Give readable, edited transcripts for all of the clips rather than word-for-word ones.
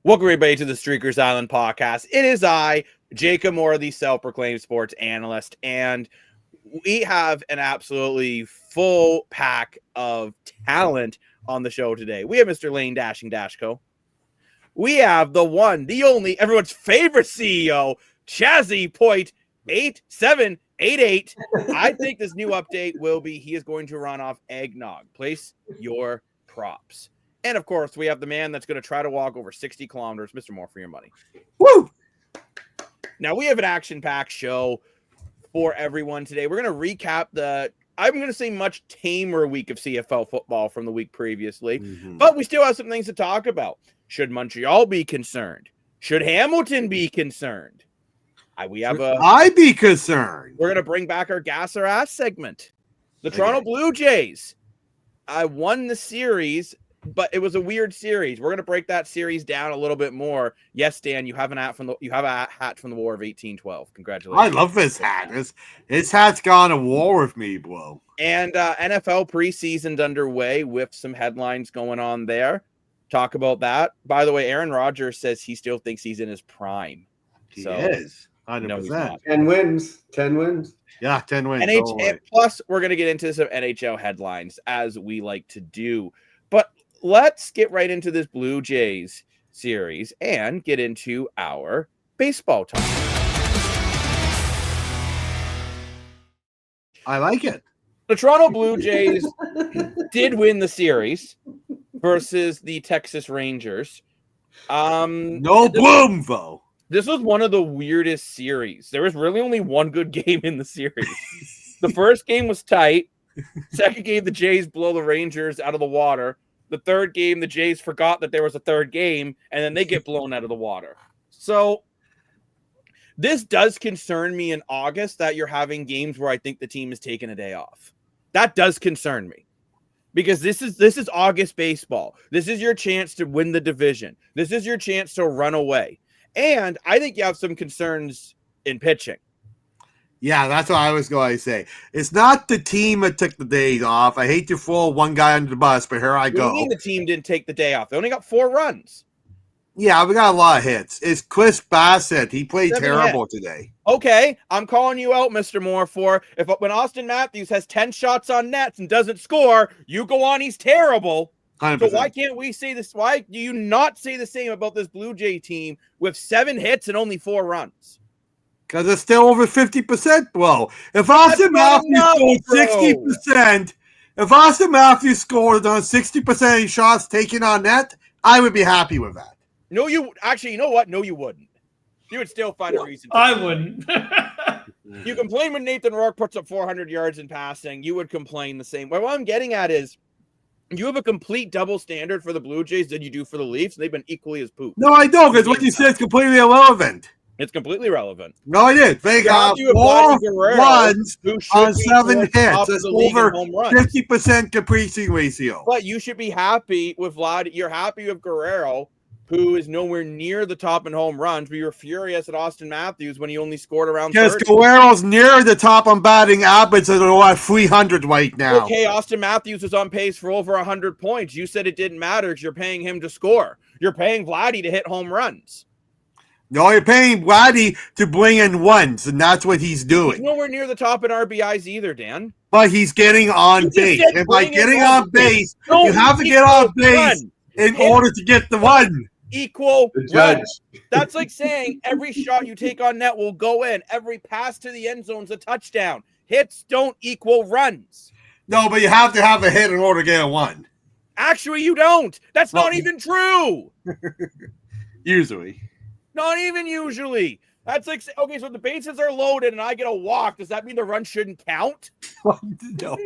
Welcome everybody to the Streakers Island podcast. It is I, Jacob Moore, the self-proclaimed sports analyst, and we have an absolutely full pack of talent on the show today. We have Mr. Lane Dashing Dashco. We have the one, the only, everyone's favorite CEO, Chazzy Point 8788. I think this new update will be he is going to run off eggnog. Place your props. And, of course, we have the man that's going to try to walk over 60 kilometers, Mr. Moore, for your money. Woo! Now, we have an action-packed show for everyone today. We're going to recap the, I'm going to say, much tamer week of CFL football from the week previously. But we still have some things to talk about. Should Montreal be concerned? Should Hamilton be concerned? I be concerned? We're going to bring back our gas or ass segment. The Toronto Blue Jays. I won the series, but it was a weird series. We're going to break that series down a little bit more. Yes, Dan, you have a hat from the War of 1812. Congratulations. I love this hat. This hat's gone to war with me, bro. And NFL preseason's underway with some headlines going on there. Talk about that. By the way, Aaron Rodgers says he still thinks he's in his prime. He is. 100%. 10 wins. 10 wins. Yeah, 10 wins. Plus, we're going to get into some NHL headlines, as we like to do. But let's get right into this Blue Jays series and get into our baseball talk. I like it. The Toronto Blue Jays did win the series versus the Texas Rangers. No boom, though. This was one of the weirdest series. There was really only one good game in the series. The first game was tight. Second game, the Jays blow the Rangers out of the water. The third game, the Jays forgot that there was a third game, and then they get blown out of the water. So this does concern me in August that you're having games where I think the team is taking a day off. That does concern me because this is August baseball. This is your chance to win the division. This is your chance to run away. And I think you have some concerns in pitching. Yeah, that's what I was going to say. It's not the team that took the days off. I hate to throw one guy under the bus, but here I go. What do you mean the team didn't take the day off? They only got 4 runs. Yeah, we got a lot of hits. It's Chris Bassett. He played 7 terrible hits. today. Okay, I'm calling you out, Mr. Moore, for when Austin Matthews has 10 shots on nets and doesn't score, you go on, he's terrible. 100%. So why can't we say this? Why do you not say the same about this Blue Jay team with 7 hits and only 4 runs? Because it's still over 50%, bro. If Austin Matthews scored 60% on 60% of his shots taken on net, I would be happy with that. No, you know what? No, you wouldn't. You would still find a reason. I wouldn't. You complain when Nathan Rourke puts up 400 yards in passing. You would complain the same way. What I'm getting at is you have a complete double standard for the Blue Jays than you do for the Leafs. And they've been equally as poop. No, I don't, because what you said is completely irrelevant. It's completely relevant. No, I did. They got 4 runs on 7 hits. That's over 50% completion ratio. But you should be happy with Vladdy. You're happy with Guerrero, who is nowhere near the top in home runs. But you're furious at Austin Matthews when he only scored around 30. Because Guerrero's near the top on batting average at about 300 right now. Okay, Austin Matthews is on pace for over 100 points. You said it didn't matter because you're paying him to score. You're paying Vladdy to hit home runs. No, you're paying Vladdy to bring in ones, and that's what he's doing. He's nowhere near the top in RBIs either, Dan. But he's getting on base. And by getting on base, you have to get on base in order to get the run. Equal run. That's like saying every shot you take on net will go in. Every pass to the end zone is a touchdown. Hits don't equal runs. No, but you have to have a hit in order to get a one. Actually, you don't. That's not even true. Usually. Not even usually. That's like, okay, so the bases are loaded and I get a walk. Does that mean the run shouldn't count? No.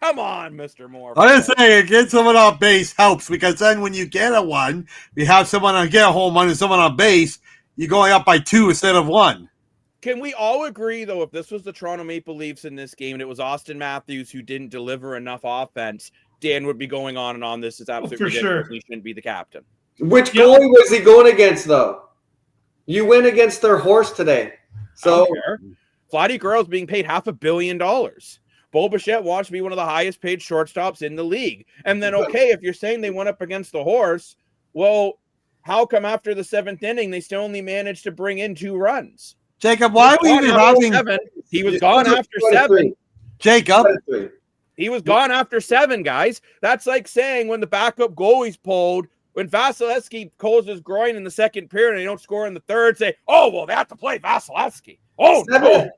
Come on, Mr. Moore. I'm just saying, get someone on base helps because then when you get a one, you have someone get a home run and someone on base, you're going up by 2 instead of 1. Can we all agree, though, if this was the Toronto Maple Leafs in this game and it was Austin Matthews who didn't deliver enough offense, Dan would be going on and on. This is absolutely ridiculous. Sure. He shouldn't be the captain. Which goalie was he going against, though? You went against their horse today. So Vladdy Guerrero's being paid $500 million. Bo Bichette wants to be one of the highest paid shortstops in the league. And then, okay, if you're saying they went up against the horse, well, How come after the 7th inning, they still only managed to bring in 2 runs? Jacob, why are we even having... He was gone after 7. Jacob. He was gone after 7, guys. That's like saying when the backup goalie's pulled, when Vasilevsky pulls his groin in the 2nd period and they don't score in the 3rd, say, oh, well, they have to play Vasilevsky. Oh, 7. no.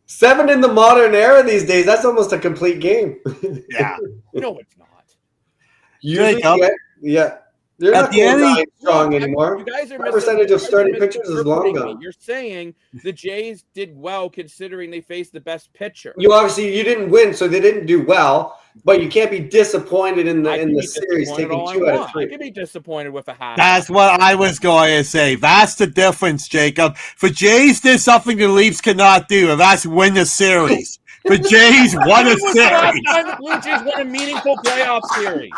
7 in the modern era these days. That's almost a complete game. Yeah. No, it's not. Usually, yeah. They're not going strong anymore. You guys are missing. Percentage of starting pitchers is long gone. You're saying the Jays did well considering they faced the best pitcher. You didn't win, so they didn't do well. But you can't be disappointed in the series taking 2 out of 3. I could be disappointed with a hat. That's what I was going to say. That's the difference, Jacob. For Jays did something the Leafs cannot do, and that's win the series. The Jays won a series. The Blue Jays won a meaningful playoff series.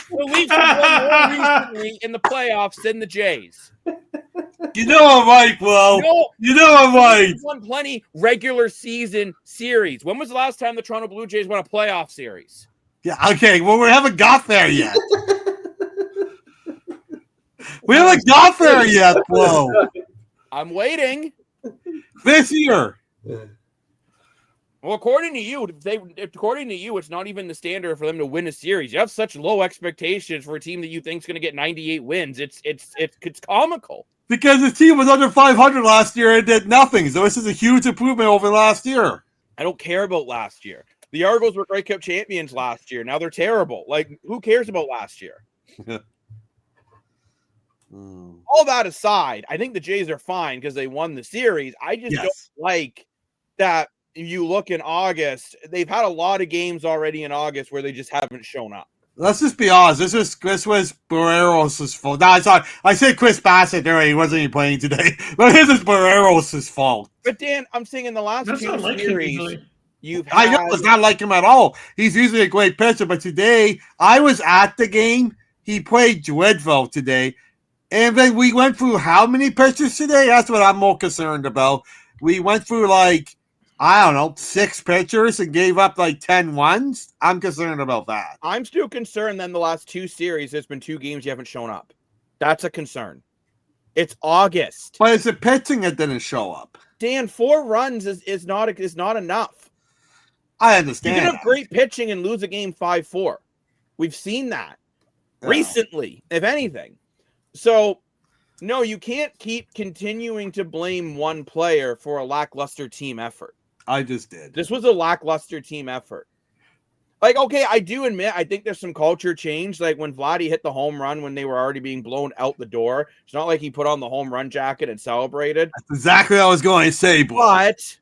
The Leafs have won more recently in the playoffs than the Jays. You know I'm right, bro. You know I'm right. We've won plenty regular season series. When was the last time the Toronto Blue Jays won a playoff series? Yeah, okay. Well, we haven't got there yet. We haven't got there yet, bro. I'm waiting. This year. Well, according to you, it's not even the standard for them to win a series. You have such low expectations for a team that you think is going to get 98 wins. It's comical. Because the team was under 500 last year and did nothing. So this is a huge improvement over last year. I don't care about last year. The Argos were Grey Cup champions last year. Now they're terrible. Like, who cares about last year? All that aside, I think the Jays are fine because they won the series. I just don't like that. You look in August, they've had a lot of games already in August where they just haven't shown up. Let's just be honest. This was Barreros' fault. No, sorry. I said Chris Bassett there. He wasn't even playing today. But this is Barreros' fault. But Dan, I'm saying in the last 2 series, I know it's not like him at all. He's usually a great pitcher. But today, I was at the game. He played Dredville today. And then we went through how many pitchers today? That's what I'm more concerned about. We went through I don't know, 6 pitchers and gave up 10 runs. I'm concerned about that. I'm still concerned then the last 2 series, there's been 2 games you haven't shown up. That's a concern. It's August. But it's the pitching that didn't show up. Dan, 4 runs is not enough. I understand. You can have great pitching and lose a game 5-4. We've seen that recently, if anything. So, no, you can't keep continuing to blame one player for a lackluster team effort. I just did. This was a lackluster team effort. Okay, I do admit, I think there's some culture change. Like when Vladdy hit the home run when they were already being blown out the door. It's not like he put on the home run jacket and celebrated. That's exactly what I was going to say, boy. But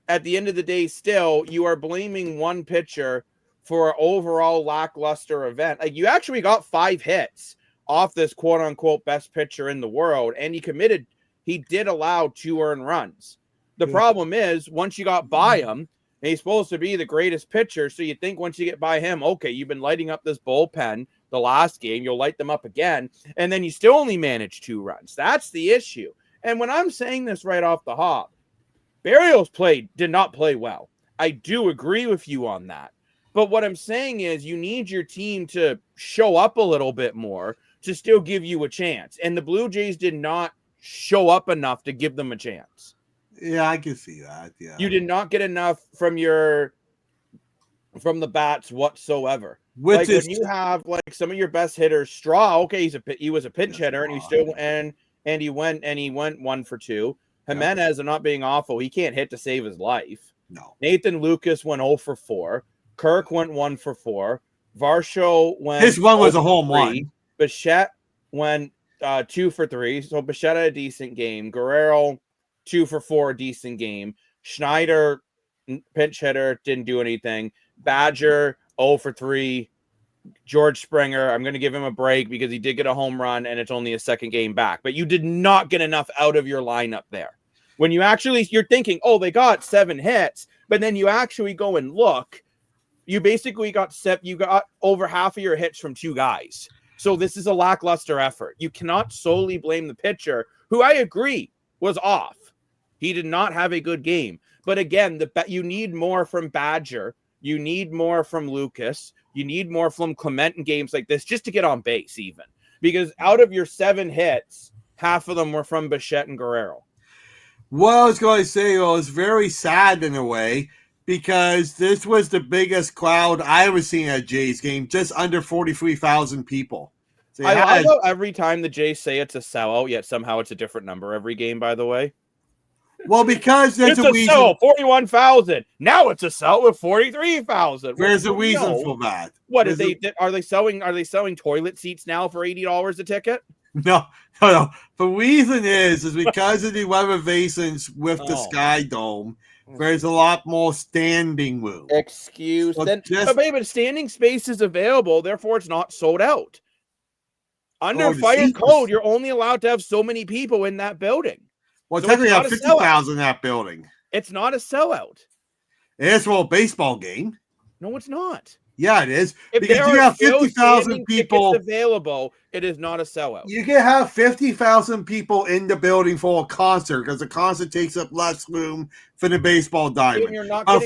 at the end of the day, still, you are blaming one pitcher for an overall lackluster event. You actually got 5 hits off this quote-unquote best pitcher in the world, and he did allow 2 earned runs. The problem is, once you got by him, and he's supposed to be the greatest pitcher, so you think once you get by him, okay, you've been lighting up this bullpen the last game, you'll light them up again, and then you still only manage 2 runs. That's the issue. And when I'm saying this right off the hop, Barrios did not play well. I do agree with you on that. But what I'm saying is you need your team to show up a little bit more to still give you a chance. And the Blue Jays did not show up enough to give them a chance. Yeah, I can see that. Yeah. You did not get enough from the bats whatsoever. When you have some of your best hitters, Straw, okay, he was a pinch hitter and he still and he went 1 for 2. Jimenez, not being awful, he can't hit to save his life. No. Nathan Lucas went 0 for 4. Kirk went 1 for 4. Varsho went. His one was a home run. Bichette went 2 for 3. So Bichette had a decent game. Guerrero 2 for 4, decent game. Schneider, pinch hitter, didn't do anything. Badger 0 for 3. George Springer, I'm going to give him a break because he did get a home run and it's only a 2nd game back. But you did not get enough out of your lineup there. When you're thinking, oh, they got 7 hits, but then you actually go and look, you basically got over half of your hits from 2 guys. So this is a lackluster effort. You cannot solely blame the pitcher, who I agree was off. He did not have a good game. But again, you need more from Badger. You need more from Lucas. You need more from Clement in games like this just to get on base even. because out of your 7 hits, half of them were from Bichette and Guerrero. Well, I was going to say, it was very sad in a way because this was the biggest crowd I ever seen at a Jays game, just under 43,000 people. So I love how every time the Jays say it's a sellout, yet somehow it's a different number every game, by the way. Well, because there's a reason. Sell, 41,000. Now it's a sell with 43,000. There's a reason for that. What is are they selling toilet seats now for $80 a ticket? No. The reason is because of the renovations with the Sky Dome. There's a lot more standing room. But standing space is available, therefore it's not sold out. Under fire code, you're only allowed to have so many people in that building. Well, so technically, have 50,000 in that building. It's not a sellout. It is for a baseball game. No, it's not. Yeah, it is. If because there you are have 50,000 people available, it is not a sellout. You can have 50,000 people in the building for a concert because the concert takes up less room for the baseball diamond.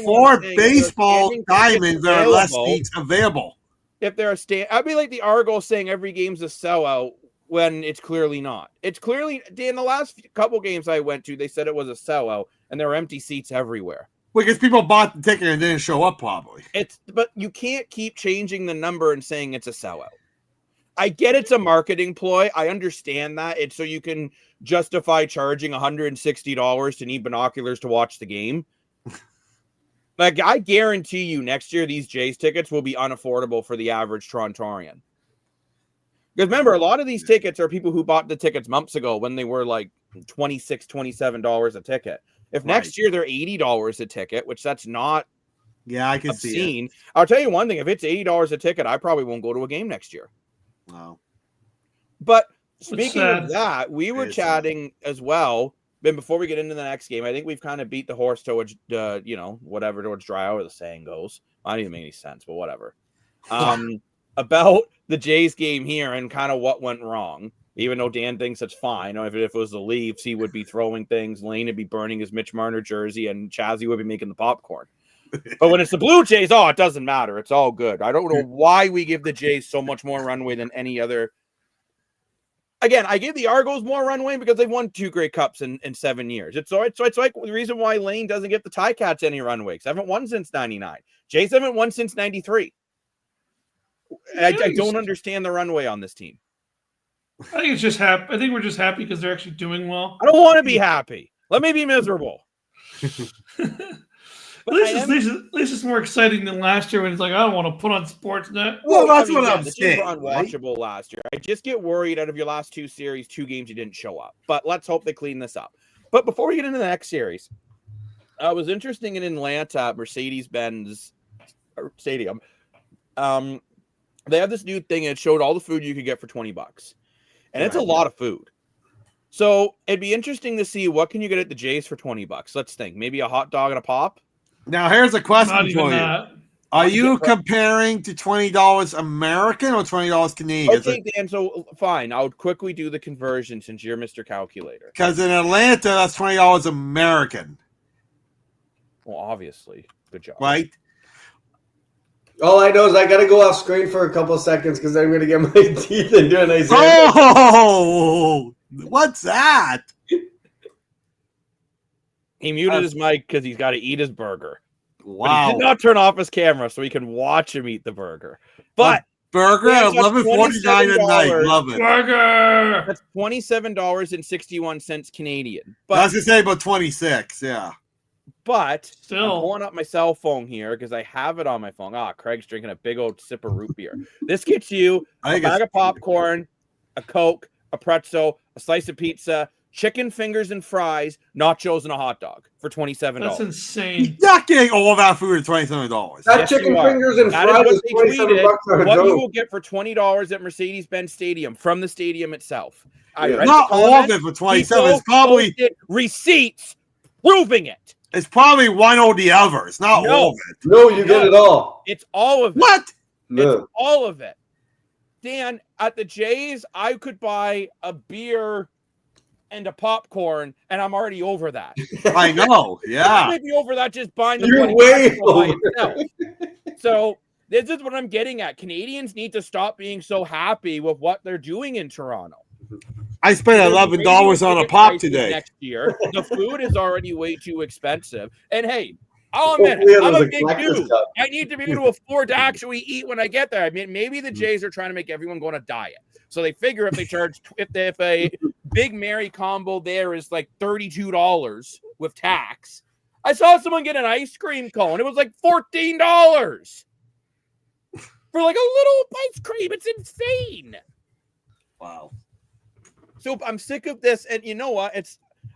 For baseball diamond, there are less seats available. If there are I'd be like the Argos saying every game's a sellout when it's clearly not. It's clearly, in the last couple games I went to, they said it was a sellout, and there were empty seats everywhere. Because people bought the ticket and didn't show up, probably. But you can't keep changing the number and saying it's a sellout. I get it's a marketing ploy. I understand that. It's so you can justify charging $160 to need binoculars to watch the game. Like, I guarantee you next year these Jays tickets will be unaffordable for the average Torontarian. Because remember, a lot of these tickets are people who bought the tickets months ago when they were like $26, $27 a ticket. If next year they're $80 a ticket, which that's not I can obscene. See it. I'll tell you one thing. If it's $80 a ticket, I probably won't go to a game next year. Wow. But speaking of that, we were chatting as well. And before we get into the next game, I think we've kind of beat the horse towards, whatever, towards dry, however the saying goes. I don't even make any sense, but whatever. About the Jays game here and kind of what went wrong, even though Dan thinks it's fine. If it was the Leafs, he would be throwing things. Lane would be burning his Mitch Marner jersey, and Chazzy would be making the popcorn. But when it's the Blue Jays, it doesn't matter. It's all good. I don't know why we give the Jays so much more runway than any other. Again, I give the Argos more runway because they've won 2 Grey Cups in 7 years. It's like the reason why Lane doesn't give the Ticats any runway. Because haven't won since 99. Jays haven't won since 93. I don't understand the runway on this team. I think it's just happy. I think we're just happy because they're actually doing well. I don't want to be happy. Let me be miserable. At least it's more exciting than last year when it's like, I don't want to put on Sportsnet. Well, that's what I'm saying. The teams were unwatchable last year. I just get worried out of your last 2 series, 2 games you didn't show up. But let's hope they clean this up. But before we get into the next series, I was interested in Atlanta, Mercedes-Benz Stadium. They have this new thing, and it showed all the food you could get for $20. And it's a lot of food. So it'd be interesting to see what can you get at the Jays for $20. Let's think. Maybe a hot dog and a pop? Now, here's a question for you. Are you comparing to $20 American or $20 Canadian? Okay, Dan, so fine. I'll quickly do the conversion since you're Mr. Calculator. Because in Atlanta, that's $20 American. Well, obviously. Good job. Right? All I know is I got to go off screen for a couple of seconds because I'm going to get my teeth and do a nice Oh! What's that? He muted his mic because he's got to eat his burger. Wow. But he did not turn off his camera so he can watch him eat the burger. But burger at $11.49 at night. Love it. Burger! That's $27.61 Canadian. But I was going to say about 26, yeah. But still, I'm pulling up my cell phone here because I have it on my phone. Craig's drinking a big old sip of root beer. This gets you a bag of popcorn, a Coke, a pretzel, a slice of pizza, chicken fingers and fries, nachos, and a hot dog for $27. That's insane. You're not getting all of that food at $27. That chicken fingers and fries is $27 what you will get for $20 at Mercedes-Benz Stadium from the stadium itself. Not all of it for $27. It's probably receipts proving it. It's probably one or the other. It's not all of it. No, you get it all. It's all of it. What? No. It's all of it. Dan, at the Jays, I could buy a beer and a popcorn, and I'm already over that. I know, yeah. I might be over that just buying the You're way over. So This is what I'm getting at. Canadians need to stop being so happy with what they're doing in Toronto. I spent $11 on a pop today. Next year, the food is already way too expensive. And hey, I'll admit it, I'm a big dude. I need to be able to afford to actually eat when I get there. I mean, maybe the Jays are trying to make everyone go on a diet. So they figure if they charge, if a Big Mary combo there is like $32 with tax. I saw someone get an ice cream cone. It was like $14 for like a little ice cream. It's insane. Wow. So I'm sick of this. And you know what?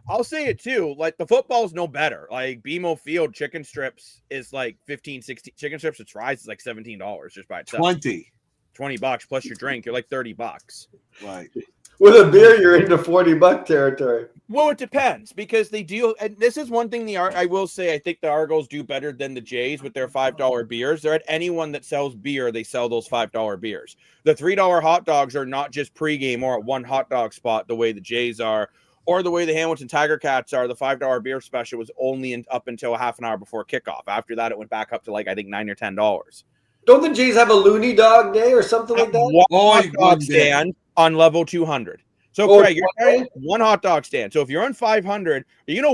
I'll say it too. Like the football's no better. Like BMO Field chicken strips is like 15, 16 chicken strips with fries is like $17 just by itself. $20 plus your drink. You're like $30. Right. With a beer, you're into $40 territory. Well, it depends because they do. And this is one thing I will say. I think the Argos do better than the Jays with their $5 beers. They're at anyone that sells beer, they sell those $5 beers. The $3 hot dogs are not just pregame or at one hot dog spot the way the Jays are, or the way the Hamilton Tiger Cats are. The $5 beer special was only up until a half an hour before kickoff. After that, it went back up to like I think $9 or $10. Don't the Jays have a loony dog day or something like that? Hot dog stand on level 200. So Craig, you're carrying one hot dog stand. So if you're on 500, are you gonna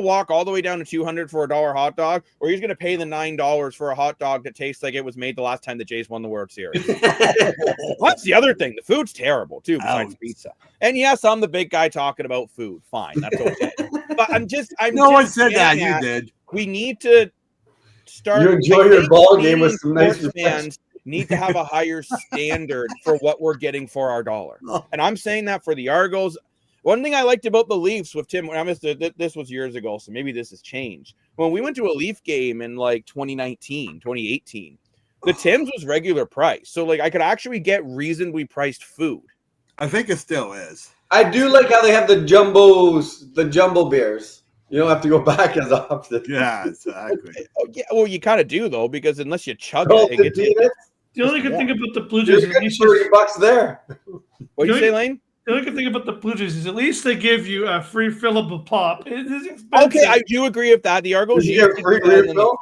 walk all the way down to 200 for $1 hot dog, or you're just gonna pay the $9 for a hot dog that tastes like it was made the last time the Jays won the World Series? That's the other thing. The food's terrible too, besides pizza. And yes, I'm the big guy talking about food. Fine, that's okay. But no one said that. You did. We need to start. You enjoy your ball game with some nice fans. Need to have a higher standard for what we're getting for our dollar. And I'm saying that for the Argos. One thing I liked about the Leafs with Tim, this was years ago, so maybe this has changed. When we went to a Leaf game in like 2019, 2018, the Tim's was regular price. So like I could actually get reasonably priced food. I think it still is. I do like how they have the jumbo beers. You don't have to go back as often. Yeah, exactly. Yeah, well, you kind of do though, because unless you chug it, the only good thing about the Blue Jays is $30 there. What do you say, Lane? The only good thing about the Blue Jays is at least they give you a free fillable pop. It is expensive. Okay, I do agree with that. The Argos get free refill?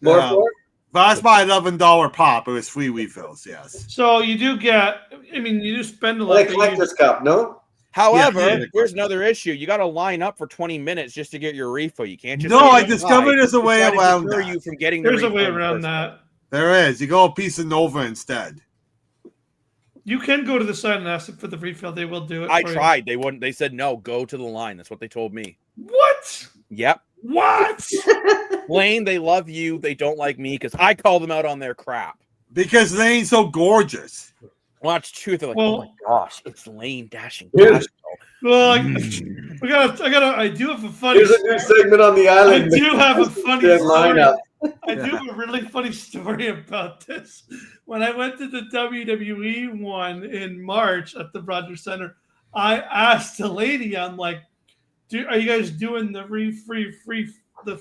More for it? That's my $11 pop. It was free refills, yes. So you do get, I mean, you do spend a lot. Like collector's cup, no? However, here's another issue. You got to line up for 20 minutes just to get your refill. You can't just. No, I discovered there's a way around that. You from getting there's a way around that. There is. You go a piece of Nova instead. You can go to the side and ask them for the refill. They will do it. I tried. They wouldn't. They said no. Go to the line. That's what they told me. What? Yep. What? Lane, they love you. They don't like me because I call them out on their crap. Because Lane's so gorgeous. Well, that's true. They're like, oh my gosh, it's Lane dashing. Well, I do have a funny. Here's a new segment on the island. I do have a funny story. I do have a really funny story about this. When I went to the WWE one in March at the Rogers Center, I asked the lady, I'm like, are you guys doing the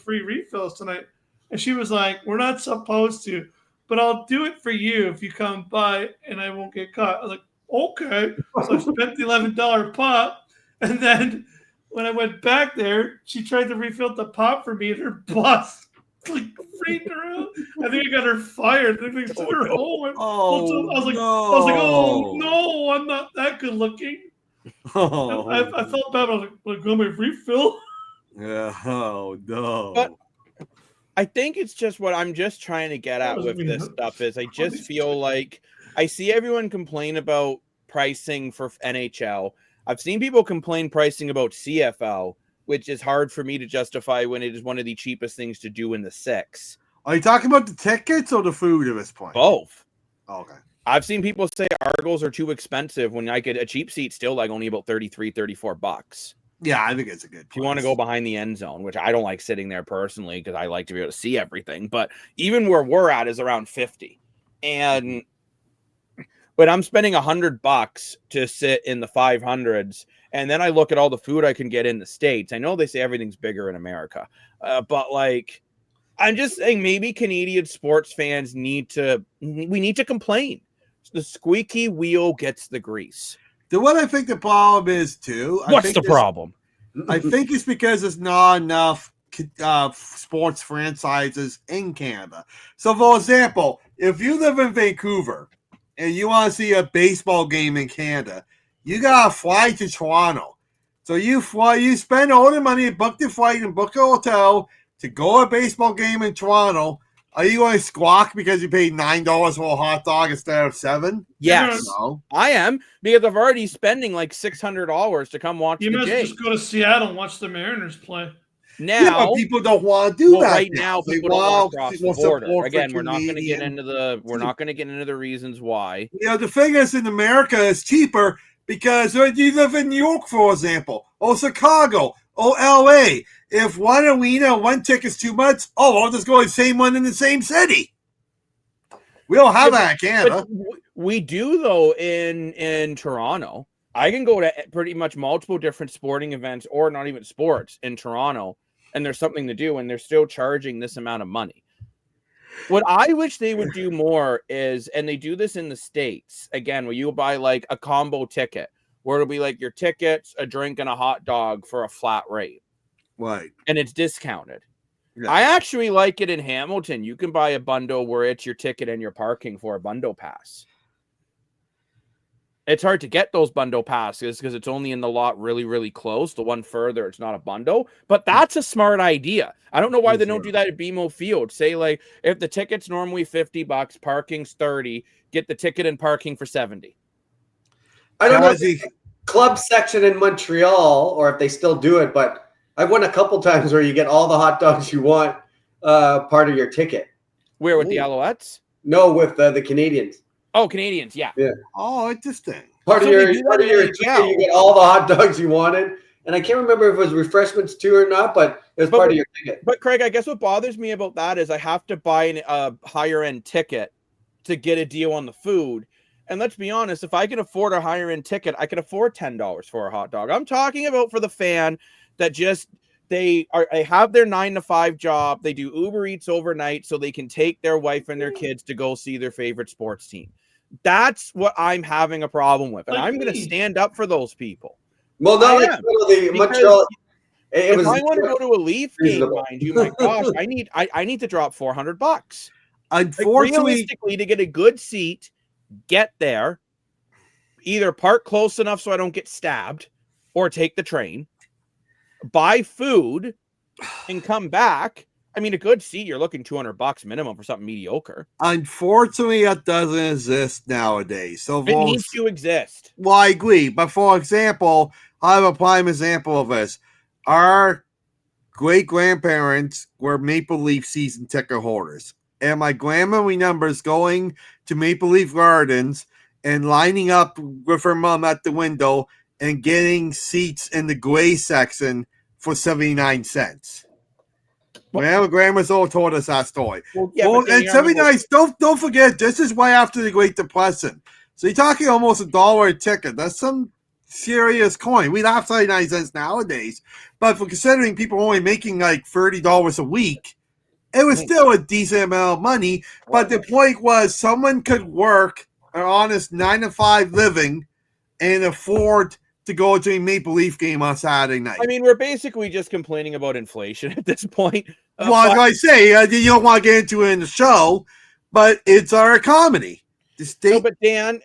free refills tonight? And she was like, we're not supposed to, but I'll do it for you if you come by and I won't get caught. I was like, okay. So I spent the $11 pop. And then when I went back there, she tried to refill the pop for me and her boss like freaked her out. I think I got her fired. I think they sent her home. I was like, oh no, I'm not that good looking. Oh, I felt bad. I was like, go my refill. Yeah, oh no. But I think it's just what I'm just trying to get at with this stuff is I just feel like I see everyone complain about pricing for NHL. I've seen people complain pricing about CFL, which is hard for me to justify when it is one of the cheapest things to do in the six. Are you talking about the tickets or the food at this point? Both. Okay. I've seen people say Argos are too expensive when I get a cheap seat still like only about $33-$34. Yeah, I think it's a good price. If you want to go behind the end zone, which I don't like sitting there personally because I like to be able to see everything, but even where we're at is around 50. But I'm spending $100 to sit in the 500s. And then I look at all the food I can get in the States. I know they say everything's bigger in America, but like, I'm just saying maybe Canadian sports fans need to complain. The squeaky wheel gets the grease. What I think the problem is too. What's the problem? I think it's because there's not enough sports franchises in Canada. So, for example, if you live in Vancouver and you want to see a baseball game in Canada, you gotta fly to Toronto. So you spend all the money, book the flight, and book a hotel to go to a baseball game in Toronto. Are you going to squawk because you paid $9 for a hot dog instead of $7? Yes, No. I am, because I'm already spending like $600 to come watch you the must Jays. just go to Seattle and watch the Mariners play. Now, yeah, but people don't want to do that. Right now, people don't want to cross the border. Again, we're not going to get into the reasons why. You know, the thing is, in America, it's cheaper because you live in New York, for example, or Chicago, or LA. If one arena, one ticket's too much, I'll just go to the same one in the same city. We don't have that in Canada. We do, though, in Toronto. I can go to pretty much multiple different sporting events, or not even sports, in Toronto, and there's something to do, and they're still charging this amount of money. What I wish they would do more is, and they do this in the States, again, where you buy like a combo ticket, where it'll be like your tickets, a drink, and a hot dog for a flat rate. Right. And it's discounted. Yeah. I actually like it in Hamilton. You can buy a bundle where it's your ticket and your parking for a bundle pass. It's hard to get those bundle passes because it's only in the lot really, really close. The one further, it's not a bundle. But that's a smart idea. I don't know why they don't do that at BMO Field. Say, like, if the ticket's normally $50, parking's $30, get the ticket and parking for $70. I don't know if the club section in Montreal or if they still do it, but I've won a couple times where you get all the hot dogs you want part of your ticket. Where, with the Alouettes? No, with the Canadians. Oh, Canadians, yeah. Oh, interesting. Part of your ticket, you get all the hot dogs you wanted. And I can't remember if it was refreshments too or not, but it was part of your ticket. But Craig, I guess what bothers me about that is I have to buy a higher end ticket to get a deal on the food. And let's be honest, if I can afford a higher end ticket, I can afford $10 for a hot dog. I'm talking about for the fan that just they have their 9 to 5 job. They do Uber Eats overnight so they can take their wife and their kids to go see their favorite sports team. That's what I'm having a problem with. And I'm going to stand up for those people. Well, not like the Montreal. If I want to go to a Leaf game, mind you, my gosh, I need to drop $400. Unfortunately, like, realistically, to get a good seat, get there, either park close enough so I don't get stabbed, or take the train, buy food, and come back. I mean, a good seat, you're looking $200 minimum for something mediocre. Unfortunately, that doesn't exist nowadays. So it needs to exist. Well, I agree. But for example, I have a prime example of this. Our great-grandparents were Maple Leaf season ticket holders. And my grandma remembers going to Maple Leaf Gardens and lining up with her mom at the window and getting seats in the gray section for 79 cents. Well, grandma's all told us that story. Well, and 79, don't forget, this is way after the Great Depression. So you're talking almost $1 a ticket. That's some serious coin. We have 79 cents nowadays. But for considering people only making like $30 a week, it was still a decent amount of money. But the point was someone could work an honest 9 to 5 living and afford to go to a Maple Leaf game on Saturday night. I mean, we're basically just complaining about inflation at this point. Well, like I say, you don't want to get into it in the show, but it's our economy. No, but Dan,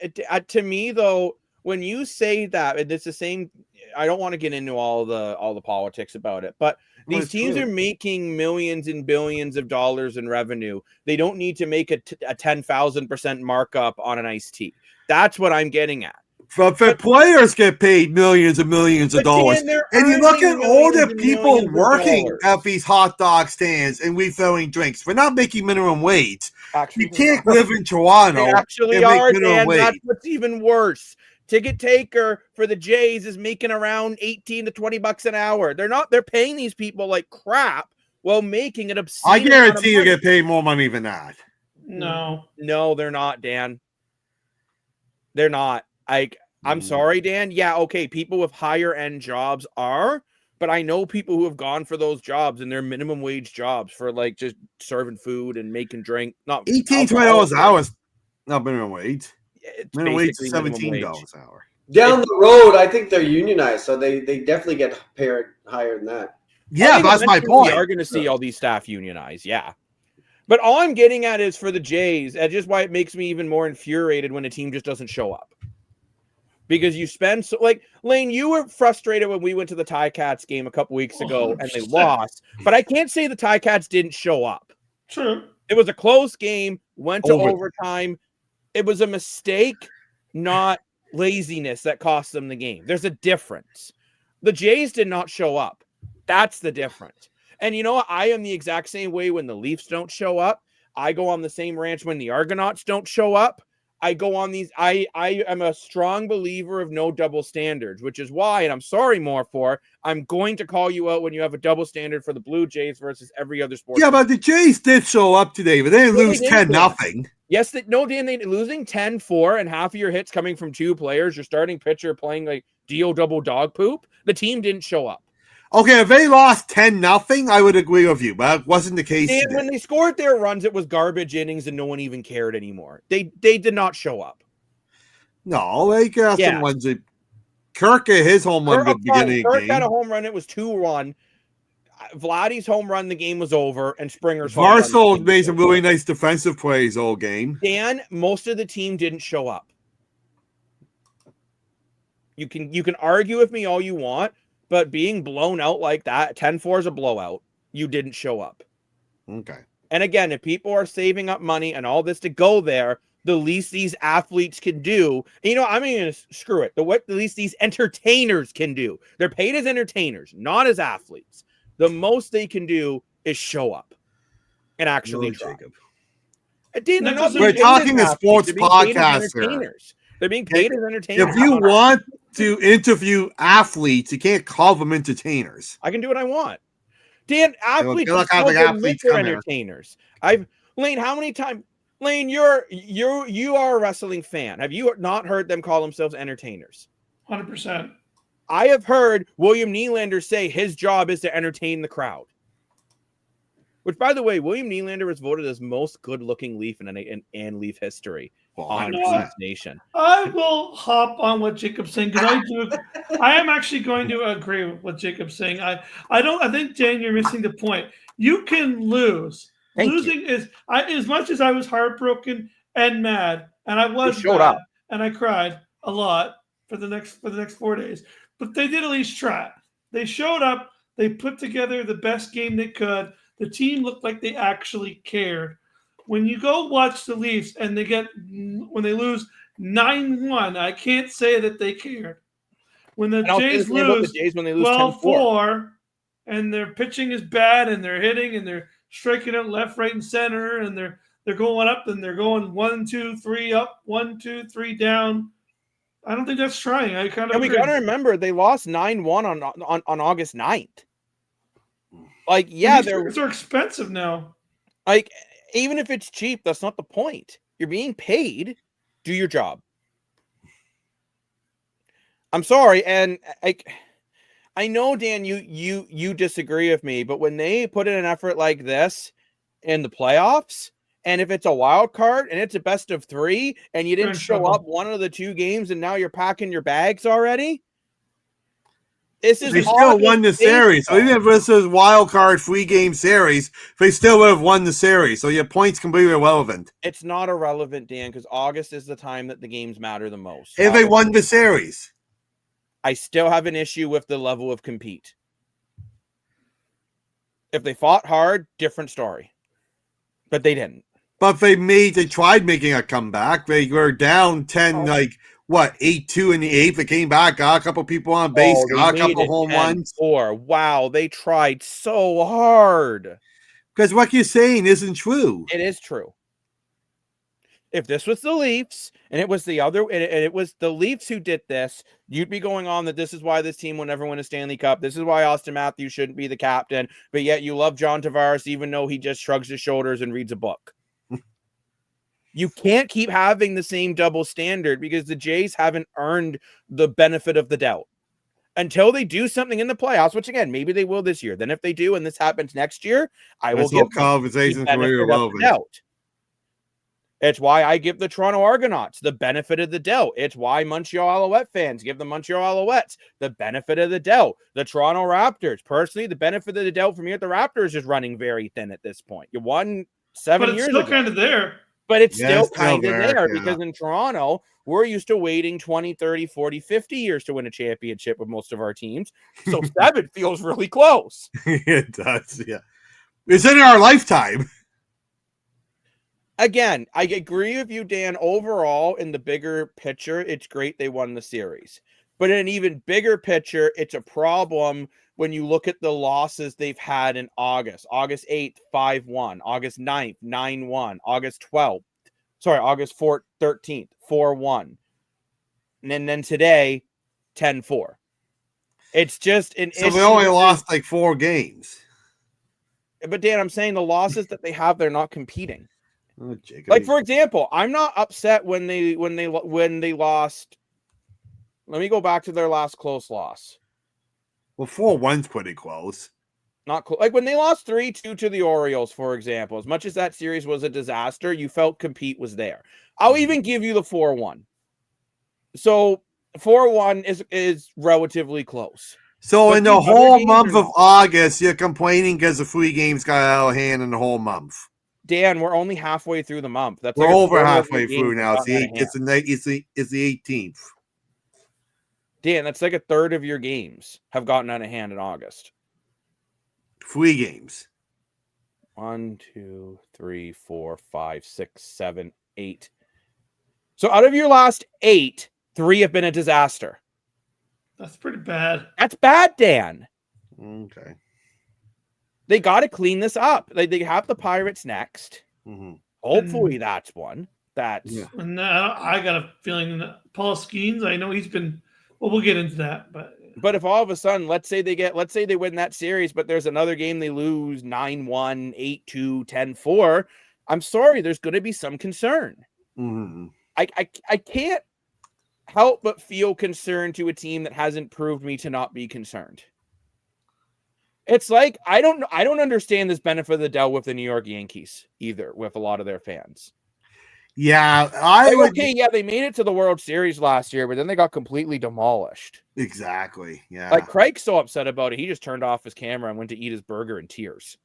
to me though, when you say that, and it's the same. I don't want to get into all the politics about it, but these teams are making millions and billions of dollars in revenue. They don't need to make a 10,000% markup on an iced tea. That's what I'm getting at. But players get paid millions and millions of dollars. Dan, and you look at all the people working at these hot dog stands and refilling drinks. We're not making minimum wage. Actually, you can't live in Toronto. They actually are, Dan. That's what's even worse. Ticket taker for the Jays is making around $18 to $20 an hour. They're paying these people like crap while making it obscene. I guarantee you get paid more money than that. No, they're not, Dan. They're not. I'm sorry, Dan. Yeah, okay, people with higher end jobs are, but I know people who have gone for those jobs and they're minimum wage jobs for like just serving food and making drink. Not $18, $20 an hour is not minimum wage. It's minimum wage is $17 an hour. Down the road, I think they're unionized, so they definitely get paid higher than that. Yeah, that's my point. We are going to see all these staff unionized, yeah. But all I'm getting at is for the Jays, that's just why it makes me even more infuriated when a team just doesn't show up. Because you spend so, like, Lane, you were frustrated when we went to the Ticats game a couple weeks ago and they lost. But I can't say the Ticats didn't show up. True. It was a close game, went to overtime. It was a mistake, not laziness, that cost them the game. There's a difference. The Jays did not show up. That's the difference. And you know what? I am the exact same way when the Leafs don't show up. I go on the same ranch when the Argonauts don't show up. I go on these. I am a strong believer of no double standards, which is why, and I'm sorry more for, I'm going to call you out when you have a double standard for the Blue Jays versus every other sport. Yeah, but the Jays did show up today, but they didn't lose 10-0. Yes, Dan, they losing 10-4 and half of your hits coming from two players, your starting pitcher playing like Dio double dog poop. The team didn't show up. Okay, if they lost 10-0, I would agree with you, but it wasn't the case. And when they scored their runs, it was garbage innings and no one even cared anymore. They did not show up. No, they got some ones that Kirk had his home run at the beginning of the game. Kirk had a home run, it was 2-1. Vladdy's home run, the game was over, and Springer's home run. Varsol made some really nice defensive plays all game. Dan, most of the team didn't show up. You can argue with me all you want, but being blown out like that, 10-4 is a blowout. You didn't show up. Okay. And again, if people are saving up money and all this to go there, the least these athletes can do, and I'm going to screw it. The least these entertainers can do. They're paid as entertainers, not as athletes. The most they can do is show up and actually try. We're talking a sports podcast here. They're being paid as entertainers. If you want to interview athletes, you can't call them entertainers. I can do what I want. Dan, athletes are entertainers. Lane, how many times? Lane, you are a wrestling fan. Have you not heard them call themselves entertainers? 100%. I have heard William Nylander say his job is to entertain the crowd. Which, by the way, William Nylander was voted as most good-looking Leaf in Leaf history on Leafs Nation. I will hop on what Jacob's saying because I am actually going to agree with what Jacob's saying. I think, Jane, you're missing the point. You can lose. Losing is as much as I was heartbroken and mad, and I was mad, up and I cried a lot for the next 4 days. But they did at least try. They showed up. They put together the best game they could. The team looked like they actually cared. When you go watch the Leafs and when they lose 9-1, I can't say that they cared. When the Jays lose 12-4 and their pitching is bad and they're hitting and they're striking out left, right, and center and they're going up and they're going 1, 2, 3 up, 1, 2, 3 down. I don't think that's trying. And we got to remember they lost 9-1 on August 9th. Like, yeah, they're expensive now. Like, even if it's cheap, that's not the point. You're being paid. Do your job. I'm sorry, and I know, Dan, you disagree with me, but when they put in an effort like this in the playoffs, and if it's a wild card and it's a best of 3, and you didn't show up one of the 2 games, and now you're packing your bags already. They still won the series. So even if this is wild card 3-game series, they still would have won the series. So your points can be irrelevant. It's not irrelevant, Dan, because August is the time that the games matter the most. If they won the series. I still have an issue with the level of compete. If they fought hard, different story. But they didn't. But they tried making a comeback. They were down 10, 8-2 in the 8th. They came back, got a couple people on base, got a couple home runs. Wow, they tried so hard. Because what you're saying isn't true. It is true. If this was the Leafs, and it was the Leafs who did this, you'd be going on that this is why this team will never win a Stanley Cup. This is why Austin Matthews shouldn't be the captain. But yet you love John Tavares, even though he just shrugs his shoulders and reads a book. You can't keep having the same double standard because the Jays haven't earned the benefit of the doubt. Until they do something in the playoffs, which again, maybe they will this year. Then if they do and this happens next year, I will give conversation the benefit of the doubt. It's why I give the Toronto Argonauts the benefit of the doubt. It's why Montreal Alouette fans give the Montreal Alouettes the benefit of the doubt. The Toronto Raptors, personally, the benefit of the doubt for me at the Raptors is running very thin at this point. You won 7 But it's years still ago. kind of there. But it's Yeah, still it's still kind of there, there yeah. because in Toronto, we're used to waiting 20, 30, 40, 50 years to win a championship with most of our teams. So 7 feels really close. It does, yeah. It's in our lifetime. Again, I agree with you, Dan. Overall, in the bigger picture, it's great they won the series. But in an even bigger picture, it's a problem when you look at the losses they've had in August. August 8th, 5-1. August 9th, 9-1. August 12th. Sorry, August 4th, 13th, 4-1. And then today, 10-4. It's just an issue. So they only lost like 4 games. But Dan, I'm saying the losses that they have, they're not competing. Oh, Jacob. Like, for example, I'm not upset when they lost. Let me go back to their last close loss. Well, 4-1's pretty close. Not cool. Like when they lost 3-2 to the Orioles, for example. As much as that series was a disaster, you felt compete was there. I'll even give you the 4-1. So 4-1 is relatively close. So But in these the other whole games month are of not. August, you're complaining because the 3 games got out of hand in the whole month. Dan, we're only halfway through the month. That's We're like a over quarter of halfway the through games now. have gotten out of hand. It's the 18th. Dan, that's like a third of your games have gotten out of hand in August. 3 games. 1, 2, 3, 4, 5, 6, 7, 8. So out of your last 8, 3 have been a disaster. That's pretty bad. That's bad, Dan. Okay. They got to clean this up. They have the Pirates next. Mm-hmm. Hopefully that's one. That's Yeah. And I got a feeling that Paul Skeens, I know he's been, well, we'll get into that, but if all of a sudden, let's say they win that series, but there's another game they lose 9-1, 8-2, 10-4. I'm sorry, there's going to be some concern. Mm-hmm. I can't help but feel concerned to a team that hasn't proved me to not be concerned. It's like I don't understand this benefit of the doubt with the New York Yankees either, with a lot of their fans. Yeah, they made it to the World Series last year, but then they got completely demolished. Exactly. Yeah. Like Craig's so upset about it, he just turned off his camera and went to eat his burger in tears.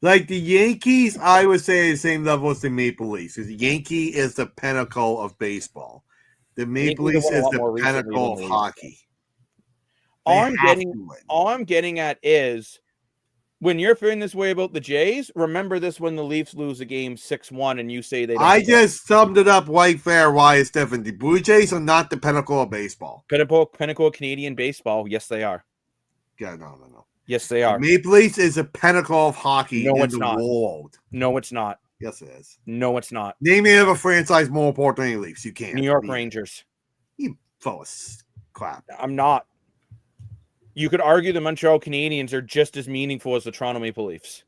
Like the Yankees, I would say the same level as the Maple Leafs. Because the Yankee is the pinnacle of baseball. The Maple Leafs is the pinnacle of hockey. All I'm getting at is when you're feeling this way about the Jays, remember this when the Leafs lose a game 6-1 and you say they don't. I just summed it up right there why it's different. The Blue Jays are not the pinnacle of baseball. Pinnacle of Canadian baseball. Yes, they are. Yeah, no. Yes, they are. The Maple Leafs is a pinnacle of hockey in the world. No, it's not. Yes, it is. No, it's not. Name any other franchise more important than the Leafs. You can't. New York Rangers. You full of crap. I'm not. You could argue the Montreal Canadiens are just as meaningful as the Toronto Maple Leafs.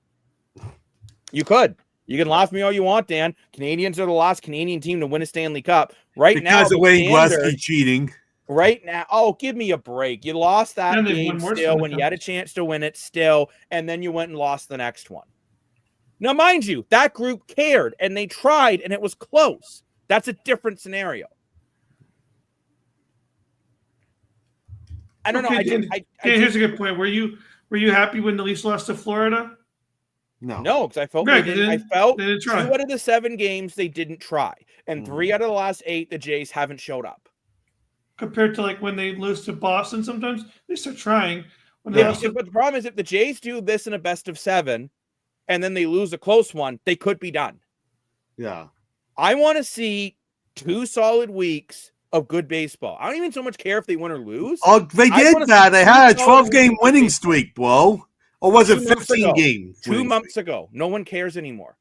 You could. You can laugh at me all you want, Dan. Canadians are the last Canadian team to win a Stanley Cup. Because of Wayne Gretzky cheating. Right now, give me a break. You lost that game still when you had a chance to win it still, and then you went and lost the next one. Now, mind you, that group cared, and they tried, and it was close. That's a different scenario. I don't know. Here's a good point. Were you happy when the Leafs lost to Florida? No, because I felt Greg, 2 out of the 7 games they didn't try, and 3 out of the last 8 the Jays haven't showed up. Compared to like when they lose to Boston, sometimes they start trying. But the problem is if the Jays do this in a best of 7, and then they lose a close one, they could be done. Yeah, I want to see 2 solid weeks of good baseball. I don't even so much care if they win or lose. Oh, they did that. They had a 12-game winning streak, bro. Or was it 15 games? 2 months ago. No one cares anymore.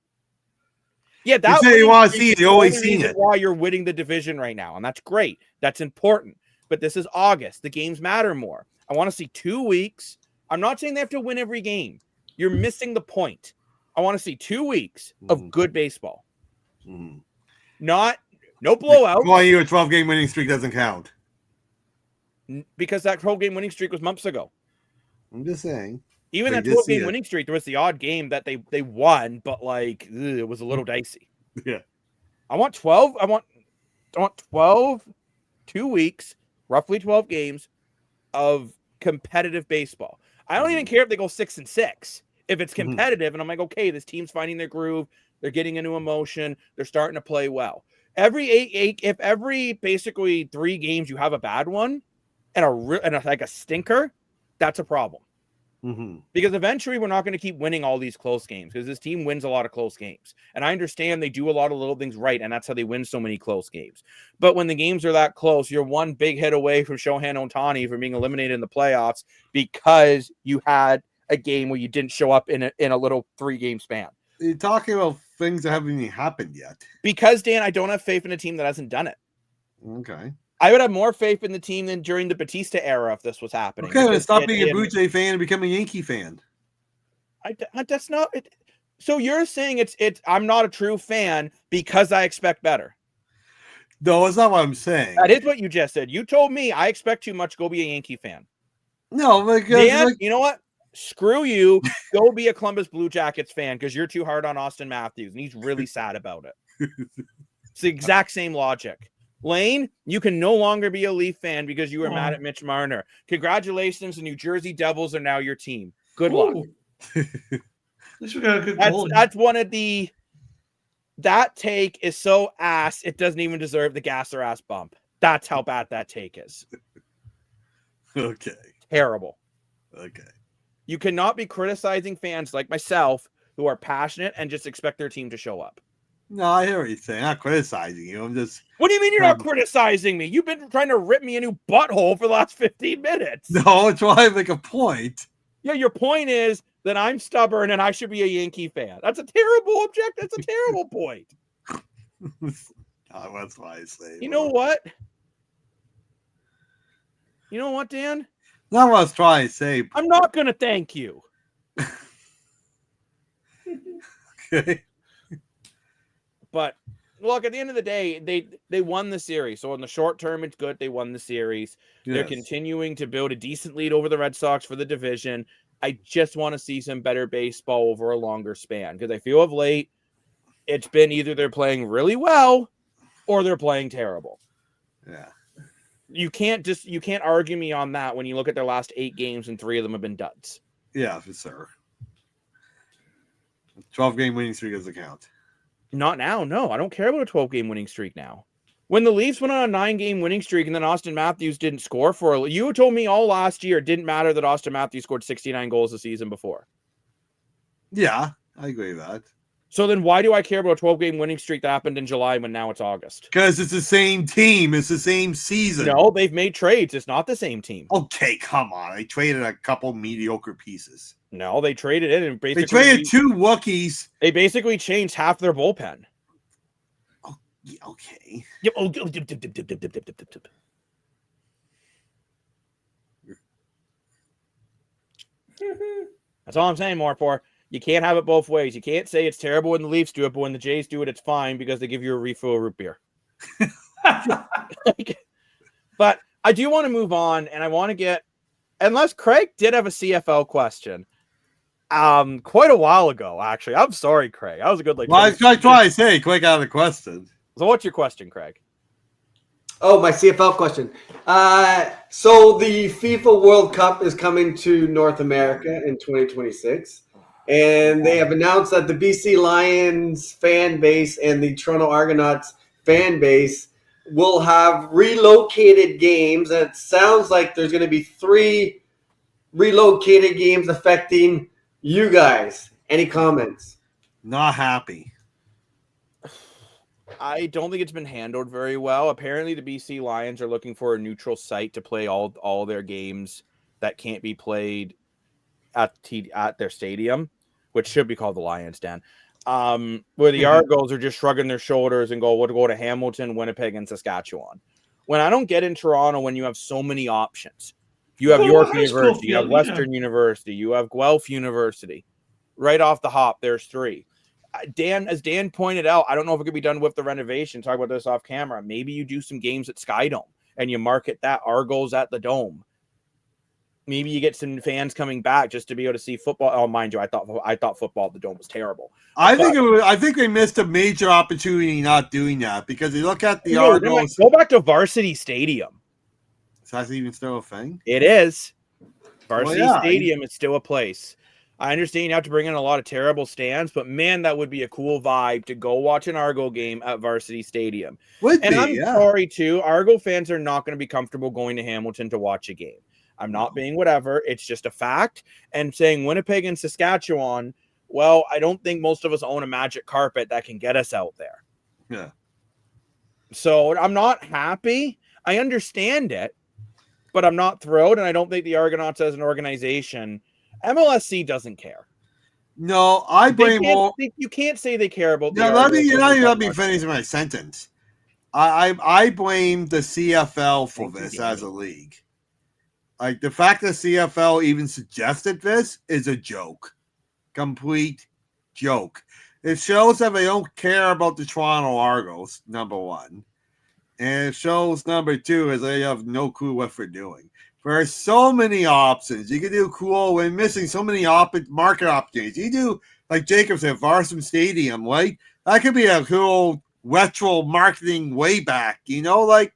Yeah, that's what you want to see it. You always seen it. Why you're winning the division right now, and that's great. That's important. But this is August. The games matter more. I want to see 2 weeks. I'm not saying they have to win every game. You're missing the point. I want to see 2 weeks of good baseball. No blowout. Why you a 12-game winning streak doesn't count? Because that 12-game winning streak was months ago. I'm just saying. Even that 12-game winning streak, there was the odd game that they won, but it was a little dicey. Yeah. I want 12. I want 12, 2 weeks, roughly 12 games of competitive baseball. I don't even care if they go 6-6. if it's competitive, and I'm like, okay, this team's finding their groove, they're getting into emotion, they're starting to play well. If every basically 3 games you have a bad one and like a stinker, that's a problem. Because eventually we're not going to keep winning all these close games because this team wins a lot of close games. And I understand they do a lot of little things right, and that's how they win so many close games. But when the games are that close, you're one big hit away from Shohei Ohtani from being eliminated in the playoffs because you had a game where you didn't show up in a little 3-game span. You're talking about things that haven't even happened yet. Because, Dan, I don't have faith in a team that hasn't done it. Okay. I would have more faith in the team than during the Batista era if this was happening. Okay, let's stop being a Blue Jay fan and become a Yankee fan. That's not it. So you're saying I'm not a true fan because I expect better. No, that's not what I'm saying. That is what you just said. You told me I expect too much. Go be a Yankee fan. No, Dan, you know what? Screw you. Go be a Columbus Blue Jackets fan because you're too hard on Austin Matthews, and he's really sad about it. It's the exact same logic. Lane, you can no longer be a Leaf fan because you were mad at Mitch Marner. Congratulations, the New Jersey Devils are now your team. Good luck. At least we got a good goal. That's one of the. That take is so ass, it doesn't even deserve the gas or ass bump. That's how bad that take is. Okay. Terrible. Okay. You cannot be criticizing fans like myself who are passionate and just expect their team to show up. No, I hear what you're saying. I'm not criticizing you. I'm just. What do you mean you're not criticizing me? You've been trying to rip me a new butthole for the last 15 minutes. No, it's why I make a point. Yeah, your point is that I'm stubborn and I should be a Yankee fan. That's a terrible object. That's a terrible point. That's why I say. You know what? You know what, Dan? Not what I was trying to say. I'm not going to thank you. Okay. But look, at the end of the day, they won the series. So in the short term, it's good. They won the series. Yes. They're continuing to build a decent lead over the Red Sox for the division. I just want to see some better baseball over a longer span because I feel of late it's been either they're playing really well or they're playing terrible. Yeah. You can't argue me on that when you look at their last 8 games and 3 of them have been duds. Yeah, for sure. 12-game winning streak doesn't count. Not now. No, I don't care about a 12-game winning streak now. When the Leafs went on a 9-game winning streak and then Austin Matthews didn't score you told me all last year it didn't matter that Austin Matthews scored 69 goals the season before. Yeah, I agree with that. So then why do I care about a 12-game winning streak that happened in July when now it's August? Because it's the same team. It's the same season. No, they've made trades. It's not the same team. Okay, come on. They traded a couple mediocre pieces. No, they traded in and basically... They traded 2 Wookiees. They basically changed half their bullpen. Oh, yeah, okay. Yep. Oh, That's all I'm saying, Morpor. You can't have it both ways. You can't say it's terrible when the Leafs do it, but when the Jays do it, it's fine because they give you a refill of root beer. But I do want to move on, and I want to get... Unless Craig did have a CFL question. Quite a while ago, actually. I'm sorry, Craig. That was a good Well, I try to say quick out of the question. So what's your question, Craig? Oh, my CFL question. So the FIFA World Cup is coming to North America in 2026. And they have announced that the BC Lions fan base and the Toronto Argonauts fan base will have relocated games. And it sounds like there's going to be 3 relocated games affecting you guys. Any comments? Not happy. I don't think it's been handled very well. Apparently, the BC Lions are looking for a neutral site to play all their games that can't be played at their stadium, which should be called the Lions Den. Where the Argos are just shrugging their shoulders and we'll go to Hamilton, Winnipeg, and Saskatchewan. When I don't get in Toronto, when you have so many options. You have York University, you have Western University, you have Guelph University. Right off the hop, there's 3. As Dan pointed out, I don't know if it could be done with the renovation. Talk about this off camera. Maybe you do some games at Skydome and you market that Argos at the Dome. Maybe you get some fans coming back just to be able to see football. Oh, mind you, I thought football at the Dome was terrible. I think they missed a major opportunity not doing that because you look at the Argos. Go back to Varsity Stadium. Is that even still a thing? It is. Varsity Stadium is still a place. I understand you have to bring in a lot of terrible stands, but man, that would be a cool vibe to go watch an Argo game at Varsity Stadium. I'm sorry too, Argo fans are not going to be comfortable going to Hamilton to watch a game. I'm not being whatever. It's just a fact. And saying Winnipeg and Saskatchewan, well, I don't think most of us own a magic carpet that can get us out there. Yeah. So I'm not happy. I understand it, but I'm not thrilled. And I don't think the Argonauts as an organization, MLSC doesn't care. No, I blame all. You can't say they care about. Yeah, let me finish my sentence. I blame the CFL for this as a league. Like, the fact that CFL even suggested this is a joke. Complete joke. It shows that they don't care about the Toronto Argos, number one. And it shows, number two, is they have no clue what they're doing. There are so many options. You can do cool. We're missing so many market opportunities. You do, like Jacob said, Varsum Stadium, right? That could be a cool retro marketing way back, like,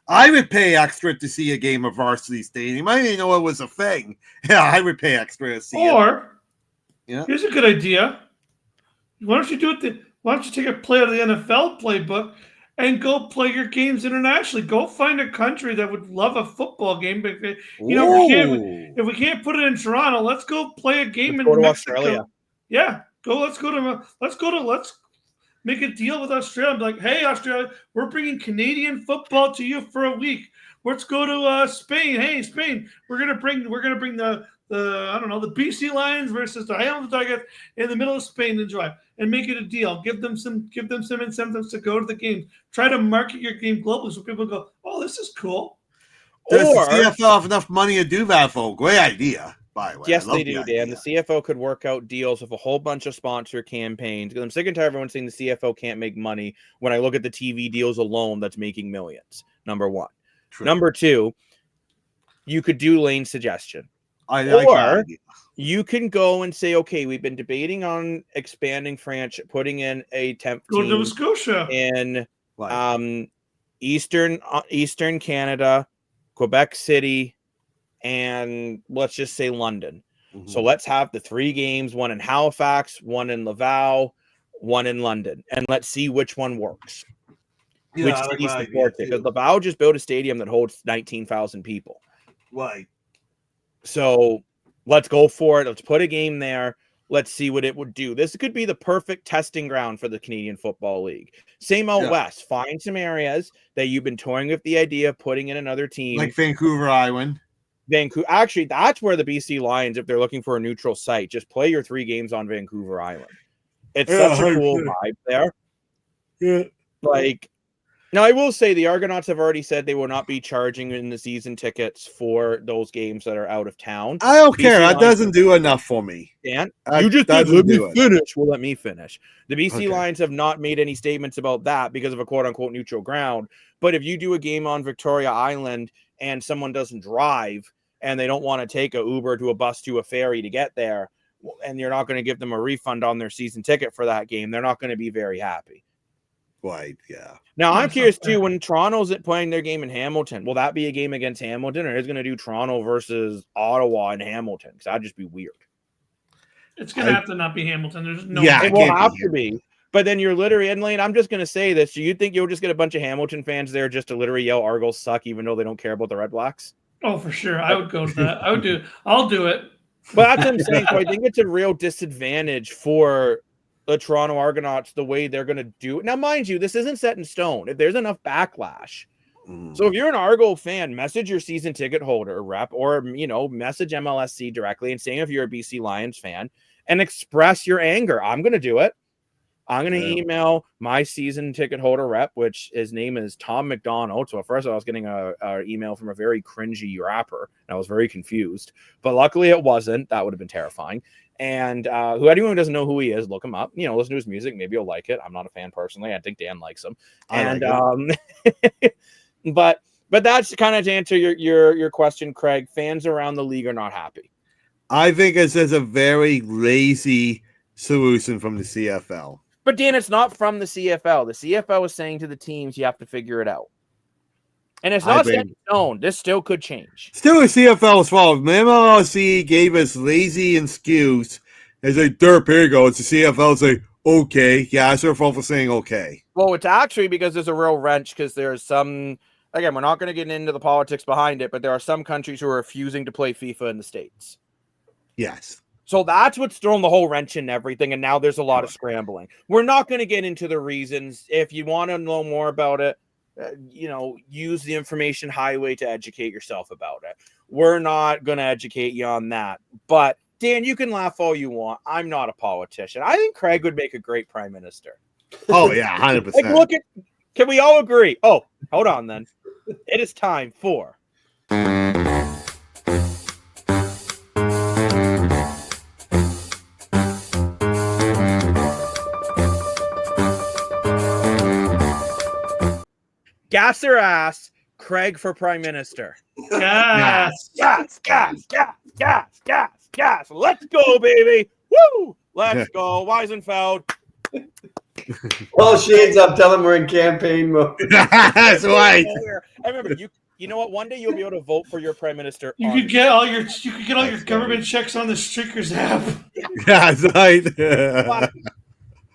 I would pay extra to see a game of Varsity Stadium. I didn't know it was a thing. Yeah, I would pay extra to see it. Or, here's a good idea. Why don't you do it? Why don't you take a play out of the NFL playbook and go play your games internationally? Go find a country that would love a football game. But if we can't put it in Toronto, let's go play a game in Mexico. Australia. Yeah, let's make a deal with Australia. Be like, hey, Australia, we're bringing Canadian football to you for a week. Let's go to Spain. Hey, Spain, we're gonna bring the BC Lions versus the Hamilton Tigers in the middle of Spain in July, and make it a deal. Give them some incentives to go to the games. Try to market your game globally so people go, oh, this is cool. Does the CFL have enough money to do that, folks? Great idea. By the way, yes, they do, Dan. The CFO could work out deals with a whole bunch of sponsor campaigns. Because I'm sick and tired of everyone saying the CFO can't make money. When I look at the TV deals alone, that's making millions. Number one. True. Number two, you could do Lane's suggestion. Or you can go and say, okay, we've been debating on expanding franchise, putting in a temp team to Nova Scotia in Eastern Canada, Quebec City, and let's just say London. Mm-hmm. So let's have the 3 games, one in Halifax, one in Laval, one in London, and let's see which one works. Which city supports it? Because Laval just built a stadium that holds 19,000 people. Right. So let's go for it. Let's put a game there. Let's see what it would do. This could be the perfect testing ground for the Canadian Football League. Same out west. Find some areas that you've been toying with the idea of putting in another team. Like Vancouver Island. Actually, that's where the BC Lions, if they're looking for a neutral site, just play your 3 games on Vancouver Island. It's such a cool vibe there. Yeah. Now, I will say the Argonauts have already said they will not be charging in the season tickets for those games that are out of town. I don't care. That doesn't do enough for me. Dan, you just let me finish. Well, let me finish. The BC Lions have not made any statements about that because of a quote-unquote neutral ground. But if you do a game on Victoria Island and someone doesn't drive and they don't want to take a Uber to a bus to a ferry to get there, and you're not going to give them a refund on their season ticket for that game, they're not going to be very happy. Right, yeah. Now, I'm curious, too, when Toronto's playing their game in Hamilton, will that be a game against Hamilton, or is it going to do Toronto versus Ottawa and Hamilton? Because that'd just be weird. It's going to have to not be Hamilton. There's no it will have to be. But then you're literally, and Lane, I'm just going to say this. Do you think you'll just get a bunch of Hamilton fans there just to literally yell Argos suck, even though they don't care about the Red Blacks? Oh, for sure. I would go to that. I'll do it. But that's what I'm saying. So I think it's a real disadvantage for the Toronto Argonauts, the way they're going to do it. Now, mind you, this isn't set in stone. If there's enough backlash. So if you're an Argo fan, message your season ticket holder rep or, message MLSC directly and saying if you're a BC Lions fan and express your anger. I'm going to do it. I'm going to email my season ticket holder rep, which his name is Tom McDonald. So at first I was getting an email from a very cringy rapper, and I was very confused. But luckily it wasn't. That would have been terrifying. And anyone who doesn't know who he is, look him up. Listen to his music. Maybe you'll like it. I'm not a fan personally. I think Dan likes him. But that's kind of to answer your question, Craig. Fans around the league are not happy. I think it's just a very lazy solution from the CFL. But Dan, it's not from the CFL. The CFL is saying to the teams, you have to figure it out. And it's not set in stone. This still could change. Still a CFL's fault. The MLC gave us lazy excuse. It's like, derp, here you go. It's the CFL. It's like, okay. Yeah, it's their fault for saying okay. Well, it's actually because there's a real wrench because there's some, again, we're not going to get into the politics behind it, but there are some countries who are refusing to play FIFA in the States. Yes. So that's what's thrown the whole wrench in everything, and now there's a lot of scrambling. We're not going to get into the reasons. If you want to know more about it, use the information highway to educate yourself about it. We're not going to educate you on that. But, Dan, you can laugh all you want. I'm not a politician. I think Craig would make a great prime minister. Oh, yeah, 100%. Can we all agree? Oh, hold on then. It is time for... Gas their ass, Craig for prime minister. Gas. Gas. Let's go, baby. Woo! Let's go. Weisenfeld. Well, shades up. Tell them we're in campaign mode. That's right. I remember you know what? One day you'll be able to vote for your prime minister. You could get all your government checks on the Streakers app. That's right.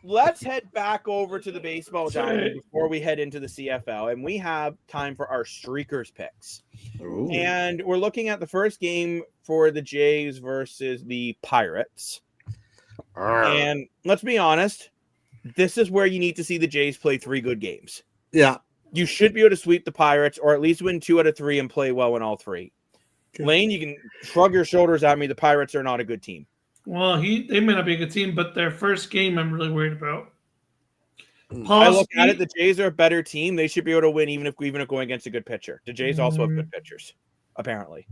Let's head back over to the baseball diamond before we head into the CFL, and we have time for our Streakers picks. Ooh. And we're looking at the first game for the Jays versus the Pirates. And let's be honest, this is where you need to see the Jays play 3 good games. Yeah. You should be able to sweep the Pirates, or at least win 2 out of 3 and play well in all 3. Okay. Lane, you can shrug your shoulders at me. The Pirates are not a good team. Well, they may not be a good team, but their first game I'm really worried about. I look at it, the Jays are a better team. They should be able to win even if going against a good pitcher. The Jays also have good pitchers, apparently.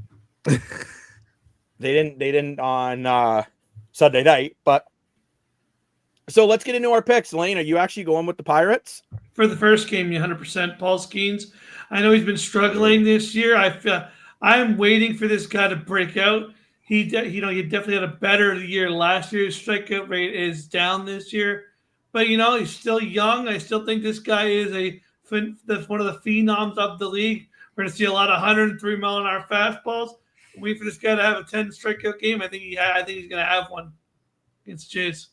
They didn't on Sunday night, but so let's get into our picks. Lane, are you actually going with the Pirates? For the first game, 100%. Paul Skeens. I know he's been struggling this year. I'm waiting for this guy to break out. He definitely had a better year last year. His strikeout rate is down this year, but he's still young. I still think this guy is one of the phenoms of the league. We're going to see a lot of 103 mile-an-hour fastballs. Wait for this guy to have a 10 strikeout game. I think he's going to have one against Jays.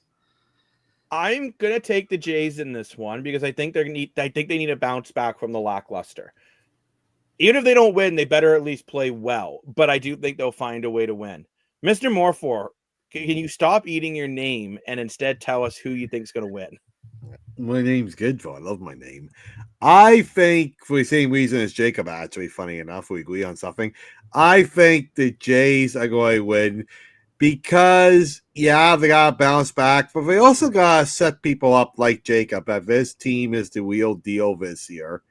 I'm going to take the Jays in this one because I think they need a bounce back from the lackluster. Even if they don't win, they better at least play well. But I do think they'll find a way to win. Mr. Morfor, can you stop eating your name and instead tell us who you think is going to win? My name's good, though. I love my name. I think, for the same reason as Jacob, actually, funny enough, we agree on something. I think the Jays are going to win because, yeah, they got to bounce back, but they also got to set people up like Jacob that this team is the real deal this year.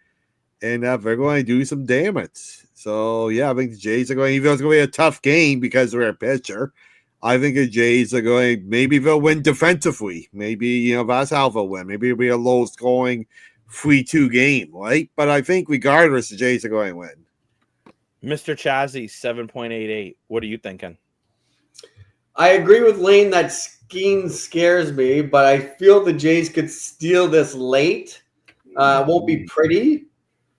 And they're going to do some damage. So, yeah, I think the Jays are going, even though it's going to be a tough game because they're a pitcher, I think the Jays are going, maybe they'll win defensively. Maybe, that's how they'll win. Maybe it'll be a low-scoring 3-2 game, right? But I think regardless, the Jays are going to win. Mr. Chazzy, 7.88. What are you thinking? I agree with Lane that Skeens scares me, but I feel the Jays could steal this late. Won't be pretty.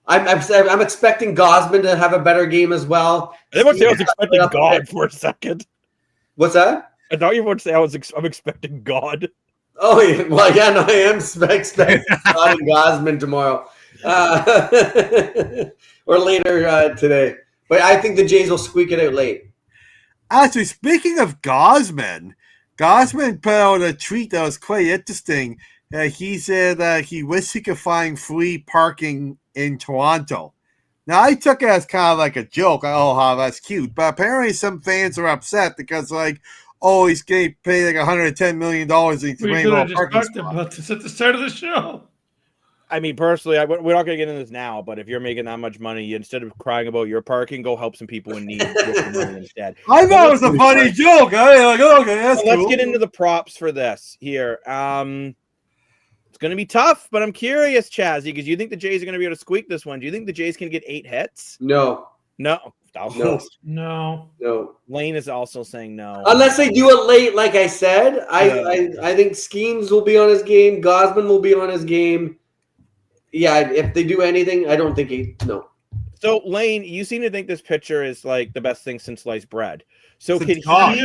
I'm expecting Gosman to have a better game as well. I was expecting God for a second. What's that? I thought you would say I'm expecting God. Oh, yeah. Well, yeah, no, I am expecting God and Gosman tomorrow. Or later today. But I think the Jays will squeak it out late. Actually, speaking of Gosman put out a tweet that was quite interesting. He said he wished he could find free parking in Toronto. Now, I took it as kind of like a joke. Oh, how that's cute. But apparently some fans are upset because, he's getting paid $110 million. And we could have just talked about this at the start of the show. I mean, personally, we're not going to get into this now, but if you're making that much money, instead of crying about your parking, go help some people in need with the money instead. I thought it was a funny joke. Okay, that's cool. Let's get into the props for this here. It's going to be tough, but I'm curious, Chazzy, because you think the Jays are going to be able to squeak this one. Do you think the Jays can get 8 hits? No. No. Lane is also saying no. Unless they do it late, like I said. I think Skeens will be on his game. Gosman will be on his game. Yeah, if they do anything, I don't think no. So, Lane, you seem to think this pitcher is like the best thing since sliced bread. So, Since God.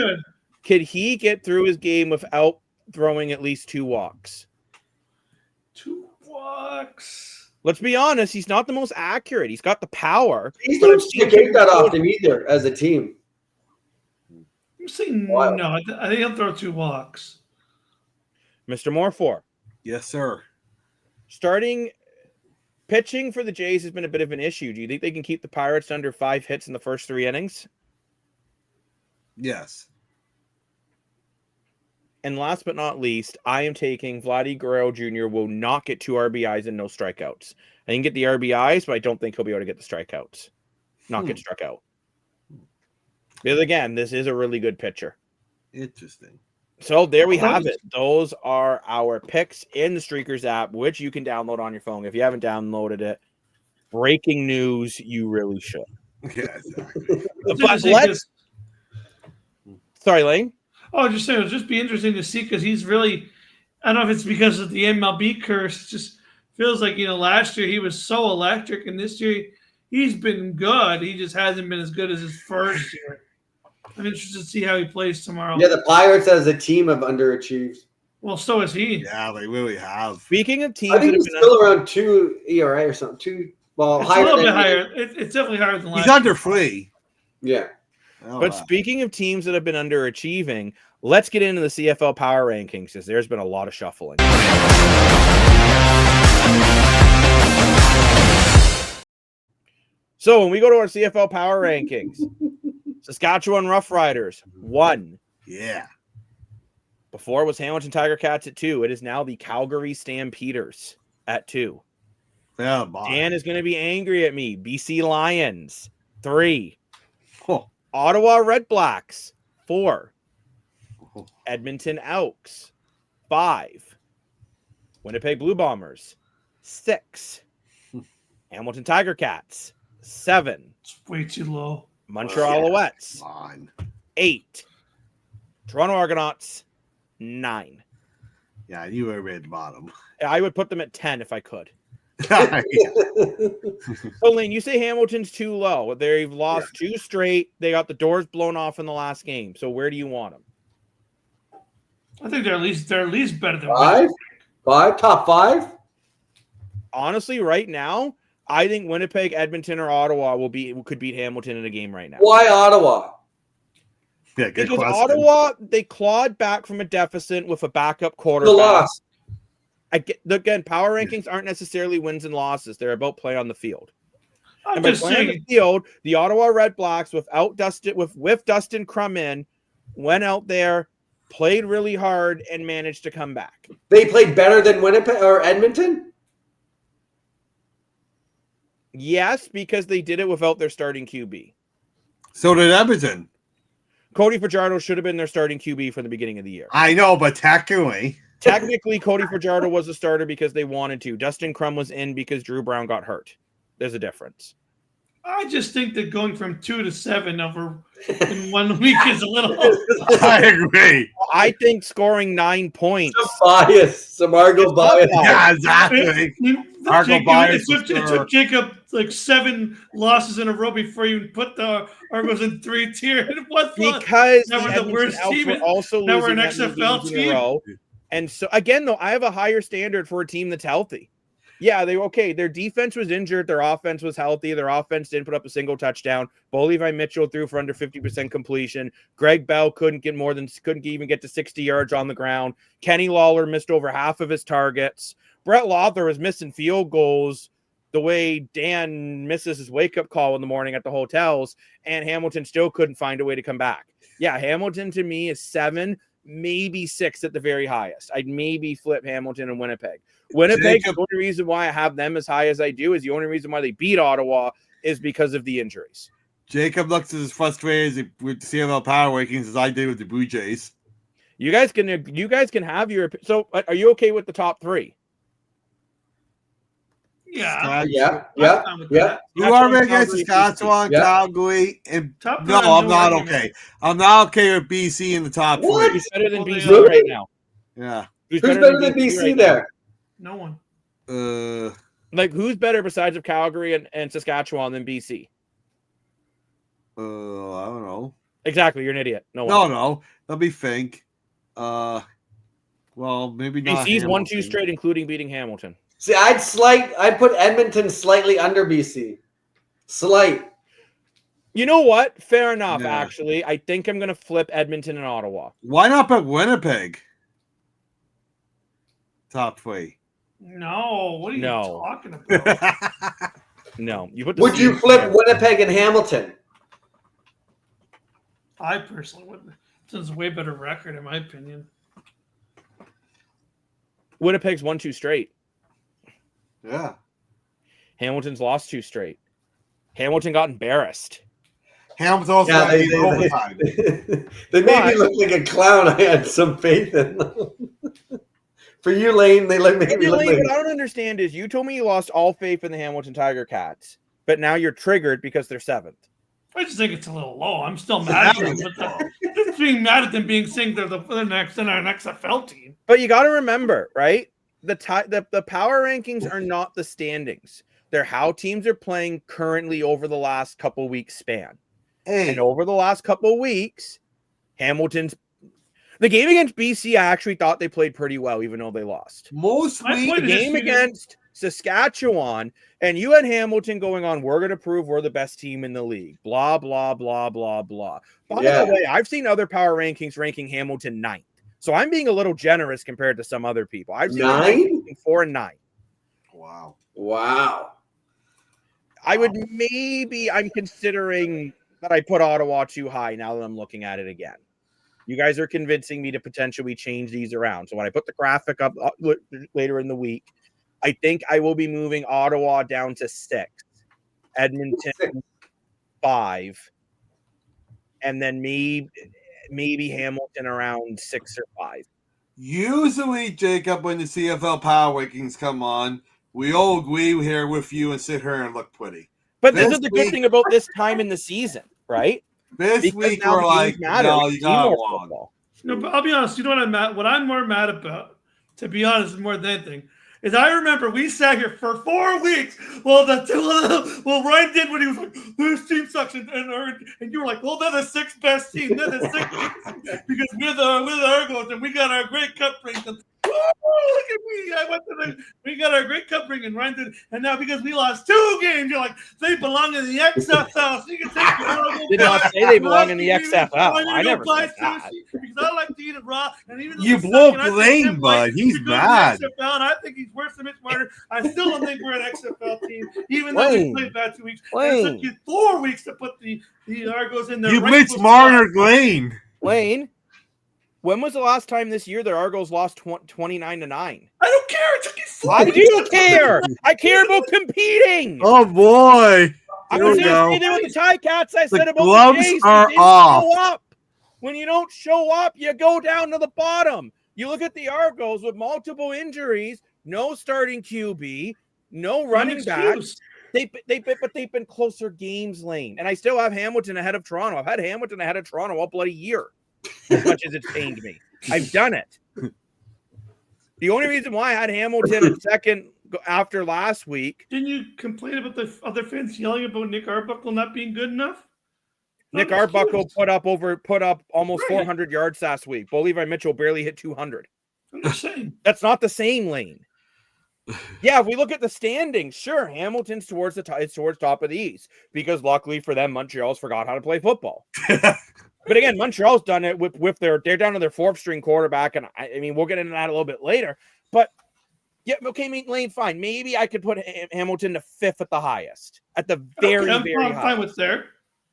could he get through his game without throwing at least 2 walks? 2 walks. Let's be honest, he's not the most accurate. He's got the power. He's not get that often either as a team. I'm saying no. I think he'll throw 2 walks. Mr. Morfor. Yes, sir. Pitching for the Jays has been a bit of an issue. Do you think they can keep the Pirates under 5 hits in the first 3 innings? Yes. And last but not least, I am taking Vladdy Guerrero Jr. will not get 2 RBIs and no strikeouts. I can get the RBIs, but I don't think he'll be able to get the strikeouts. Not get struck out. Because again, this is a really good pitcher. Interesting. So there we have it. Those are our picks in the Streakers app, which you can download on your phone. If you haven't downloaded it, breaking news, you really should. Yeah, exactly. But sorry, Lane. Oh, just saying, it'll just be interesting to see because he's really, I don't know if it's because of the MLB curse. It just feels like, last year he was so electric, and this year he's been good. He just hasn't been as good as his first year. I'm interested to see how he plays tomorrow. Yeah, the Pirates as a team have underachieved. Well, so is he. Yeah, they really have. Speaking of teams, I think he's still around 2 ERA or something. Well, it's a little bit higher. It's definitely higher than last. He's under 3. Yeah. But speaking of teams that have been underachieving, let's get into the CFL Power Rankings because there's been a lot of shuffling. So when we go to our CFL Power Rankings, Saskatchewan Roughriders, 1. Yeah. Before it was Hamilton Tiger Cats at 2. It is now the Calgary Stampeders at 2. Oh, boy. Dan is going to be angry at me. BC Lions, 3. Oh. Ottawa Red Blacks, 4. Edmonton Elks, 5. Winnipeg Blue Bombers, 6. Hamilton Tiger Cats, 7. It's way too low. Montreal Alouettes, 8. Toronto Argonauts, 9. Yeah, you were at the bottom. I would put them at 10 if I could. Yeah. So, Lane, you say Hamilton's too low. They've lost 2 straight. They got the doors blown off in the last game. So where do you want them? I think they're at least better than 5? 5? Top 5? Honestly, right now, I think Winnipeg, Edmonton, or Ottawa could beat Hamilton in a game right now. Why Ottawa? Yeah, good Because question. Ottawa, they clawed back from a deficit with a backup The quarterback. loss. Again, power rankings aren't necessarily wins and losses. They're about play on the field. I'm And by just play on saying. the field, the Ottawa Red Blacks, with Dustin Crum in, went out there, played really hard, and managed to come back. They played better than Winnipeg or Edmonton? Yes, because they did it without their starting QB. So did Edmonton. Cody Fajardo should have been their starting QB from the beginning of the year. I know, but technically. Technically, Cody Fajardo was a starter because they wanted to. Dustin Crum was in because Drew Brown got hurt. There's a difference. I just think that going from 2 to 7 over in 1 week is a little. I agree. I think scoring 9 points. Some bias. Some Argo bias. Yeah, exactly. Argo bias. It took Jacob like 7 losses in a row before you put the Argos in 3 tier. Because now we're the worst team. Also now we're an losing XFL in a team. row. And so again, though, I have a higher standard for a team that's healthy. Yeah, their defense was injured. Their offense was healthy. Their offense didn't put up a single touchdown. Bo Levi Mitchell threw for under 50% completion. Greg Bell couldn't even get to 60 yards on the ground. Kenny Lawler missed over half of his targets. Brett Lothar was missing field goals the way Dan misses his wake-up call in the morning at the hotels, and Hamilton still couldn't find a way to come back. Yeah, Hamilton to me is 7, maybe 6 at the very highest. I'd maybe flip Hamilton and Winnipeg. Winnipeg, the only reason why I have them as high as I do is the only reason why they beat Ottawa is because of the injuries. Jacob looks as frustrated with the CFL Power Rankings as I did with the Blue Jays. You guys can have your. So, are you okay with the top 3? Yeah. You are against Saskatchewan, Calgary, and no, I'm not okay. I'm not okay with BC in the top 3. What? Who's better than BC really? right now? Yeah. Who's better than BC No one. Like, who's better besides of Calgary and Saskatchewan than BC? I don't know. Exactly, you're an idiot. No, That'll be Fink. Well, maybe not. BC's Hamilton. 1-2 straight, including beating Hamilton. See, I'd put Edmonton slightly under BC. Slight. You know what? Fair enough, Yeah. actually. I think I'm going to flip Edmonton and Ottawa. Why not put Winnipeg? Top 3. No, what are you No. talking about? No. Would you flip Winnipeg and Hamilton? I personally wouldn't. It's a way better record, in my opinion. Winnipeg's 1-2 straight. Yeah. Hamilton's lost 2 straight. Hamilton got embarrassed. Hamilton also Yeah, had overtime. they made me look like a clown. I had some faith in them. For you, Lane, they made me look like. What I don't understand is you told me you lost all faith in the Hamilton Tiger Cats, but now you're triggered because they're 7th. I just think it's a little low. I'm still mad at them. Just being mad at them being saying they're the next in our XFL team. But you got to remember, right? The power rankings are not the standings. They're how teams are playing currently over the last couple weeks span. Hey, And over the last couple weeks, the game against BC, I actually thought they played pretty well, even though they lost. most I weeks, played The game against Saskatchewan, and you had Hamilton going on, we're going to prove we're the best team in the league. Blah, blah, blah, blah, blah. By the way, I've seen other power rankings ranking Hamilton 9th. So I'm being a little generous compared to some other people. I've seen 9? 4 and 9. Wow. I'm considering that I put Ottawa too high now that I'm looking at it again. You guys are convincing me to potentially change these around. So when I put the graphic up later in the week, I think I will be moving Ottawa down to 6, Edmonton 5, and then maybe Hamilton around 6 or 5. Usually, Jacob, when the CFL Power Rankings come on, we all agree here with you and sit here and look pretty. But this is the good thing about this time in the season, right? This Because week now we're the like, games matter. no, We you see got more one. football. No, but I'll be honest. You know what I'm mad? What I'm more mad about, to be honest, more than anything, is I remember we sat here for 4 weeks. Well, Ryan did when he was like, "This team sucks," and you were like, "Well, they're the 6th best team. They're the 6th because we're the Argos and we got our great cup rings." Oh, look at me! We got our great cup ring, and Ryan did, and now because we lost 2 games, you're like, they belong in the XFL. So you can take your Did not say they belong in the XFL. I never said that. Because I like to eat it raw, and even though You they're broke sucking, I think Lane, they're bud. He's to go to the mad. XFL, and I think he's worse than Mitch Marner. I still don't think we're an XFL team, even though we played bad 2 weeks. And it took you 4 weeks to put the Argos in there. You Mitch Marner Lane. Lane, when was the last time this year that Argos lost 29-9? I don't care. It took you 4 I weeks. do care. I care about competing. Oh boy. I'm Here going we to go. say there with the Tie Cats. I said about gloves the Jays. are They didn't off. show up. When you don't show up, you go down to the bottom. You look at the Argos with multiple injuries, no starting QB, no running back. But they've been closer games, Lane. And I still have Hamilton ahead of Toronto. I've had Hamilton ahead of Toronto all bloody year, as much as it's pained me. I've done it. The only reason why I had Hamilton at 2nd after last week. Didn't you complain about the other fans yelling about Nick Arbuckle not being good enough? Nick Arbuckle put up almost 400 yards last week. Bo Levi Mitchell barely hit 200. I'm just saying. That's not the same, Lane. Yeah, if we look at the standings, sure, Hamilton's towards top of the East because luckily for them, Montreal's forgot how to play football. But again, Montreal's done it with they're down to their 4th string quarterback, and I mean we'll get into that a little bit later. But yeah, okay, Lane, fine. Maybe I could put Hamilton to 5th at the highest, at the very I'm high. fine with there.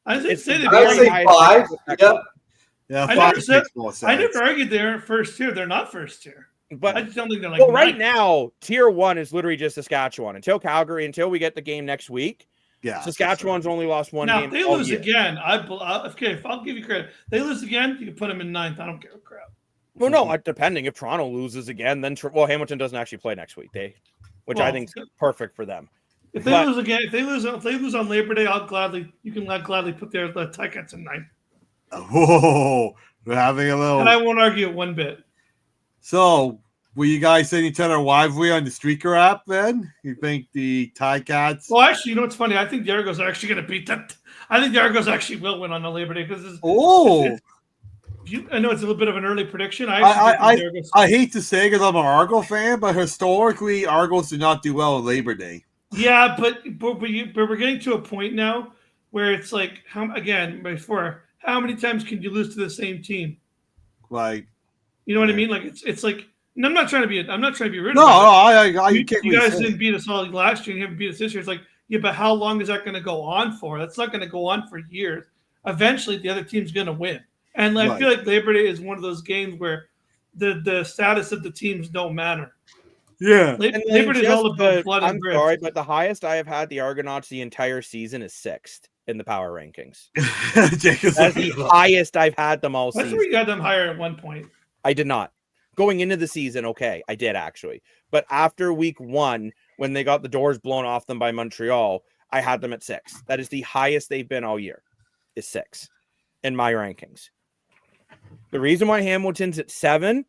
I didn't say that. I'd say 5. Yep. Yeah, I 5 never said. makes more sense. I never argued they're first tier. They're not first tier. But I just don't think they're like. well, right 9th. now, tier 1 is literally just Saskatchewan until Calgary, until we get the game next week. Yeah, Saskatchewan's only lost 1 Now, game. if they all lose year. again, okay, if I'll give you credit. They lose again, you can put them in 9th. I don't give a crap. Well, no, depending. If Toronto loses again, then Hamilton doesn't actually play next week. Which I think is perfect for them. If they lose again, if they lose on Labor Day, you can gladly put their Ticats in 9th. Whoa, we're having a little. And I won't argue it one bit. So Will you guys send each other a rivalry on the Streaker app then? You think the Ticats? Well, actually, you know what's funny? I think the Argos are actually going to beat that. I think the Argos actually will win on the Labor Day because I know it's a little bit of an early prediction. I hate to say because I'm an Argo fan, but historically, Argos do not do well on Labor Day. Yeah, but we're getting to a point now where it's like, how many times can you lose to the same team? Like, you know what I mean? Like it's like, and I'm not trying to be rude. No, you guys didn't beat us all last year, and you haven't beat us this year. It's like, yeah, but how long is that going to go on for? That's not going to go on for years. Eventually, the other team's going to win, and I feel like Labor Day is one of those games where the status of the teams don't matter. Yeah, Labor Day is all about blood and grit. Sorry, but the highest I have had the Argonauts the entire season is 6th in the power rankings. That's the highest I've had them all season. That's where you got them higher at one point. I did not. Going into the season, okay, I did actually. But after week 1, when they got the doors blown off them by Montreal, I had them at 6. That is the highest they've been all year, is 6 in my rankings. The reason why Hamilton's at 7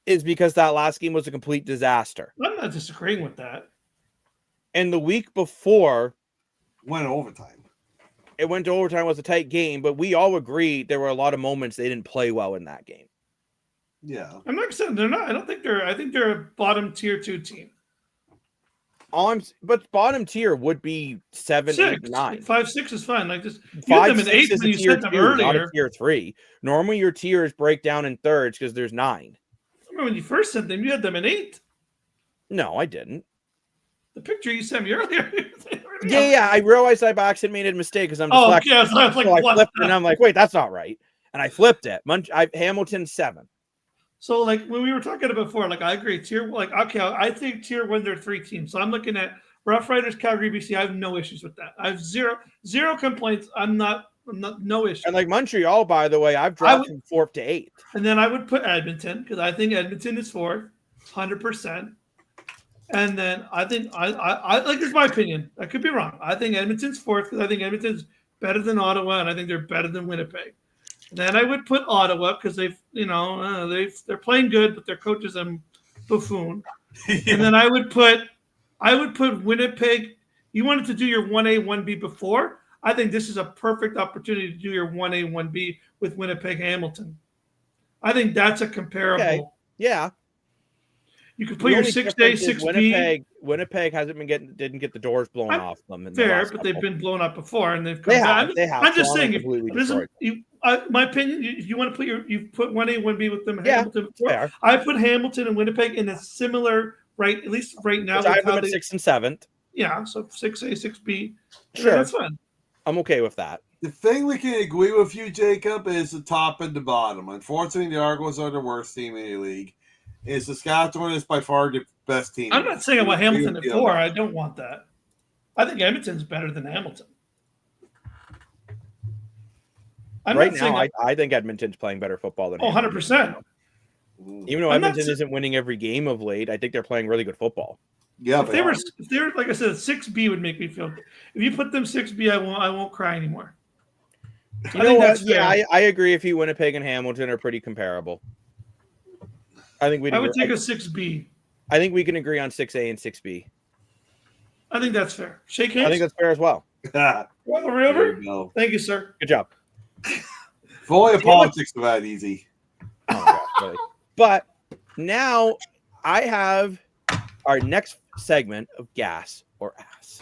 is because that last game was a complete disaster. I'm not disagreeing with that. And the week before, went overtime. It went to overtime. It was a tight game, but we all agreed there were a lot of moments they didn't play well in that game. Yeah, I'm not saying they're not. I think they're a bottom tier 2 team. But bottom tier would be 7, 8, 9. 5, 6 is fine. Like just 5, them an 8 when you said them earlier. Not a tier 3. Normally your tiers break down in thirds because there's 9. I remember when you first sent them, you had them an 8. No, I didn't. The picture you sent me earlier. Yeah. I realized I by accident made a mistake because I'm dyslexic. Yeah, so I was like, so I flipped it, and I'm like, wait, that's not right. And I flipped it. Hamilton 7. So, like, when we were talking about before, like, I agree. I think tier 1, there are 3 teams. So I'm looking at Roughriders, Calgary, BC. I have no issues with that. I have zero complaints. I'm no issue. And like Montreal, by the way, I've dropped from 4th to 8th. And then I would put Edmonton because I think Edmonton is 4th, 100%. And then I think I like, this is my opinion. I could be wrong. I think Edmonton's 4th because I think Edmonton's better than Ottawa, and I think they're better than Winnipeg. Then I would put Ottawa because they're playing good, but their coach is a buffoon. Yeah. And then I would put Winnipeg. You wanted to do your 1A, 1B before. I think this is a perfect opportunity to do your 1A, 1B with Winnipeg, Hamilton. I think that's a comparable. Okay. Yeah. You could put your 6A, 6B. Winnipeg didn't get the doors blown off them. But they've been blown up before, and they've come back. I'm just saying, my opinion. If you want to put 1A, 1B with them. Hamilton before. I put Hamilton and Winnipeg in a similar at least right now. I have them at 6th and 7th. Yeah, so 6A, 6B. Sure, that's fine. I'm okay with that. The thing we can agree with you, Jacob, is the top and the bottom. Unfortunately, the Argos are the worst team in the league. Saskatchewan is by far the best team. I'm not saying I want Hamilton at 4. I don't want that. I think Edmonton's better than Hamilton. I think Edmonton's playing better football than Hamilton. 100%. Even though Edmonton isn't winning every game of late, I think they're playing really good football. Yeah, if they were like I said, 6B would make me feel good. If you put them 6B, I won't cry anymore. You know what? Yeah, I agree. If Winnipeg and Hamilton are pretty comparable. I would take a 6B. I think we can agree on 6A and 6B. I think that's fair. Shake hands. I think that's fair as well. River. Thank you, sir. Good job. Fully politics are that easy. Oh, God, really. But now I have our next segment of Gas or Ass.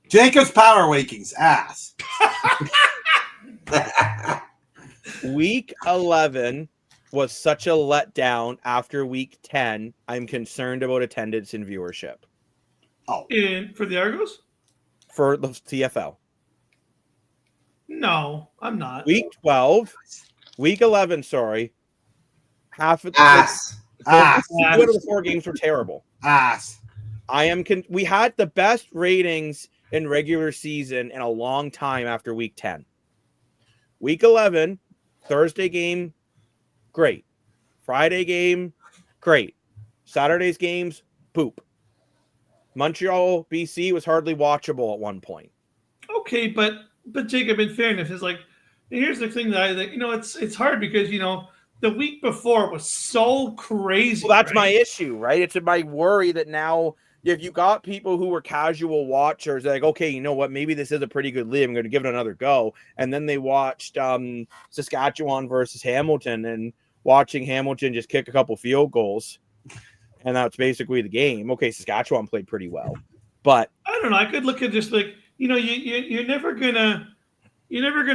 Jacob's Power Rankings, ass. Week 11 was such a letdown after week 10. I'm concerned about attendance and viewership. Oh. For the Argos? For the CFL. No, I'm not. Week 11, sorry. Half of the ass. Two out of the 4 games were terrible. Ass. We had the best ratings in regular season in a long time after week 10. Week 11, Thursday game, great. Friday game, great. Saturday's games, poop. Montreal, BC was hardly watchable at one point. Okay, but Jacob, in fairness, is like, here's the thing that it's hard because the week before was so crazy. Well, that's right? my issue, right? It's my worry that now if you got people who were casual watchers, like, okay, you know what, maybe this is a pretty good league, I'm going to give it another go, and then they watched Saskatchewan versus Hamilton, and watching Hamilton just kick a couple field goals, and that's basically the game. Okay, Saskatchewan played pretty well, but I don't know. I could look at just like you're never gonna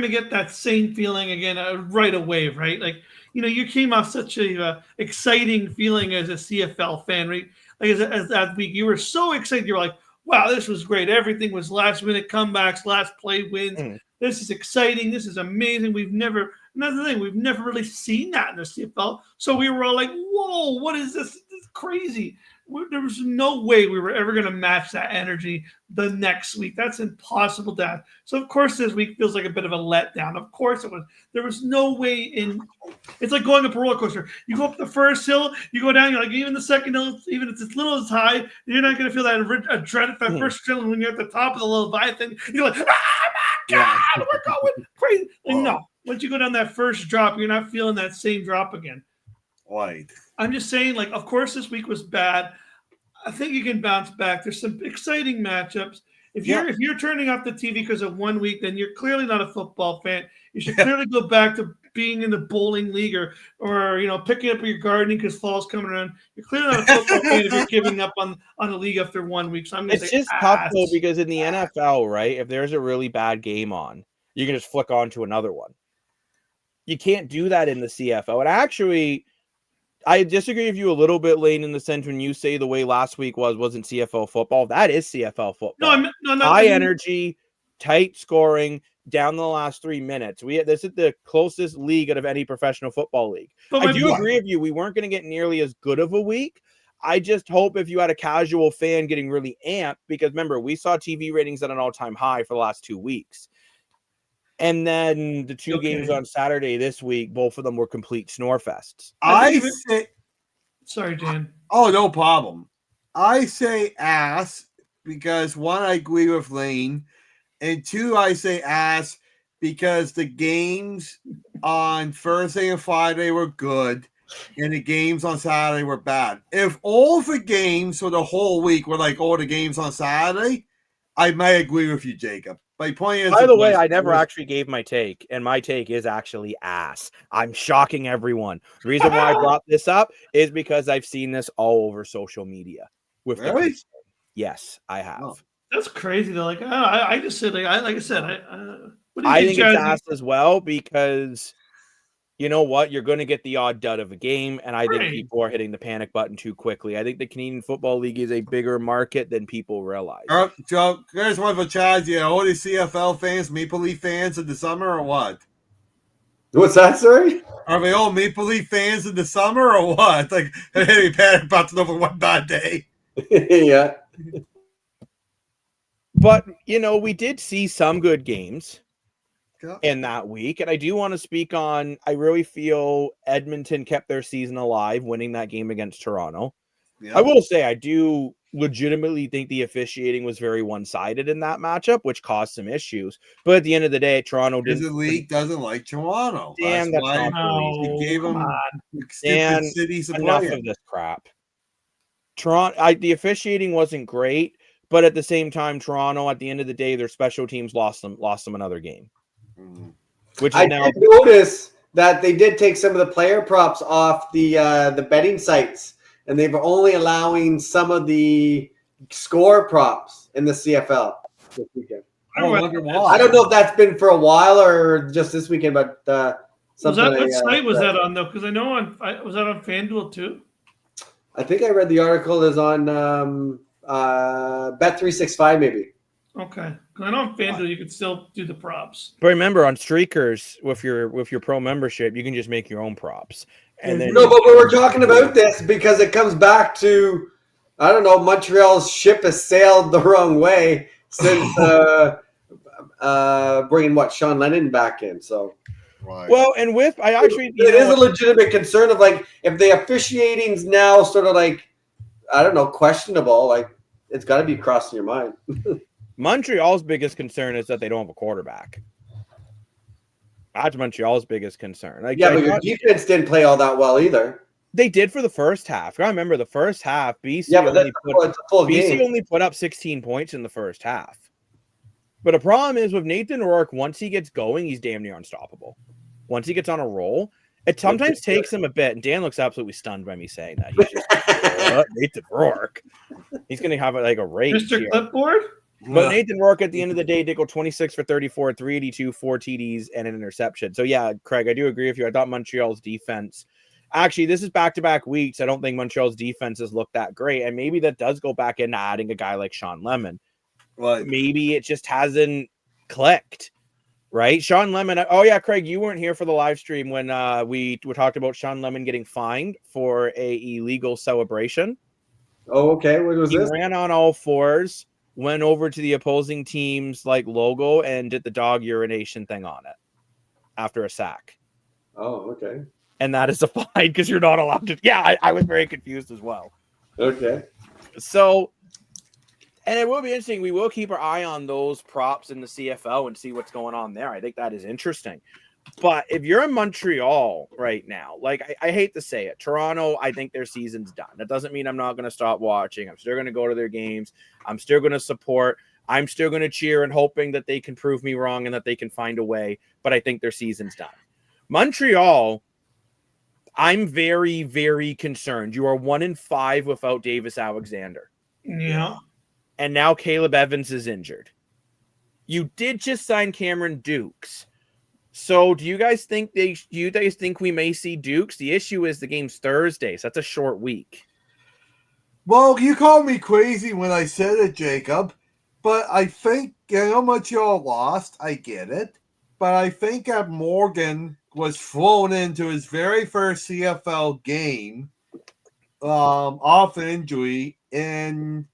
get that same feeling again right away, right? Like you came off such a exciting feeling as a CFL fan, right? Like as that week, you were so excited. You were like, "Wow, this was great! Everything was last minute comebacks, last play wins. This is exciting. This is amazing. Another thing, we've never really seen that in the CFL. So we were all like, whoa, what is this? This is crazy. There was no way we were ever going to match that energy the next week. That's impossible to have. So, of course, this week feels like a bit of a letdown. Of course it was. There was no way in. It's like going up a roller coaster. You go up the first hill, you go down, you're like, even the second hill, even if it's as little as high, you're not going to feel that adrenaline that first hill when you're at the top of the Leviathan. You're like, ah, my God, we're going crazy. Like, no. Once you go down that first drop, you're not feeling that same drop again. Right. I'm just saying, like, of course this week was bad. I think you can bounce back. There's some exciting matchups. If you're turning off the TV because of 1 week, then you're clearly not a football fan. You should clearly go back to being in the bowling league or picking up your gardening because fall's coming around. You're clearly not a football fan if you're giving up on the league after 1 week. So I'm going to say it's just tough though, because in the NFL, right, if there's a really bad game on, you can just flick on to another one. You can't do that in the CFL. And actually, I disagree with you a little bit, Lane, in the sense when you say the way last week wasn't CFL football. That is CFL football. No, high energy, tight scoring, down the last 3 minutes. This is the closest league out of any professional football league. But I do agree with you. We weren't going to get nearly as good of a week. I just hope if you had a casual fan getting really amped, because remember, we saw TV ratings at an all-time high for the last 2 weeks. And then the two games on Saturday this week, both of them were complete snore fests. Sorry, Dan. Oh, no problem. I say ass because, one, I agree with Lane. And two, I say ass because the games on Thursday and Friday were good and the games on Saturday were bad. If all the games for the whole week were like all the games on Saturday, I might agree with you, Jacob. My point is, by the way, I never actually gave my take, and my take is actually ass. I'm shocking everyone. The reason why I brought this up is because I've seen this all over social media. Really? Yes, I have. Oh, that's crazy though. Like I just said, I think it's ass as well because you know what? You're going to get the odd dud of a game, and I think people are hitting the panic button too quickly. I think the Canadian Football League is a bigger market than people realize. Joe, here's one for Chaz. Yeah, all these CFL fans, Maple Leaf fans in the summer, or what? What's that, sorry? Are they all Maple Leaf fans in the summer, or what? Like, they're hitting panic button over one bad day. Yeah. But, we did see some good games in that week. And I do want to speak on, I really feel Edmonton kept their season alive, winning that game against Toronto. Yep. I will say, I do legitimately think the officiating was very one-sided in that matchup, which caused some issues. But at the end of the day, Toronto didn't. The league doesn't like Toronto. Damn, that's not the reason. They gave them stupid cities to enough play of this crap. Toronto, the officiating wasn't great, but at the same time, Toronto, at the end of the day, their special teams lost them another game. Which I did notice that they did take some of the player props off the betting sites, and they were only allowing some of the score props in the CFL this weekend. I don't know if that's been for a while or just this weekend, but what site was that on though? Because I know was that on FanDuel too? I think I read the article is on Bet365 maybe. Okay, because I know on FanDuel you can still do the props. But remember, on Streakers with your pro membership, you can just make your own props. And then but we were talking about this because it comes back to, I don't know, Montreal's ship has sailed the wrong way since bringing Sean Lennon back in. So, right. Well, and it is a legitimate concern of like if the officiating's now sort of like, I don't know, questionable. Like, it's got to be crossing your mind. Montreal's biggest concern is that they don't have a quarterback. That's Montreal's biggest concern. Like, yeah, but your defense didn't play all that well either. They did for the first half. I remember the first half, BC only put up 16 points in the first half. But the problem is with Nathan Rourke, once he gets going, he's damn near unstoppable. Once he gets on a roll, it sometimes takes him a bit. And Dan looks absolutely stunned by me saying that. He's just Nathan Rourke. He's going to have like a rage. Mr. Here. Clipboard? But Nathan Rourke, at the end of the day, did go 26 for 34, 382, 4 TDs, and an interception. So, yeah, Craig, I do agree with you. I thought Montreal's defense – actually, this is back-to-back weeks. I don't think Montreal's defense has looked that great, and maybe that does go back into adding a guy like Sean Lemon. Right. Maybe it just hasn't clicked, right? Sean Lemon – oh, yeah, Craig, you weren't here for the live stream when we talked about Sean Lemon getting fined for a illegal celebration. Oh, okay. What was this? He ran on all fours, went over to the opposing team's like logo and did the dog urination thing on it after a sack. Oh, okay. And that is a fine because you're not allowed to. Yeah, I was very confused as well. Okay. So, and it will be interesting. We will keep our eye on those props in the CFL and see what's going on there. I think that is interesting. But if you're in Montreal right now, like I hate to say it, Toronto, I think their season's done. That doesn't mean I'm not going to stop watching. I'm still going to go to their games. I'm still going to support. I'm still going to cheer and hoping that they can prove me wrong and that they can find a way. But I think their season's done. Montreal, I'm very, very concerned. You are 1-5 without Davis Alexander. Yeah. And now Caleb Evans is injured. You did just sign Cameron Dukes. So do you guys think we may see Dukes? The issue is the game's Thursday, so that's a short week. Well, you called me crazy when I said it, Jacob. But I think, how much y'all lost, I get it. But I think that Morgan was flown into his very first CFL game off injury and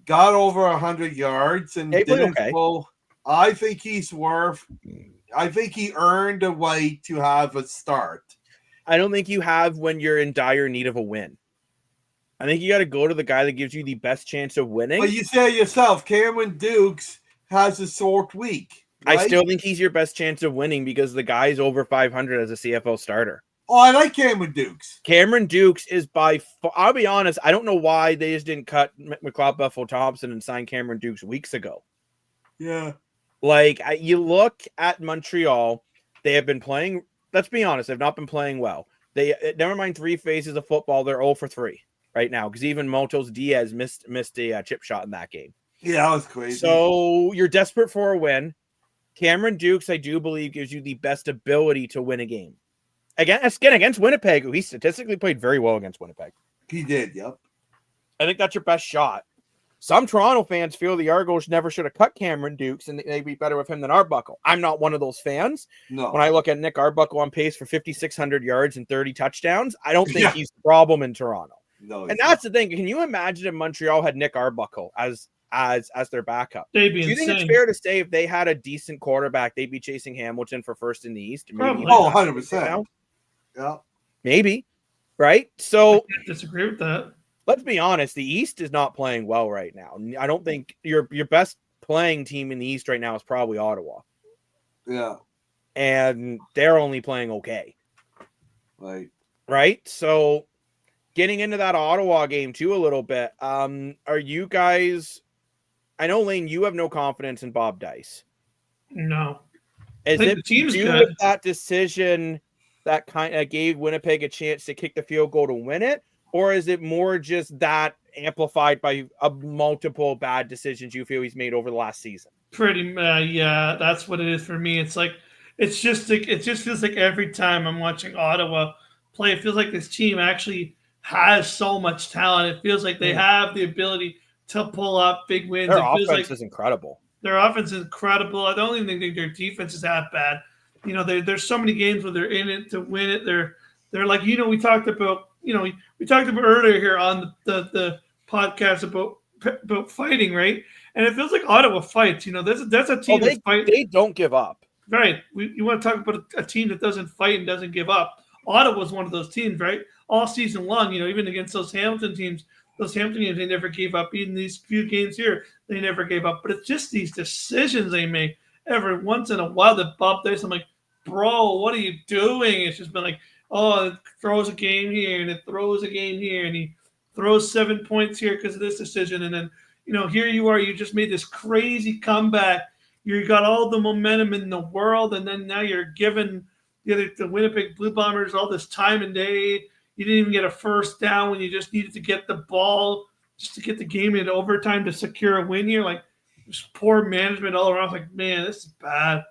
got over 100 yards and didn't go. I think he's worth... I think he earned a right to have a start. I don't think you have when you're in dire need of a win. I think you got to go to the guy that gives you the best chance of winning. But you say yourself, Cameron Dukes has a short week. Right? I still think he's your best chance of winning because the guy's over 500 as a CFL starter. Oh, I like Cameron Dukes. Cameron Dukes is by far, I'll be honest, I don't know why they just didn't cut McLeod Buffalo-Thompson and sign Cameron Dukes weeks ago. Yeah. Like, you look at Montreal, they have been playing, let's be honest, they've not been playing well. They never mind 3 phases of football, they're 0 for 3 right now because even Motos Diaz missed a chip shot in that game. Yeah, that was crazy. So you're desperate for a win. Cameron Dukes, I do believe, gives you the best ability to win a game. Again, against Winnipeg, who he statistically played very well against Winnipeg. He did, yep. I think that's your best shot. Some Toronto fans feel the Argos never should have cut Cameron Dukes and they'd be better with him than Arbuckle. I'm not one of those fans. No. When I look at Nick Arbuckle on pace for 5,600 yards and 30 touchdowns, I don't think he's the problem in Toronto. No. And that's the thing. Can you imagine if Montreal had Nick Arbuckle as their backup? They'd be Do you think it's fair to say if they had a decent quarterback, they'd be chasing Hamilton for first in the East? Probably. Oh, 100%. Yeah. Maybe. Right? So I can't disagree with that. Let's be honest, the East is not playing well right now. I don't think your best playing team in the East right now is probably Ottawa. Yeah. And they're only playing okay. Right? So getting into that Ottawa game too a little bit. Are you guys, I know, Lane, you have no confidence in Bob Dice. No. Is it the team's due good. with that decision that kind of gave Winnipeg a chance to kick the field goal to win it? Or is it more just that amplified by multiple bad decisions you feel he's made over the last season? Pretty, yeah, that's what it is for me. It's like it just feels like every time I'm watching Ottawa play, it feels like this team actually has so much talent. It feels like they have the ability to pull up big wins. Their it feels offense like is incredible. Their offense is incredible. I don't even think their defense is that bad. You know, there's so many games where they're in it to win it. They're like, you know, we talked about earlier here on the podcast about fighting, right? And it feels like Ottawa fights. You know, that's a team that fights. They don't give up. Right. You want to talk about a team that doesn't fight and doesn't give up. Ottawa's one of those teams, right? All season long, you know, even against those Hamilton teams, those Hamilton games, they never gave up. Even these few games here, they never gave up. But it's just these decisions they make every once in a while that Bob Dice, I'm like, bro, what are you doing? It's just been like, oh, it throws a game here and it throws a game here and he throws 7 points here because of this decision. And then, here you are, you just made this crazy comeback. You got all the momentum in the world, and then now you're giving the Winnipeg Blue Bombers all this time and day. You didn't even get a first down when you just needed to get the ball just to get the game into overtime to secure a win here. Like, just poor management all around. Like, man, this is bad.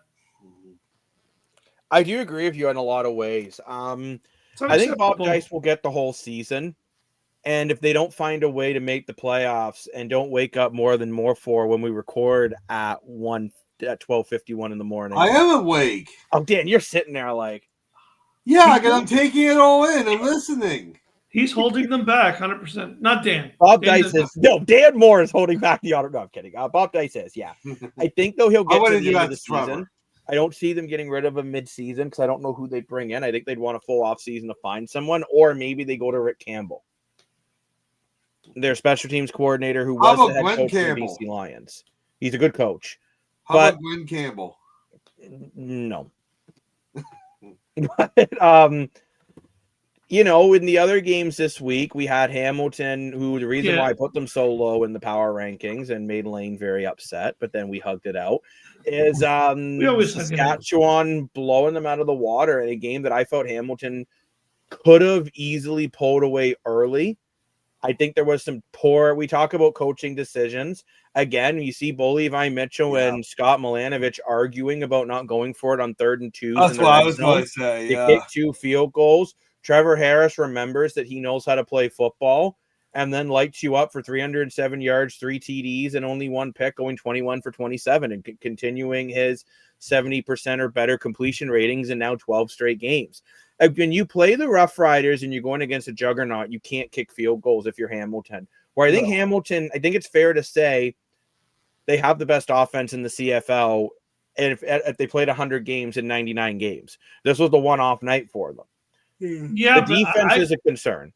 I do agree with you in a lot of ways. I think Bob Dice will get the whole season. And if they don't find a way to make the playoffs and don't wake up more than when we record at 12:51 in the morning. I am awake. Oh, Dan, you're sitting there like. Yeah, because I'm taking it all in. I'm listening. He's holding them back 100%. Not Dan. Bob Dice is. No, Dan Moore is holding back the auto. No, I'm kidding. Bob Dice is, yeah. I think, though, he'll get to the end of the season. I don't see them getting rid of him mid-season because I don't know who they bring in. I think they'd want a full offseason to find someone, or maybe they go to Rick Campbell, their special teams coordinator, who was the head coach of the BC Lions. He's a good coach. How about Glenn Campbell? No. But, in the other games this week, we had Hamilton, who the reason why I put them so low in the power rankings and made Lane very upset, but then we hugged it out, is Saskatchewan blowing them out of the water in a game that I felt Hamilton could have easily pulled away early. I think there was some we talk about coaching decisions. Again, you see Bo Levi Mitchell and Scott Milanovic arguing about not going for it on 3rd and 2. That's what I was going to say. They kicked 2 field goals. Trevor Harris remembers that he knows how to play football and then lights you up for 307 yards, 3 TDs, and only 1 pick, going 21 for 27 and continuing his 70% or better completion ratings in now 12 straight games. When you play the Roughriders and you're going against a juggernaut, you can't kick field goals if you're Hamilton. Where I think Hamilton, I think it's fair to say they have the best offense in the CFL, and if they played 100 games in 99 games. This was the one-off night for them. Yeah, the defense is a concern.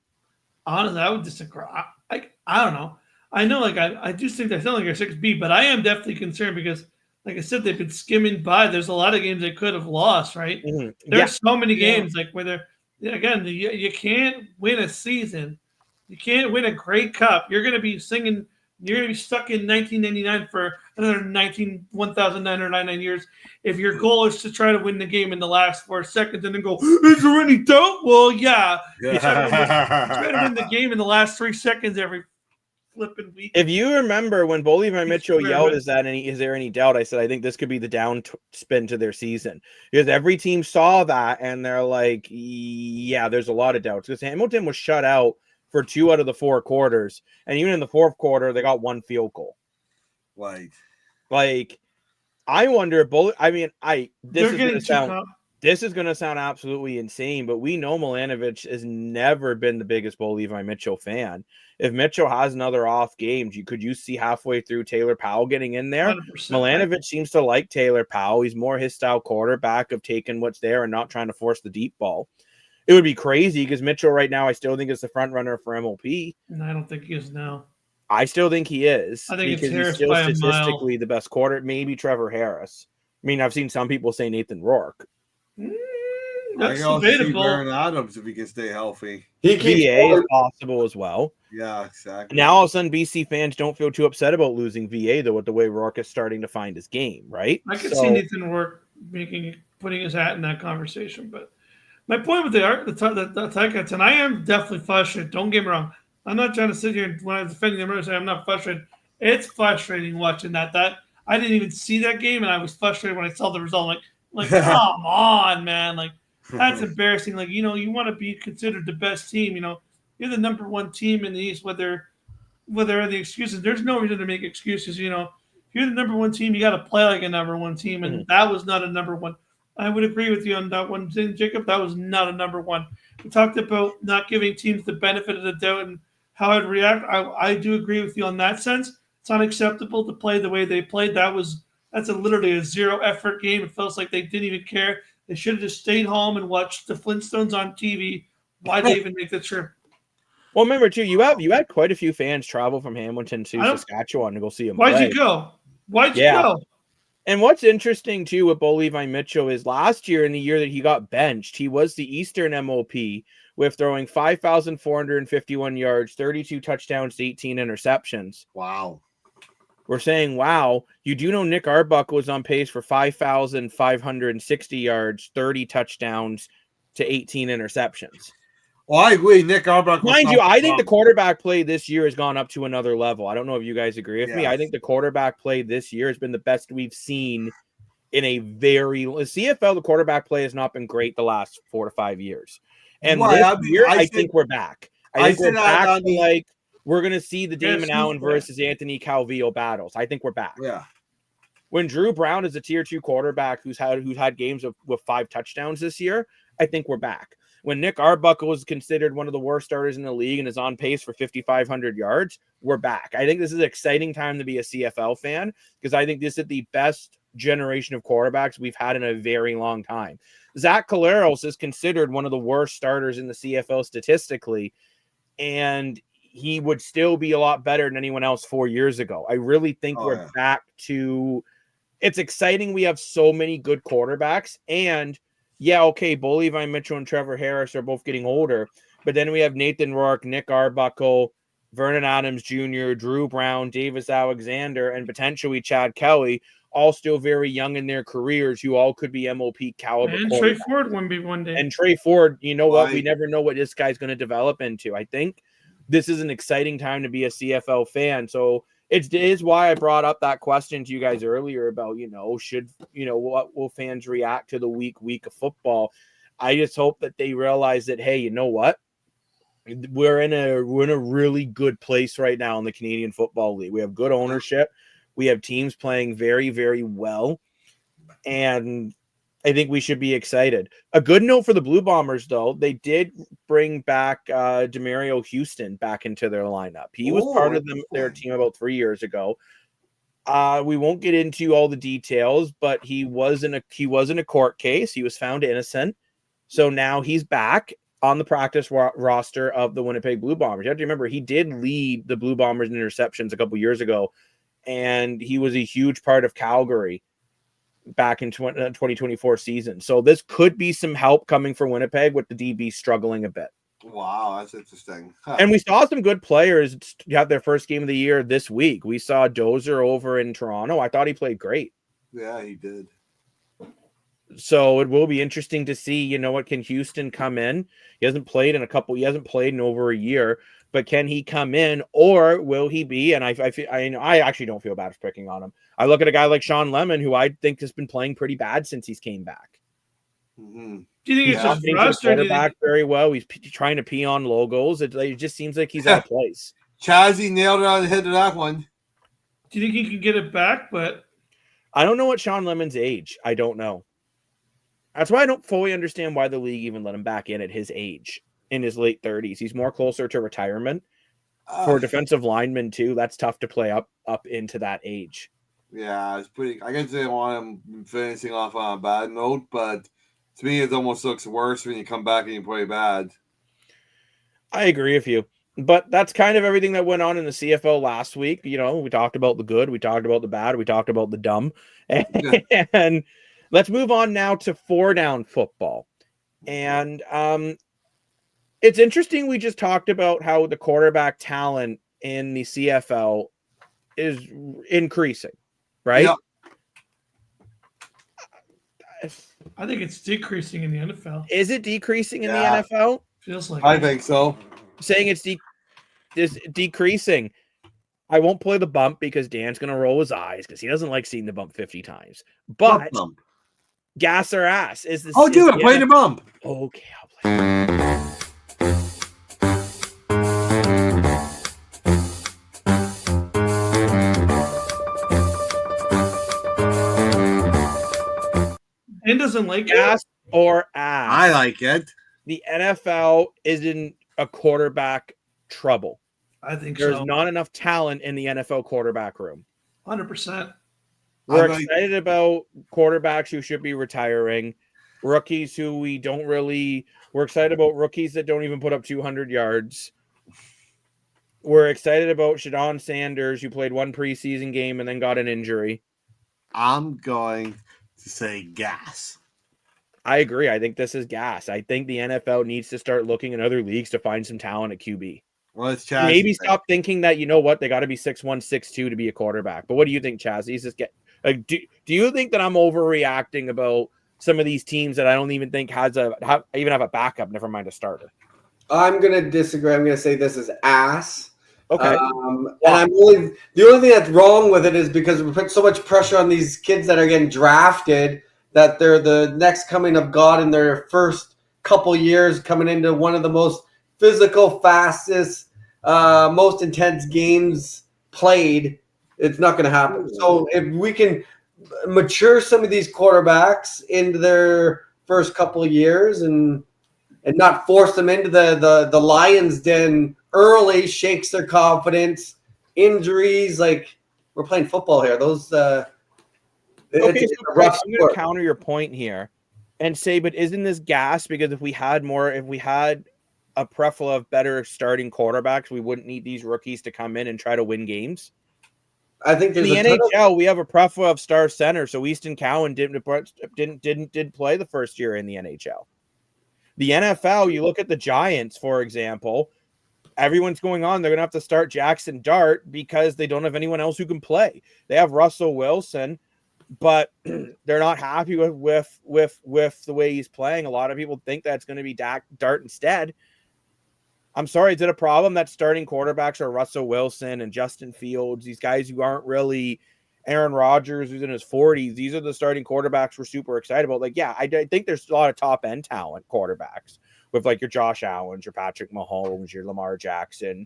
Honestly, I would disagree. I don't know. I know, I do think they sound like a 6B, but I am definitely concerned because, like I said, they've been skimming by. There's a lot of games they could have lost, right? Mm-hmm. There's so many games, you can't win a season. You can't win a Grey Cup. You're going to be stuck in 1999 for another 1,999 years. If your goal is to try to win the game in the last 4 seconds and then go, is there any doubt? Well, yeah. You try to win the game in the last 3 seconds every flipping week. If you remember when Bo Levi Mitchell yelled, is there any doubt? I said, I think this could be the down spin to their season, because every team saw that and they're like, yeah, there's a lot of doubts, because Hamilton was shut out for 2 out of the 4 quarters. And even in the 4th quarter, they got 1 field goal. Right. Like, I wonder, this is going to sound absolutely insane, but we know Milanovic has never been the biggest Bo Levi Mitchell fan. If Mitchell has another off game, could you see halfway through Taylor Powell getting in there? 100%. Milanovic seems to like Taylor Powell. He's more his style quarterback of taking what's there and not trying to force the deep ball. It would be crazy because Mitchell right now, I still think is the front runner for MLP. And I don't think he is now. I still think he is. I think because it's he's still statistically the best quarter. Maybe Trevor Harris. I mean, I've seen some people say Nathan Rourke. That's I also debatable. see Baron Adams if he can stay healthy. VA is possible as well. Yeah, exactly. Now all of a sudden, BC fans don't feel too upset about losing VA though, with the way Rourke is starting to find his game. Right? I could see Nathan Rourke putting his hat in that conversation, but. My point with the Ticats, and I am definitely frustrated. Don't get me wrong. I'm not trying to sit here when I'm defending them and say I'm not frustrated. It's frustrating watching that. I didn't even see that game, and I was frustrated when I saw the result. Like come on, man. Like, that's embarrassing. Like, you want to be considered the best team. You're the number 1 team in the East. Whether are the excuses, there's no reason to make excuses. You're the number 1 team. You got to play like a number 1 team, and that was not a number 1. I would agree with you on that one, Jacob. That was not a number 1. We talked about not giving teams the benefit of the doubt and how I'd react. I do agree with you on that sense. It's unacceptable to play the way they played. That's literally a 0-effort game. It feels like they didn't even care. They should have just stayed home and watched the Flintstones on TV. Why'd they even make the trip? Well, remember too, you had quite a few fans travel from Hamilton to Saskatchewan to go see him play. Why'd you go? Why'd you go? And what's interesting too with Bo Levi Mitchell is last year, in the year that he got benched, he was the Eastern MOP with throwing 5,451 yards, 32 touchdowns, 18 interceptions. Wow. We're saying, wow. You do know Nick Arbuckle was on pace for 5,560 yards, 30 touchdowns to 18 interceptions. Well, I agree. Nick Arbuckle. Mind you, I think the quarterback play this year has gone up to another level. I don't know if you guys agree with me. I think the quarterback play this year has been the best we've seen in a very CFL. The quarterback play has not been great the last 4 to 5 years. And this year, I think we're back. I think we're back to like we're going to see the Damon Allen versus Anthony Calvillo battles. I think we're back. Yeah. When Drew Brown is a tier 2 quarterback who's had games with 5 touchdowns this year, I think we're back. When Nick Arbuckle is considered one of the worst starters in the league and is on pace for 5,500 yards, we're back. I think this is an exciting time to be a CFL fan because I think this is the best generation of quarterbacks we've had in a very long time. Zach Collaros is considered one of the worst starters in the CFL statistically, and he would still be a lot better than anyone else 4 years ago. I really think we're back to – it's exciting we have so many good quarterbacks, and – yeah, okay, Bo Levi Mitchell and Trevor Harris are both getting older, but then we have Nathan Rourke, Nick Arbuckle, Vernon Adams Jr., Drew Brown, Davis Alexander, and potentially Chad Kelly, all still very young in their careers, who all could be MOP caliber. And Trey Ford wouldn't be one day. And Trey Ford, you know what? We never know what this guy's going to develop into. I think this is an exciting time to be a CFL fan. So it is why I brought up that question to you guys earlier about, what will fans react to the week of football? I just hope that they realize that, hey, you know what? We're in a really good place right now in the Canadian Football League. We have good ownership. We have teams playing very, very well. And I think we should be excited. A good note for the Blue Bombers, though, they did bring back Demario Houston back into their lineup. He was part of their team about 3 years ago. We won't get into all the details, but he was in a court case. He was found innocent. So now he's back on the practice roster of the Winnipeg Blue Bombers. You have to remember, he did lead the Blue Bombers in interceptions a couple years ago, and he was a huge part of Calgary back in 2024 season. So this could be some help coming for Winnipeg with the DB struggling a bit. Wow, that's interesting. Huh. And we saw some good players have their first game of the year this week. We saw Dozer over in Toronto. I thought he played great. Yeah, he did. So it will be interesting to see, can Houston come in? He hasn't played in over a year, but can he come in, or will he be? And I actually don't feel bad for picking on him. I look at a guy like Sean Lemon, who I think has been playing pretty bad since he's came back. Mm-hmm. Do you think it's just frustrating? Quarterback very well. He's trying to pee on logos. It just seems like he's out of place. Chazzy nailed it on the head of that one. Do you think he can get it back? But I don't know what Sean Lemon's age. I don't know. That's why I don't fully understand why the league even let him back in at his age, in his late 30s. He's more closer to retirement. For a defensive lineman too, that's tough to play up into that age. Yeah, it's pretty. I guess they want him finishing off on a bad note, but to me, it almost looks worse when you come back and you play bad. I agree with you, but that's kind of everything that went on in the CFL last week. We talked about the good, we talked about the bad, we talked about the dumb, and let's move on now to 4-down football. And it's interesting. We just talked about how the quarterback talent in the CFL is increasing, right? Yep. I think it's decreasing in the NFL. Is it decreasing in the NFL? Feels like I think so. Saying it's decreasing. I won't play the bump because Dan's going to roll his eyes because he doesn't like seeing the bump 50 times. But gas or ass is this. Oh, do it. Play the bump. Okay, I'll play. Dan doesn't like gas or ass. I like it. The NFL is in a quarterback trouble. I think there's not enough talent in the NFL quarterback room. 100%. We're excited about quarterbacks who should be retiring, rookies who we're excited about rookies that don't even put up 200 yards. We're excited about Shadon Sanders, who played one preseason game and then got an injury. I'm going to say gas. I agree. I think this is gas. I think the NFL needs to start looking in other leagues to find some talent at QB. Well, it's Chaz. Maybe stop thinking that, you know what, they got to be 6'1", 6'2" to be a quarterback. But what do you think, Chaz? He's just do you think that I'm overreacting about some of these teams that I don't even think even have a backup, never mind a starter? I'm going to disagree. I'm going to say this is ass. Okay. And the only thing that's wrong with it is because we put so much pressure on these kids that are getting drafted that they're the next coming of God in their first couple years, coming into one of the most physical, fastest, most intense games played. It's not going to happen. So if we can mature some of these quarterbacks into their first couple of years and not force them into the lion's den early, shakes their confidence, injuries. Like, we're playing football here. Those okay, so Craig, I'm going to counter your point here and say, but isn't this gas? Because if we had a plethora of better starting quarterbacks, we wouldn't need these rookies to come in and try to win games. I think in the NHL, we have a plethora of star center. So Easton Cowan didn't play the first year in the NHL. The NFL, you look at the Giants, for example, everyone's going on. They're going to have to start Jaxson Dart because they don't have anyone else who can play. They have Russell Wilson, but they're not happy with the way he's playing. A lot of people think that's going to be Dart instead. I'm sorry, is it a problem that starting quarterbacks are Russell Wilson and Justin Fields, these guys who aren't really Aaron Rodgers, who's in his 40s? These are the starting quarterbacks we're super excited about. Like, yeah, I think there's a lot of top-end talent quarterbacks with, like, your Josh Allens, your Patrick Mahomes, your Lamar Jackson,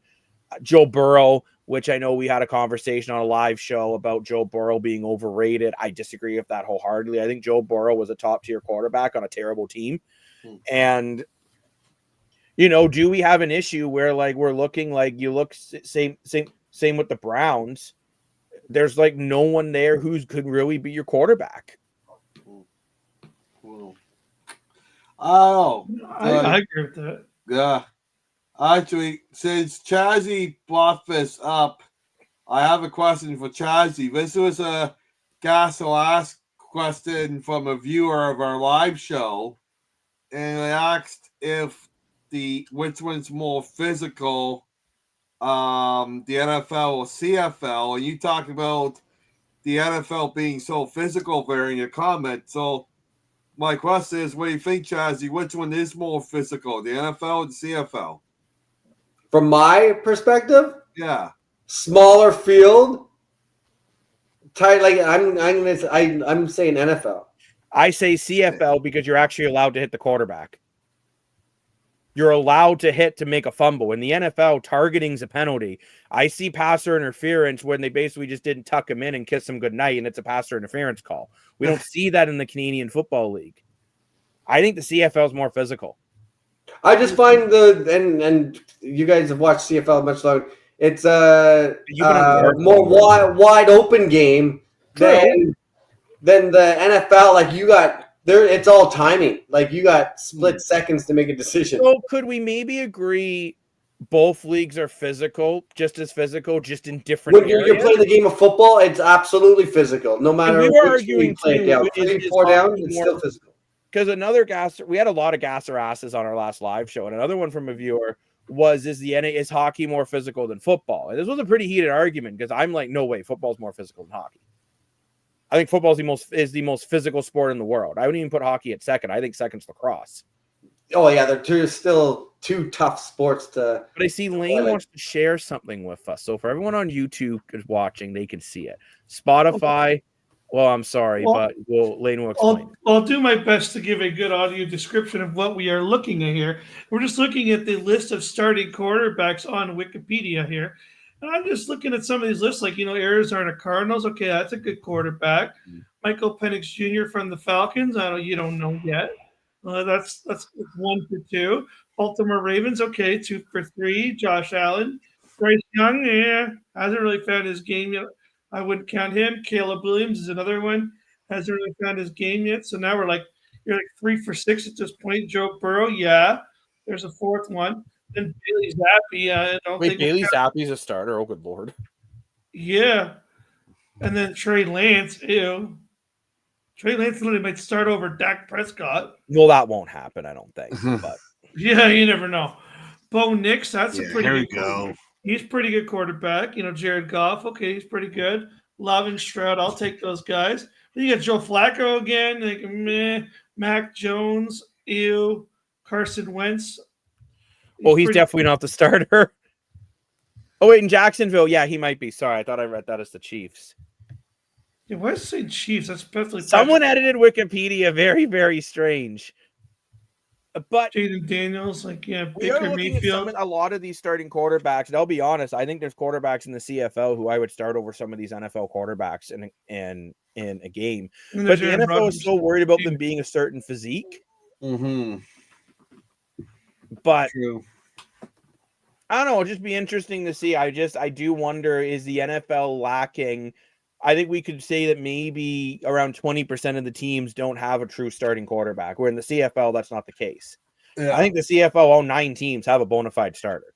Joe Burrow, which I know we had a conversation on a live show about Joe Burrow being overrated. I disagree with that wholeheartedly. I think Joe Burrow was a top-tier quarterback on a terrible team. And you know, do we have an issue where, like, we're looking like you look same with the Browns? There's like no one there who could really be your quarterback. Oh, I agree with that. Yeah. Actually, since Chazzy brought this up, I have a question for Chazzy. This was a last question from a viewer of our live show, and I asked if which one's more physical, the NFL or CFL, and you talked about the NFL being so physical there in your comment. So my question is, what do you think, Chazzy? Which one is more physical, the NFL or the CFL? From my perspective, yeah, smaller field, tight. Like I'm saying NFL. I say CFL because you're actually allowed to hit the quarterback. You're allowed to hit to make a fumble. In the NFL, targeting's a penalty. I see passer interference when they basically just didn't tuck him in and kiss him goodnight, and it's a passer interference call. We don't see that in the Canadian Football League. I think the CFL is more physical. I just find and you guys have watched CFL much longer. It's a more wide open game than the NFL. Like, you got there, it's all timing. Like, you got split seconds to make a decision. So could we maybe agree both leagues are just as physical, just in different when you're playing the game of football, it's absolutely physical. No matter we were arguing you play it down. 3-4 down, it's still physical. Because we had a lot of gasser asses on our last live show, and another one from a viewer was, is hockey more physical than football? And this was a pretty heated argument because I'm like, no way, football's more physical than hockey. I think football is the most physical sport in the world. I wouldn't even put hockey at second. I think second's lacrosse. Oh yeah, they're still two tough sports to. But I see Lane wants to share something with us. So for everyone on YouTube is watching, they can see it. Spotify. Well, I'm sorry, but Lane will explain. I'll do my best to give a good audio description of what we are looking at here. We're just looking at the list of starting quarterbacks on Wikipedia here. And I'm just looking at some of these lists, like, Arizona Cardinals. Okay, that's a good quarterback. Michael Penix Jr. from the Falcons. You don't know yet. That's 1 for 2. Baltimore Ravens. Okay, 2 for 3. Josh Allen. Bryce Young. Hasn't really found his game yet. I wouldn't count him. Caleb Williams is another one. Hasn't really found his game yet. So now you're like 3 for 6 at this point. Joe Burrow. Yeah, there's a fourth one. And Bailey Zappi, I don't Wait, think. Bailey Zappi's a starter? Oh, good lord. Yeah. And then Trey Lance, ew. Trey Lance literally might start over Dak Prescott. Well, that won't happen, I don't think. But Yeah, you never know. Bo Nix, that's a pretty here we good go. He's pretty good quarterback. You know, Jared Goff, okay, he's pretty good. Love and Stroud, I'll take those guys. Then you got Joe Flacco again, like meh. Mac Jones, ew. Carson Wentz. he's definitely not the starter. Oh, wait, in Jacksonville, yeah, he might be. Sorry, I thought I read that as the Chiefs. Yeah, why does it say Chiefs? That's definitely Someone edited Wikipedia. Very, very strange. But Jaden Daniels, like, yeah, we are Baker looking at Mayfield. a lot of these starting quarterbacks. And I'll be honest, I think there's quarterbacks in the CFL who I would start over some of these NFL quarterbacks in a game. But the NFL is so worried about them being a certain physique. Mm-hmm. But True. I don't know. It'll just be interesting to see. I do wonder, is the NFL lacking? I think we could say that maybe around 20% of the teams don't have a true starting quarterback, where in the CFL, that's not the case. Yeah. I think the CFL, all 9 teams have a bona fide starter.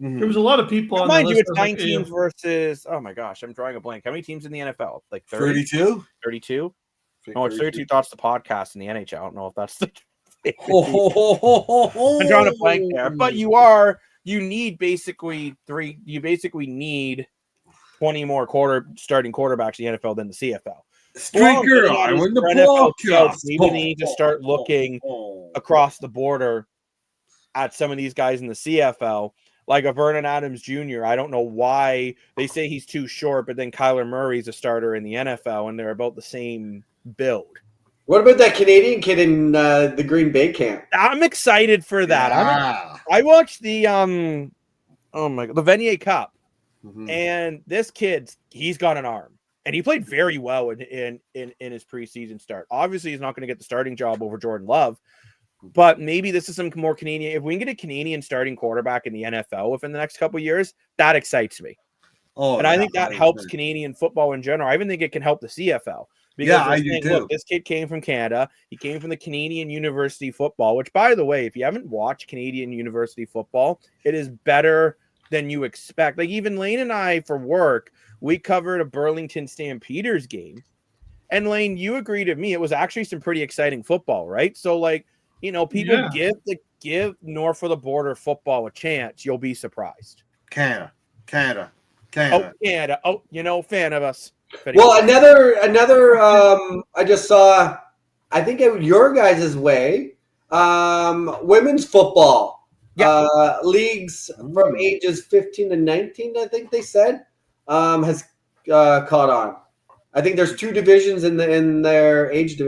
Mm-hmm. There was a lot of people on Mind the you, list. it's 9 teams versus, oh my gosh, I'm drawing a blank. How many teams in the NFL? Like 30? 32? 32? No, it's 32 thoughts to podcast in the NHL. I don't know if that's the I'm drawing a blank there. But you need basically 3, you basically need 20 more starting quarterbacks in the NFL than the CFL. Streaker, I win the podcast. Maybe they need to start looking across the border at some of these guys in the CFL, like a Vernon Adams Jr. I don't know why they say he's too short, but then Kyler Murray's a starter in the NFL, and they're about the same build. What about that Canadian kid in the Green Bay camp? I'm excited for that. Yeah. I watched the Vanier Cup. Mm-hmm. And this kid, he's got an arm, and he played very well in his preseason start. Obviously, he's not going to get the starting job over Jordan Love, but maybe this is some more Canadian. If we can get a Canadian starting quarterback in the NFL within the next couple of years, that excites me. Oh, and I think that helps Canadian football in general. I even think it can help the CFL. Because I do too. Look, this kid came from Canada. He came from the Canadian University football, which, by the way, if you haven't watched Canadian University football, it is better than you expect. Like, even Lane and I, for work, we covered a Burlington Stampeders game. And Lane, you agreed with me. It was actually some pretty exciting football, right? So, like, you know, people give north of the border football a chance. You'll be surprised. Canada. Oh, Canada. Oh, you know, fan of us. Well, another. I just saw. I think your guys' way. Women's football. Leagues from ages 15 to 19. I think they said has caught on. I think there's 2 divisions in their age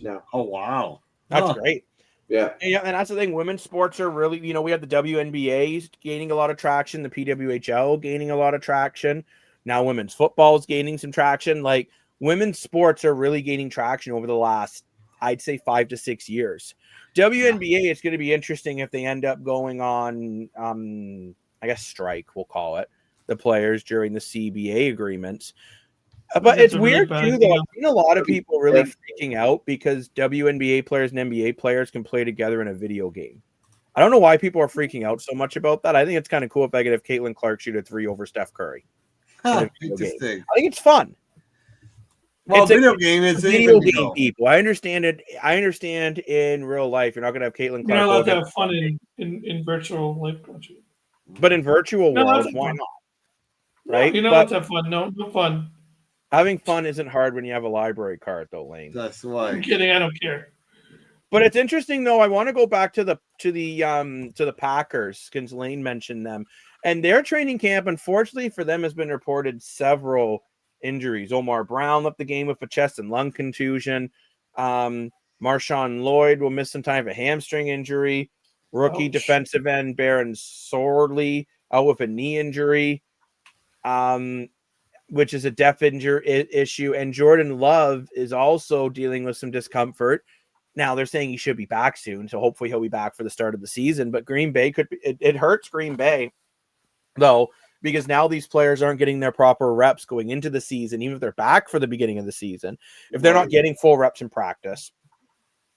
now. Oh wow, that's great. Yeah, and that's the thing. Women's sports are really, you know, we have the WNBA gaining a lot of traction, the PWHL gaining a lot of traction. Now women's football is gaining some traction. Like, women's sports are really gaining traction over the last, I'd say, 5 to 6 years. WNBA, it's going to be interesting if they end up going on, I guess, strike, we'll call it, the players during the CBA agreements. But it's weird, too, though. I've seen a lot of people really freaking out because WNBA players and NBA players can play together in a video game. I don't know why people are freaking out so much about that. I think it's kind of cool if I could have Caitlin Clark shoot a 3 over Steph Curry. Interesting. I think it's fun. Well, it's video game is video game people. I understand it. I understand in real life, you're not going to have Caitlin Clark. You're not allowed to have fun in virtual life, but in virtual world, why not? Right? You're not allowed to have fun. No fun. Having fun isn't hard when you have a library card, though, Lane. That's why. I'm kidding. I don't care. But it's interesting, though. I want to go back to the Packers because Lane mentioned them. And their training camp, unfortunately for them, has been reported several injuries. Omar Brown left the game with a chest and lung contusion. Marshawn Lloyd will miss some time with a hamstring injury. Rookie defensive end Baron Sorley out with a knee injury, which is a depth issue. And Jordan Love is also dealing with some discomfort. Now they're saying he should be back soon, so hopefully he'll be back for the start of the season. But Green Bay it hurts Green Bay, though, because now these players aren't getting their proper reps going into the season, even if they're back for the beginning of the season. If they're not getting full reps in practice,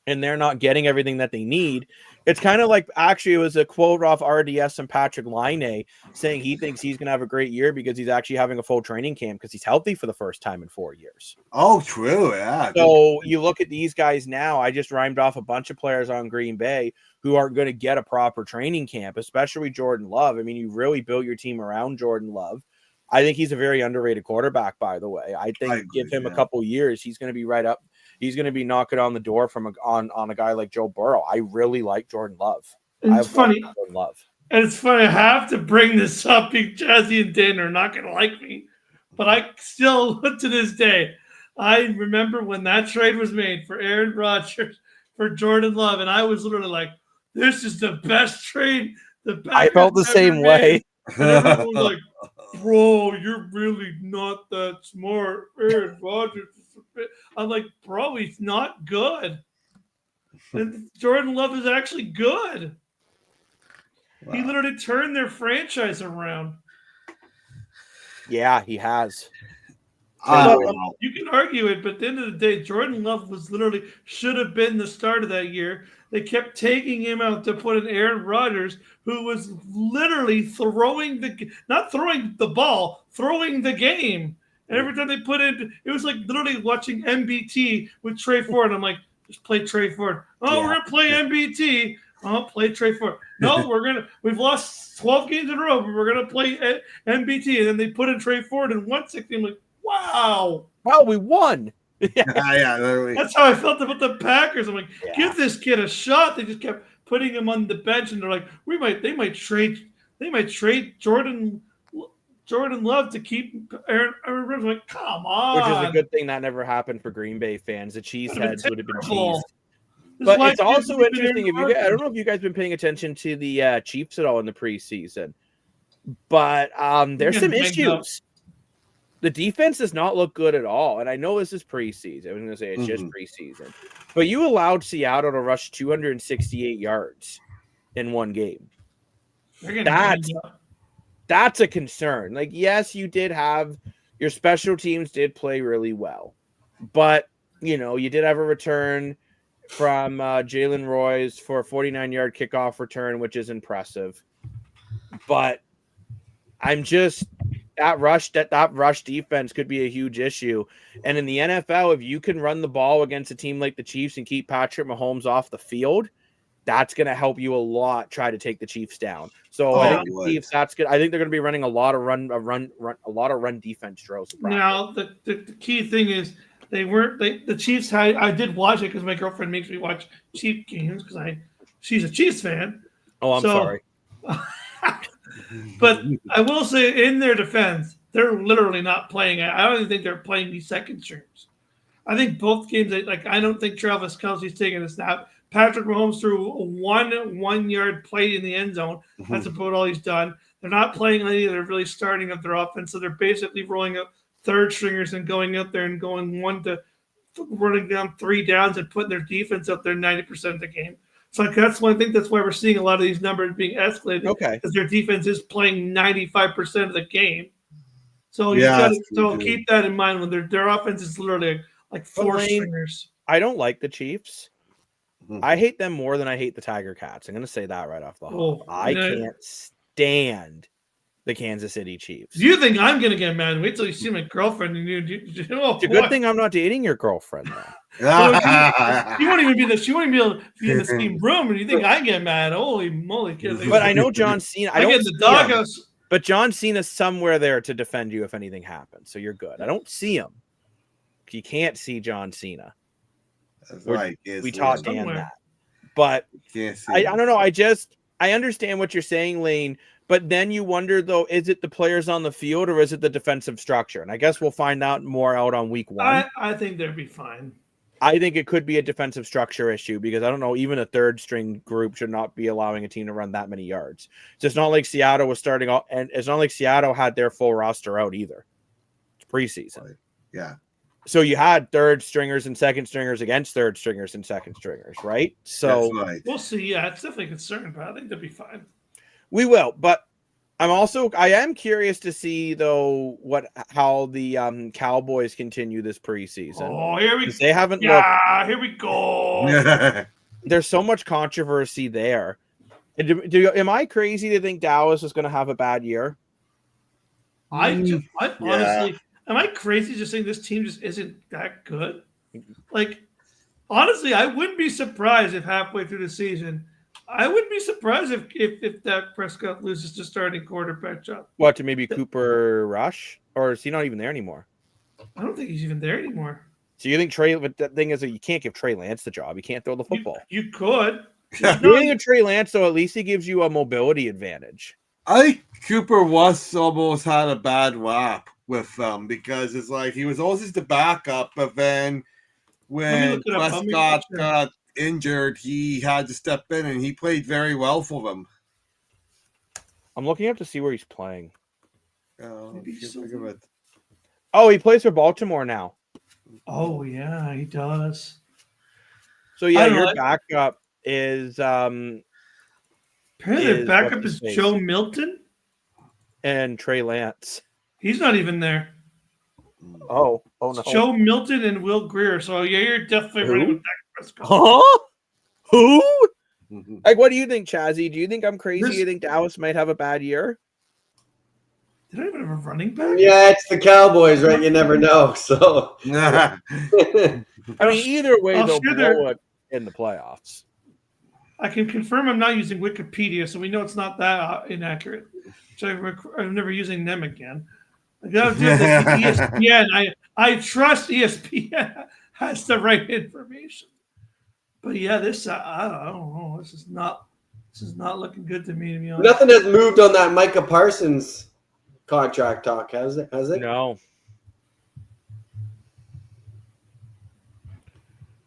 and they're not getting everything that they need. It's kind of like, actually, it was a quote off RDS and Patrick Laine saying he thinks he's going to have a great year because he's actually having a full training camp because he's healthy for the first time in 4 years. Oh, true. Yeah. So you look at these guys now. I just rhymed off a bunch of players on Green Bay who aren't going to get a proper training camp, especially Jordan Love. I mean, you really built your team around Jordan Love. I think he's a very underrated quarterback, by the way. I think give him a couple years, he's going to be right up. He's going to be knocking on the door from on a guy like Joe Burrow. I really like Jordan Love. It's funny. Jordan Love. And it's funny. I have to bring this up because Jazzy and Dan are not going to like me. But I still, to this day, I remember when that trade was made for Aaron Rodgers for Jordan Love. And I was literally like, this is the best trade. I felt the same way. And everyone was like, bro, you're really not that smart. Aaron Rodgers. I'm like, bro, he's not good. And Jordan Love is actually good. Wow. He literally turned their franchise around. Yeah, he has. You can argue it, but at the end of the day, Jordan Love should have been the start of that year. They kept taking him out to put in Aaron Rodgers, who was literally throwing the game. And every time they put in, it was like literally watching MBT with Trey Ford. I'm like, just play Trey Ford. Oh, we're going to play MBT. Oh, play Trey Ford. No, we've lost 12 games in a row, but we're going to play MBT. And then they put in Trey Ford in 160. I'm like, wow. Wow, we won. That's how I felt about the Packers. I'm like, give this kid a shot. They just kept putting him on the bench, and they're like, they might trade Jordan Love to keep Aaron Rodgers. Like, come on. Which is a good thing that never happened for Green Bay fans. The cheeseheads would have been cheesed. But it's also interesting. I don't know if you guys have been paying attention to the Chiefs at all in the preseason. But there's some issues. The defense does not look good at all. And I know this is preseason. I was going to say it's just preseason. But you allowed Seattle to rush 268 yards in one game. That's a concern. Like, yes, you did have your special teams did play really well. But, you did have a return from Jalen Royce for a 49-yard kickoff return, which is impressive. But I'm just that rush defense could be a huge issue. And in the NFL, if you can run the ball against a team like the Chiefs and keep Patrick Mahomes off the field, that's going to help you a lot. Try to take the Chiefs down. So I think the Chiefs, that's good. I think they're going to be running a lot of run defense drills. Now the key thing is the Chiefs. I did watch it because my girlfriend makes me watch Chiefs games because she's a Chiefs fan. Oh, I'm sorry. But I will say, in their defense, they're literally not playing. I don't even think they're playing these second strings. I think both games, I don't think Travis Kelce's taking a snap. Patrick Mahomes threw a 1-1-yard play in the end zone. That's about all he's done. They're not playing any of their really starting of their offense, so they're basically rolling out third stringers and going out there and going running down 3 downs and putting their defense out there 90% of the game. So that's why I think that's why we're seeing a lot of these numbers being escalated. Okay, because their defense is playing 95% of the game. So keep that in mind when their offense is literally like 4 stringers. I don't like the Chiefs. I hate them more than I hate the Tiger Cats. I'm going to say that right off the hop. I can't stand the Kansas City Chiefs. Do you think I'm going to get mad? Wait till you see my girlfriend. And it's a good thing I'm not dating your girlfriend, though. She won't even be able to be in the same room, and you think I get mad? Holy moly! But I know John Cena. I get the doghouse. But John Cena's somewhere there to defend you if anything happens, so you're good. I don't see him. You can't see John Cena. That's right. We taught Dan that, but I don't know. I understand what you're saying, Lane. But then you wonder, though, is it the players on the field or is it the defensive structure? And I guess we'll find out more out on week 1. I think they'll be fine. I think it could be a defensive structure issue because I don't know, even a third string group should not be allowing a team to run that many yards. So it's not like Seattle was starting off, and it's not like Seattle had their full roster out either. It's preseason. Right. Yeah. So you had third stringers and second stringers against third stringers and second stringers, right? So right. We'll see. Yeah, it's definitely a concern, but I think they'll be fine. We will, but I am curious to see though how the Cowboys continue this preseason. Oh, here we 'Cause they haven't looked. Yeah, here we go. There's so much controversy there. Am I crazy to think Dallas is going to have a bad year? Honestly, am I crazy just saying this team just isn't that good? Like, honestly, I wouldn't be surprised if halfway through the season, I wouldn't be surprised if Dak Prescott loses to starting quarterback job. What, to maybe Cooper Rush? Or is he not even there anymore? I don't think he's even there anymore. So you think but the thing is that you can't give Trey Lance the job. He can't throw the football. You could. You think of Trey Lance, though, at least he gives you a mobility advantage. I think Cooper Rush almost had a bad rap with them because it's like he was always the backup, but then when Prescott got injured, he had to step in, and he played very well for them. I'm looking up to see where he's playing. Oh, he plays for Baltimore now. Oh, yeah, he does. So, yeah, your backup is... apparently their backup is Joe Milton? And Trey Lance. He's not even there. Oh no. Joe Milton and Will Greer. So, yeah, you're definitely running with Dak Prescott. Huh? Who? Like, what do you think, Chazzy? Do you think I'm crazy? You think Dallas might have a bad year? They don't even have a running back? Yeah, it's the Cowboys, right? You never know. So, I mean, either way, they'll blow it in the playoffs. I can confirm I'm not using Wikipedia, so we know it's not that inaccurate. So I'm never using them again. I got to do ESPN. I trust ESPN has the right information. But yeah, this I don't know. This is not looking good to me, to be honest. Nothing has moved on that Micah Parsons contract talk, has it? No.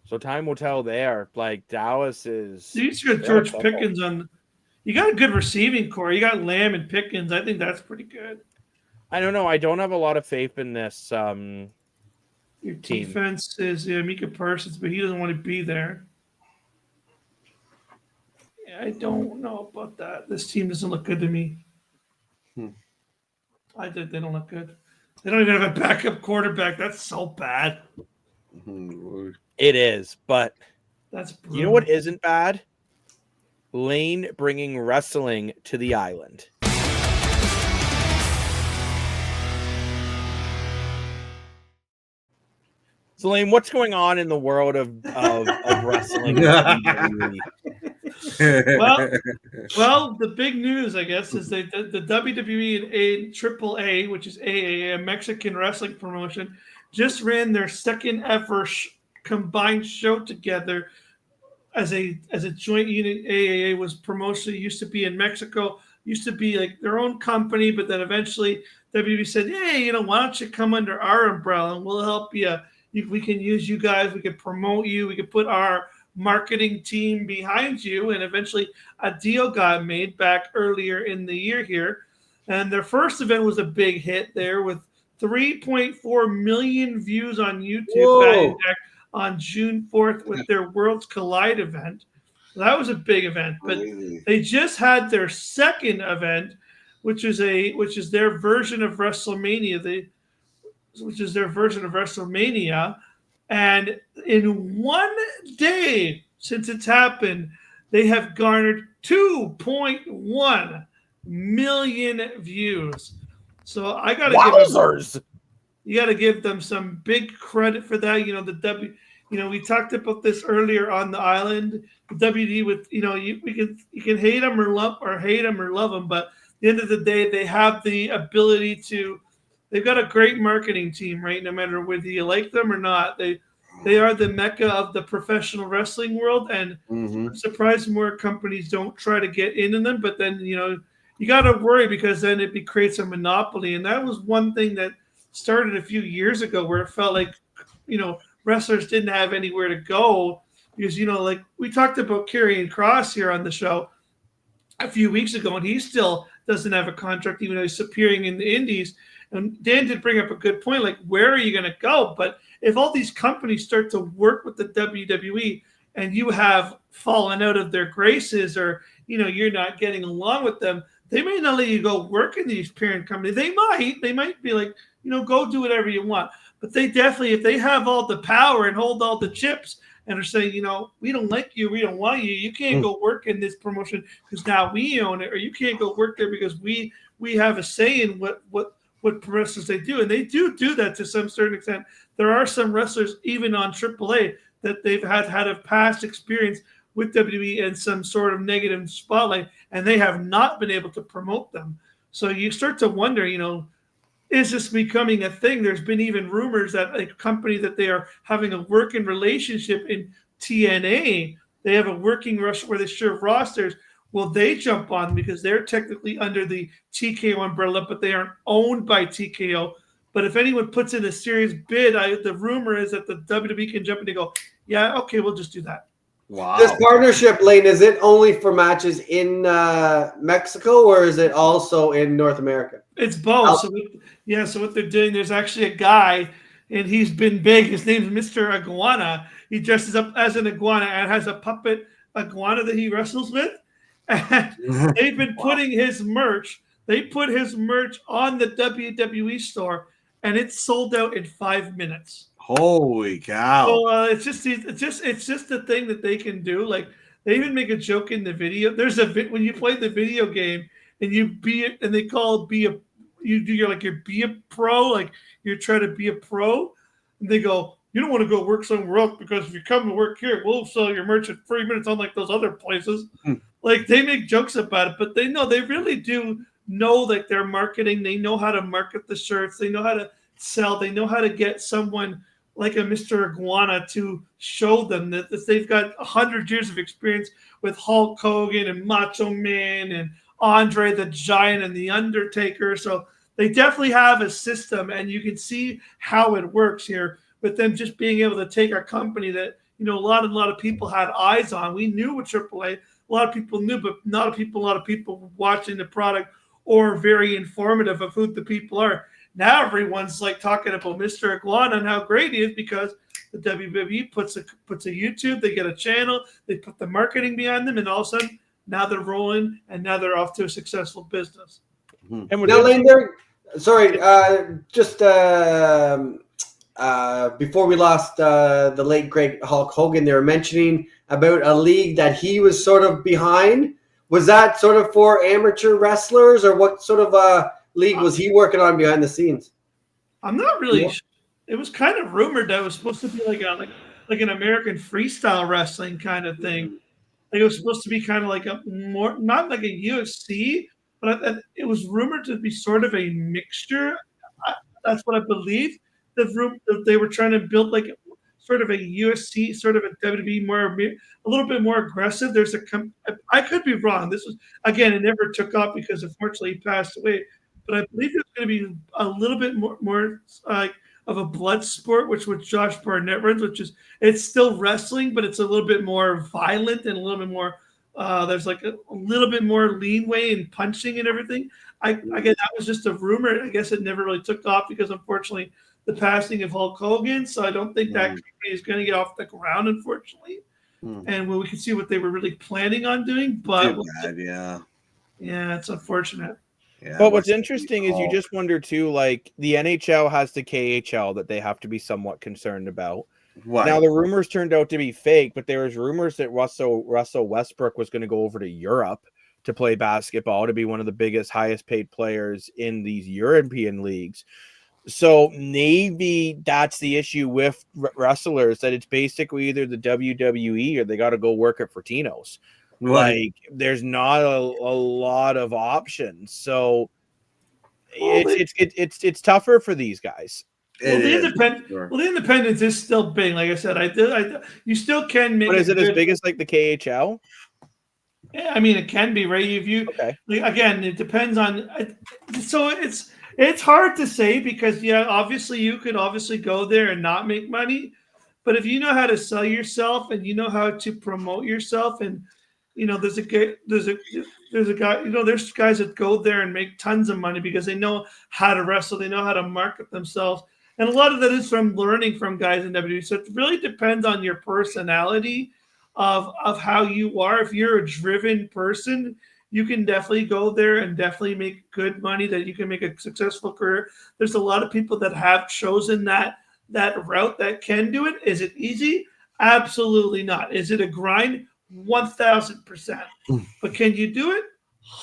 So time will tell there. Like, Dallas is... You got George Pickens on... You got a good receiving core. You got Lamb and Pickens. I think that's pretty good. I don't know. I don't have a lot of faith in this Your defense is Micah Parsons, but he doesn't want to be there. Yeah, I don't know about that. This team doesn't look good to me. They don't look good. They don't even have a backup quarterback. That's so bad. It is, but that's brutal. You know what isn't bad? Lane bringing wrestling to the island. So, Lane, what's going on in the world of wrestling? Well, the big news, I guess, is that the WWE and AAA, which is AAA, a Mexican wrestling promotion, just ran their second ever combined show together as a joint unit. AAA was promotion. It used to be in Mexico, used to be like their own company, but then eventually WWE said, hey, why don't you come under our umbrella and we'll help you. We can use you guys. We can promote you. We can put our marketing team behind you. And eventually a deal got made back earlier in the year here. And their first event was a big hit there with 3.4 million views on YouTube on June 4th with their Worlds Collide event. That was a big event. But they just had their second event, which is their version of WrestleMania. And in one day since it's happened, they have garnered 2.1 million views. So I got to give them some big credit for that. We talked about this earlier on the island. The WD with you can hate them or love them, but at the end of the day, they have the ability to. They've got a great marketing team, right? No matter whether you like them or not, they are the mecca of the professional wrestling world, and I'm surprised more companies don't try to get into them. But then you got to worry because then it creates a monopoly, and that was one thing that started a few years ago where it felt like wrestlers didn't have anywhere to go because like we talked about Karrion Kross here on the show a few weeks ago, and he still doesn't have a contract even though he's appearing in the Indies. And Dan did bring up a good point, like, where are you going to go? But if all these companies start to work with the WWE and you have fallen out of their graces or, you're not getting along with them, they may not let you go work in these parent companies. They might be like, go do whatever you want. But they definitely, if they have all the power and hold all the chips and are saying, we don't like you, we don't want you, you can't go work in this promotion because now we own it, or you can't go work there because we have a say in what wrestlers they do. And they do that to some certain extent. There are some wrestlers, even on AAA, that they've had a past experience with WWE and some sort of negative spotlight, and they have not been able to promote them. So you start to wonder, is this becoming a thing? There's been even rumors that a company that they are having a working relationship in TNA, they have a working rush where they share rosters. Will they jump on because they're technically under the TKO umbrella, but they aren't owned by TKO? But if anyone puts in a serious bid, the rumor is that the WWE can jump in and go, yeah, okay, we'll just do that. Wow. This partnership, Lane, is it only for matches in Mexico, or is it also in North America? It's both. So what they're doing, there's actually a guy, and he's been big. His name's Mr. Iguana. He dresses up as an iguana and has a puppet iguana that he wrestles with. And they've been putting his merch. They put his merch on the WWE store, and it's sold out in 5 minutes. Holy cow! So it's just the thing that they can do. Like, they even make a joke in the video. There's when you play the video game and you're a pro, like you're trying to be a pro, and they go, you don't want to go work somewhere else because if you come to work here, we'll sell your merch in 3 minutes, unlike those other places. Like, they make jokes about it, but they really do know like their marketing. They know how to market the shirts. They know how to sell. They know how to get someone like a Mr. Iguana to show them that they've got 100 years of experience with Hulk Hogan and Macho Man and Andre the Giant and The Undertaker. So they definitely have a system, and you can see how it works here with them just being able to take a company that, a lot of people had eyes on. We knew with AAA, a lot of people knew, but not a lot of people watching the product or very informative of who the people are. Now everyone's like talking about Mr. Iguana and how great he is because the WWE puts a YouTube, they get a channel, they put the marketing behind them, and all of a sudden now they're rolling and now they're off to a successful business. And now, Lane, before we lost the late great Hulk Hogan, they were mentioning about a league that he was sort of behind. Was that sort of for amateur wrestlers, or what sort of league was he working on behind the scenes? I'm not really sure. It was kind of rumored that it was supposed to be like an American freestyle wrestling kind of thing. Like, it was supposed to be kind of like a more, not like a UFC, but it was rumored to be sort of a mixture. That's what I believe. They were trying to build like sort of a UFC, sort of a WWE, a little bit more aggressive. I could be wrong. This was, again, it never took off because unfortunately he passed away. But I believe it's going to be a little bit more of a blood sport, which Josh Barnett runs, it's still wrestling, but it's a little bit more violent and a little bit more. There's like a little bit more leeway in punching and everything. Again, that was just a rumor. I guess it never really took off because unfortunately the passing of Hulk Hogan. So I don't think that is going to get off the ground, unfortunately. And we can see what they were really planning on doing, but yeah, it's unfortunate. Yeah, but what's interesting is you just wonder too, like the NHL has the KHL that they have to be somewhat concerned about. Right. Now the rumors turned out to be fake, but there was rumors that Russell Westbrook was going to go over to Europe to play basketball, to be one of the biggest, highest paid players in these European leagues. So maybe that's the issue with wrestlers, that it's basically either the WWE or they got to go work at Fortino's. Right. Like, there's not a lot of options, so it's tougher for these guys. The independence is still big. Like I said, you still can make. But is it as big as like the KHL? Yeah, I mean it can be, right? Again, it depends on. So it's hard to say because obviously you could go there and not make money, but if you know how to sell yourself and you know how to promote yourself and there's a guy, there's guys that go there and make tons of money because they know how to wrestle, they know how to market themselves. And a lot of that is from learning from guys in WWE. So it really depends on your personality of how you are. If you're a driven person you can definitely go there and definitely make good money, that you can make a successful career. There's a lot of people that have chosen that route that can do it. Is it easy? Absolutely not. Is it a grind? 1,000%. But can you do it?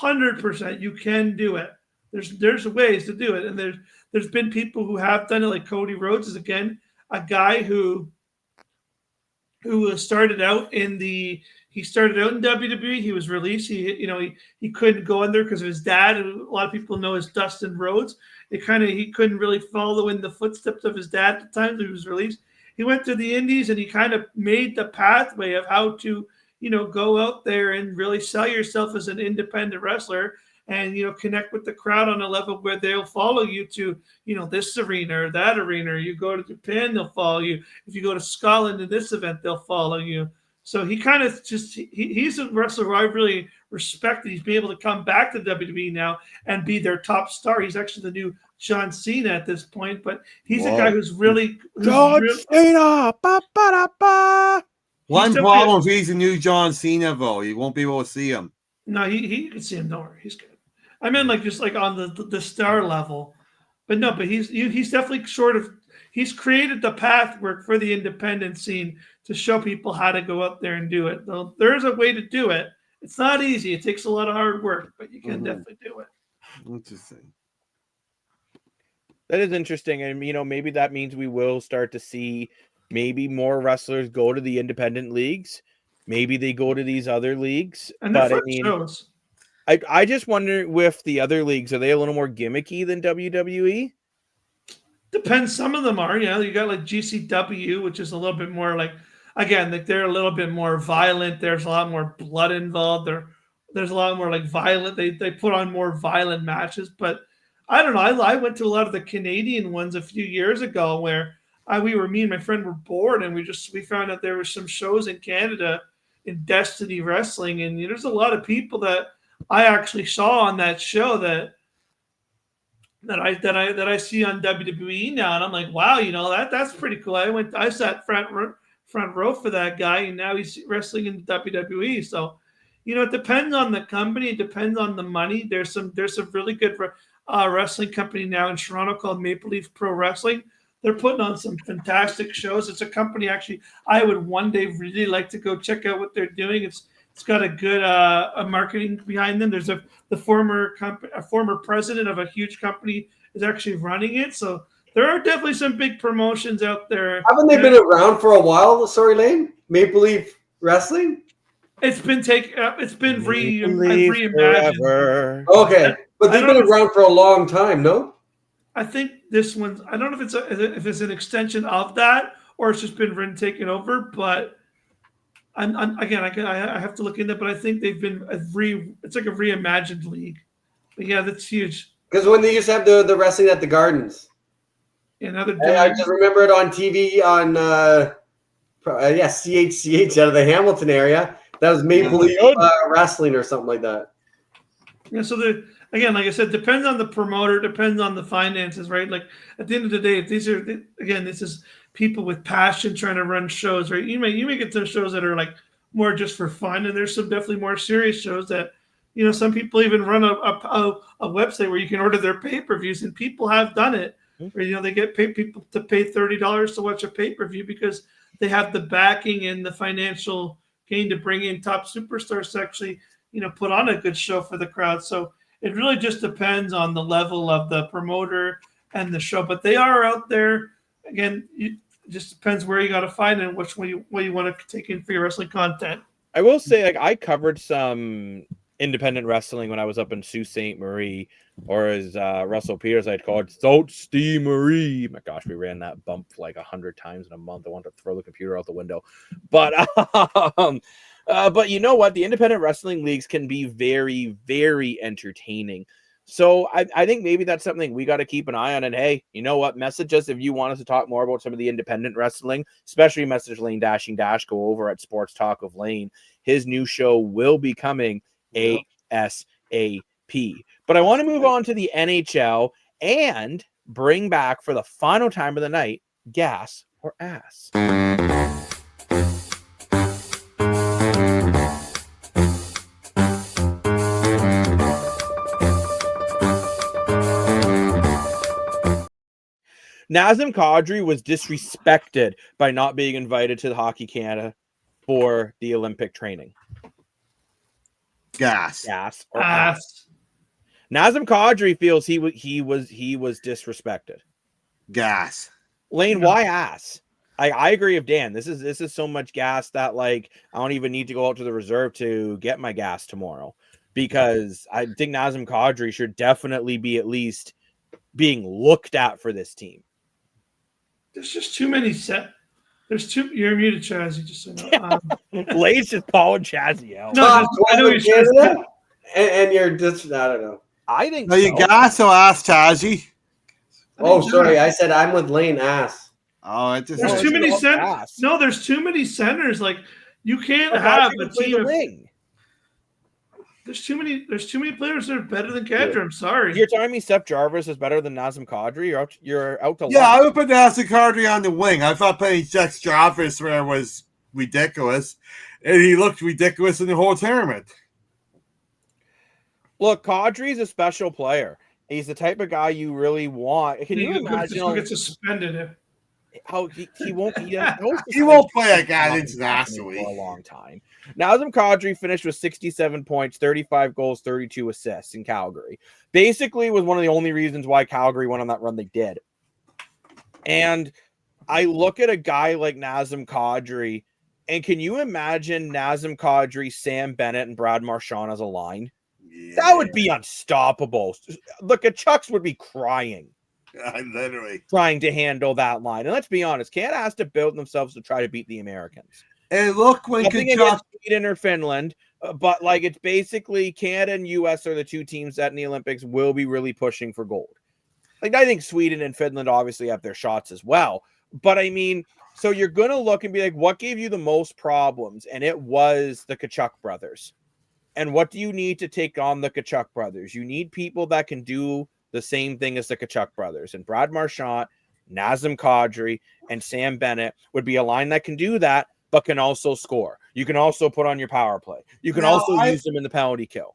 100%. You can do it. There's ways to do it, and there's been people who have done it, like Cody Rhodes is again a guy who started out in WWE. He was released. He couldn't go in there because of his dad. And a lot of people know as Dustin Rhodes. He couldn't really follow in the footsteps of his dad at the time that he was released. He went to the Indies and he kind of made the pathway of how to, go out there and really sell yourself as an independent wrestler and, connect with the crowd on a level where they'll follow you to, this arena or that arena. You go to Japan, they'll follow you. If you go to Scotland in this event, they'll follow you. So he kind of he's a wrestler who I really respect. He's been able to come back to WWE now and be their top star. He's actually the new John Cena at this point, but he's a guy who's really Cena. Ba-ba-da-ba. One problem: if he's the new John Cena, though, you won't be able to see him. No, he can see him. Don't worry, he's good. I mean, like just like on the star level, but no, but he's definitely he's created the pathwork for the independent scene to show people how to go up there and do it. Though there's a way to do it. It's not easy. It takes a lot of hard work, but you can definitely do it. Interesting. That is interesting, and maybe that means we will start to see maybe more wrestlers go to the independent leagues. Maybe they go to these other leagues. And but shows. I just wonder with the other leagues, are they a little more gimmicky than WWE? Depends. Some of them are. You got like GCW, which is a little bit more like, again, like they're a little bit more violent. There's a lot more blood involved. There's a lot more like violent. They put on more violent matches. But I don't know. I went to a lot of the Canadian ones a few years ago where me and my friend were bored, and we found out there were some shows in Canada in Destiny Wrestling, and there's a lot of people that I actually saw on that show that I see on WWE now, and I'm like, wow, that's pretty cool. I sat front row for that guy, and now he's wrestling in WWE. So, it depends on the company, it depends on the money. There's some really good wrestling company now in Toronto called Maple Leaf Pro Wrestling. They're putting on some fantastic shows. It's a company actually I would one day really like to go check out what they're doing. It's got a good marketing behind them. There's the former president of a huge company is actually running it. So there are definitely some big promotions out there. Haven't they been around for a while? Sorry, Lane. Maple Leaf Wrestling. It's been reimagined. Okay, but they've been around for a long time, no? I think this one's. I don't know if it's an extension of that or it's just been taken over, but. I have to look into it, but I think they've been it's like a reimagined league. But yeah, that's huge. Because when they used to have the wrestling at the Gardens. I just remember it on TV on CHCH out of the Hamilton area. That was Maple Leaf Wrestling or something like that. Yeah, so again, like I said, depends on the promoter, depends on the finances, right? Like at the end of the day, if this is people with passion trying to run shows, right? You may get some shows that are like more just for fun, and there's some definitely more serious shows that, some people even run a website where you can order their pay-per-views, and people have done it. Where they get people to pay $30 to watch a pay-per-view because they have the backing and the financial gain to bring in top superstars to actually, put on a good show for the crowd. So it really just depends on the level of the promoter and the show, but they are out there. Again, it just depends where you got to find and which way you want to take in for your wrestling content. I will say, I covered some independent wrestling when I was up in Sault Ste. Marie, or as Russell Peters I'd call it, Sault Ste. Marie. My gosh, we ran that bump like 100 times in a month. I wanted to throw the computer out the window, but you know what? The independent wrestling leagues can be very, very entertaining. So I think maybe that's something we got to keep an eye on. And hey, you know what? Message us if you want us to talk more about some of the independent wrestling, especially message Lane Dashing Dash. Go over at Sports Talk of Lane. His new show will be coming ASAP. But I want to move on to the NHL and bring back for the final time of the night, Gas or Ass. Nazem Kadri was disrespected by not being invited to the Hockey Canada for the Olympic training. Gas. Or ass. Nazem Kadri feels he was disrespected. Gas. Lane, why ass? I agree with Dan. This is so much gas that like I don't even need to go out to the reserve to get my gas tomorrow, because I think Nazem Kadri should definitely be at least being looked at for this team. There's just too many You're muted, Chazzy. Just so you know. Lane's just calling Chazzy out. No, I know you're Canada, and you're just I don't know. I think. No, you gas or ass, Chazzy? Oh, sorry. I said I'm with Lane ass. Oh, it just there's too many centers. No, there's too many centers. Like you can't have a team. There's too many players that are better than Kadri. I'm sorry. You're telling me Seth Jarvis is better than Nazem Kadri? You're out to I would put Nazem Kadri on the wing. I thought playing Seth Jarvis was ridiculous, and he looked ridiculous in the whole tournament. Look, Kadri's a special player. He's the type of guy you really want. Can you imagine? He'll get suspended. How he won't he won't play a guy internationally for a long time. Nazem Kadri finished with 67 points, 35 goals, 32 assists in Calgary. Basically was one of the only reasons why Calgary went on that run they did. And I look at a guy like Nazem Kadri, and can you imagine Nazem Kadri, Sam Bennett, and Brad Marchand as a line? Yeah. That would be unstoppable. The Tkachuk would be crying. Literally trying to handle that line. And let's be honest, Canada has to build themselves to try to beat the Americans. And look, when Tkachuk Sweden or Finland, but like it's basically Canada and US are the two teams that in the Olympics will be really pushing for gold. Like I think Sweden and Finland obviously have their shots as well. But I mean, so you're going to look and be like, what gave you the most problems? And it was the Tkachuk brothers. And what do you need to take on the Tkachuk brothers? You need people that can do the same thing as the Tkachuk brothers. And Brad Marchand, Nazem Kadri, and Sam Bennett would be a line that can do that, but can also score. You can also put on your power play. You can use them in the penalty kill.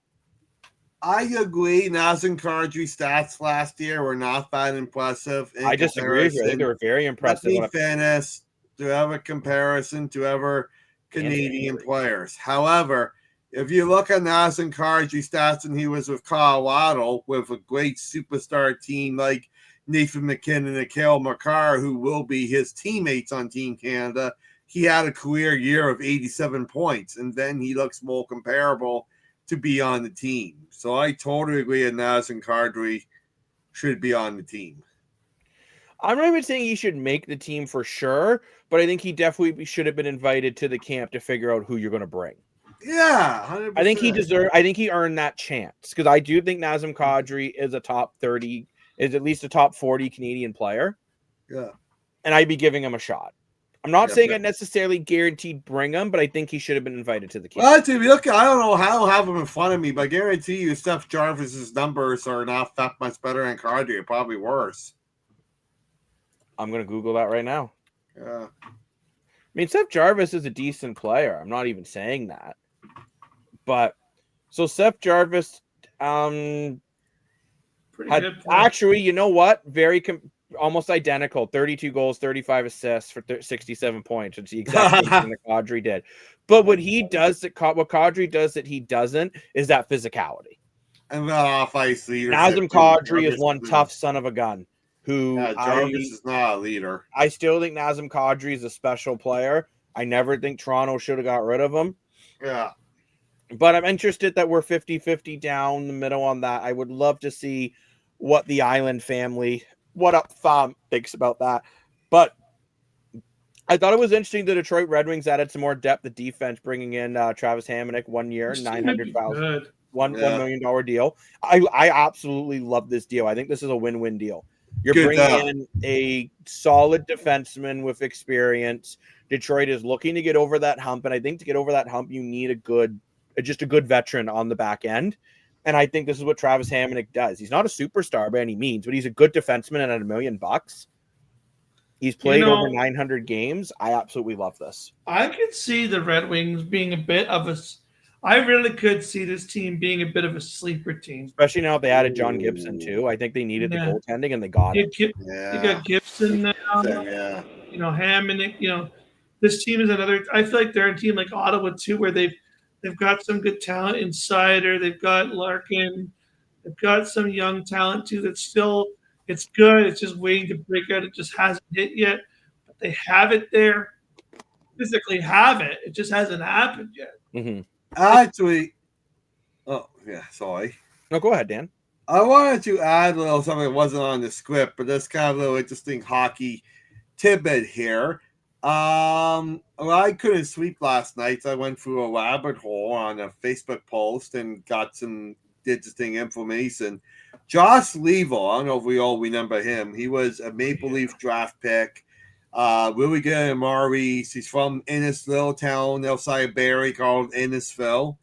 I agree. Nazem Kadri's stats last year were not that impressive. I disagree with you. I think they were very impressive. Let me finish to have a comparison to other Canadian players. However, if you look at Nazem Kadri's stats when he was with Colorado with a great superstar team like Nathan McKinnon and Cale Makar, who will be his teammates on Team Canada, he had a career year of 87 points, and then he looks more comparable to be on the team. So I totally agree that Nazem Kadri should be on the team. I'm not even saying he should make the team for sure, but I think he definitely should have been invited to the camp to figure out who you're going to bring. Yeah, 100%. I think he earned that chance, because I do think Nazem Kadri is at least a top 40 Canadian player. Yeah. And I'd be giving him a shot. I'm not saying I necessarily guaranteed bring him, but I think he should have been invited to the camp. Well, to look, I don't know how I have him in front of me, but I guarantee you Seth Jarvis's numbers are not that much better than Kadri, probably worse. I'm going to Google that right now. Yeah. I mean, Seth Jarvis is a decent player. I'm not even saying that. But so Seth Jarvis actually, you know what? Almost identical. 32 goals, 35 assists for 67 points. It's the exact same thing that Kadri did. But what Kadri does that he doesn't is that physicality. And that off-ice leadership. Nazem Kadri is one tough son of a gun. Jarvis is not a leader. I still think Nazem Kadri is a special player. I never think Toronto should have got rid of him. Yeah. But I'm interested that we're 50-50 down the middle on that. I would love to see what the Island family, what up fam, thinks about that. But I thought it was interesting the Detroit Red Wings added some more depth of defense, bringing in Travis Hamonic 1 year, $900,000, $1 million deal. I absolutely love this deal. I think this is a win-win deal. You're bringing in a solid defenseman with experience. Detroit is looking to get over that hump, and I think to get over that hump, you need a good veteran on the back end. And I think this is what Travis Hamonic does. He's not a superstar by any means, but he's a good defenseman, and at $1 million, he's played over 900 games. I absolutely love this. I could see the Red Wings being a bit of I really could see this team being a bit of a sleeper team. Especially now they added John Gibson too. I think they needed the goaltending and they got it. You got Gibson now. Yeah. Hamonic. This team is another. I feel like they're a team like Ottawa too, where they've got some good talent inside, or they've got Larkin. They've got some young talent too. That's still it's good. It's just waiting to break out. It just hasn't hit yet, but they have it there. Physically have it. It just hasn't happened yet. Mm-hmm. Actually, sorry. No, go ahead, Dan. I wanted to add a little something that wasn't on the script, but that's kind of a little interesting hockey tidbit here. I couldn't sleep last night, so I went through a rabbit hole on a Facebook post and got some interesting information. Josh Levo, I don't know if we all remember him. He was a Maple Leaf draft pick. Really good at Maurice. He's from Innis, little town outside of Barrie called Innisville.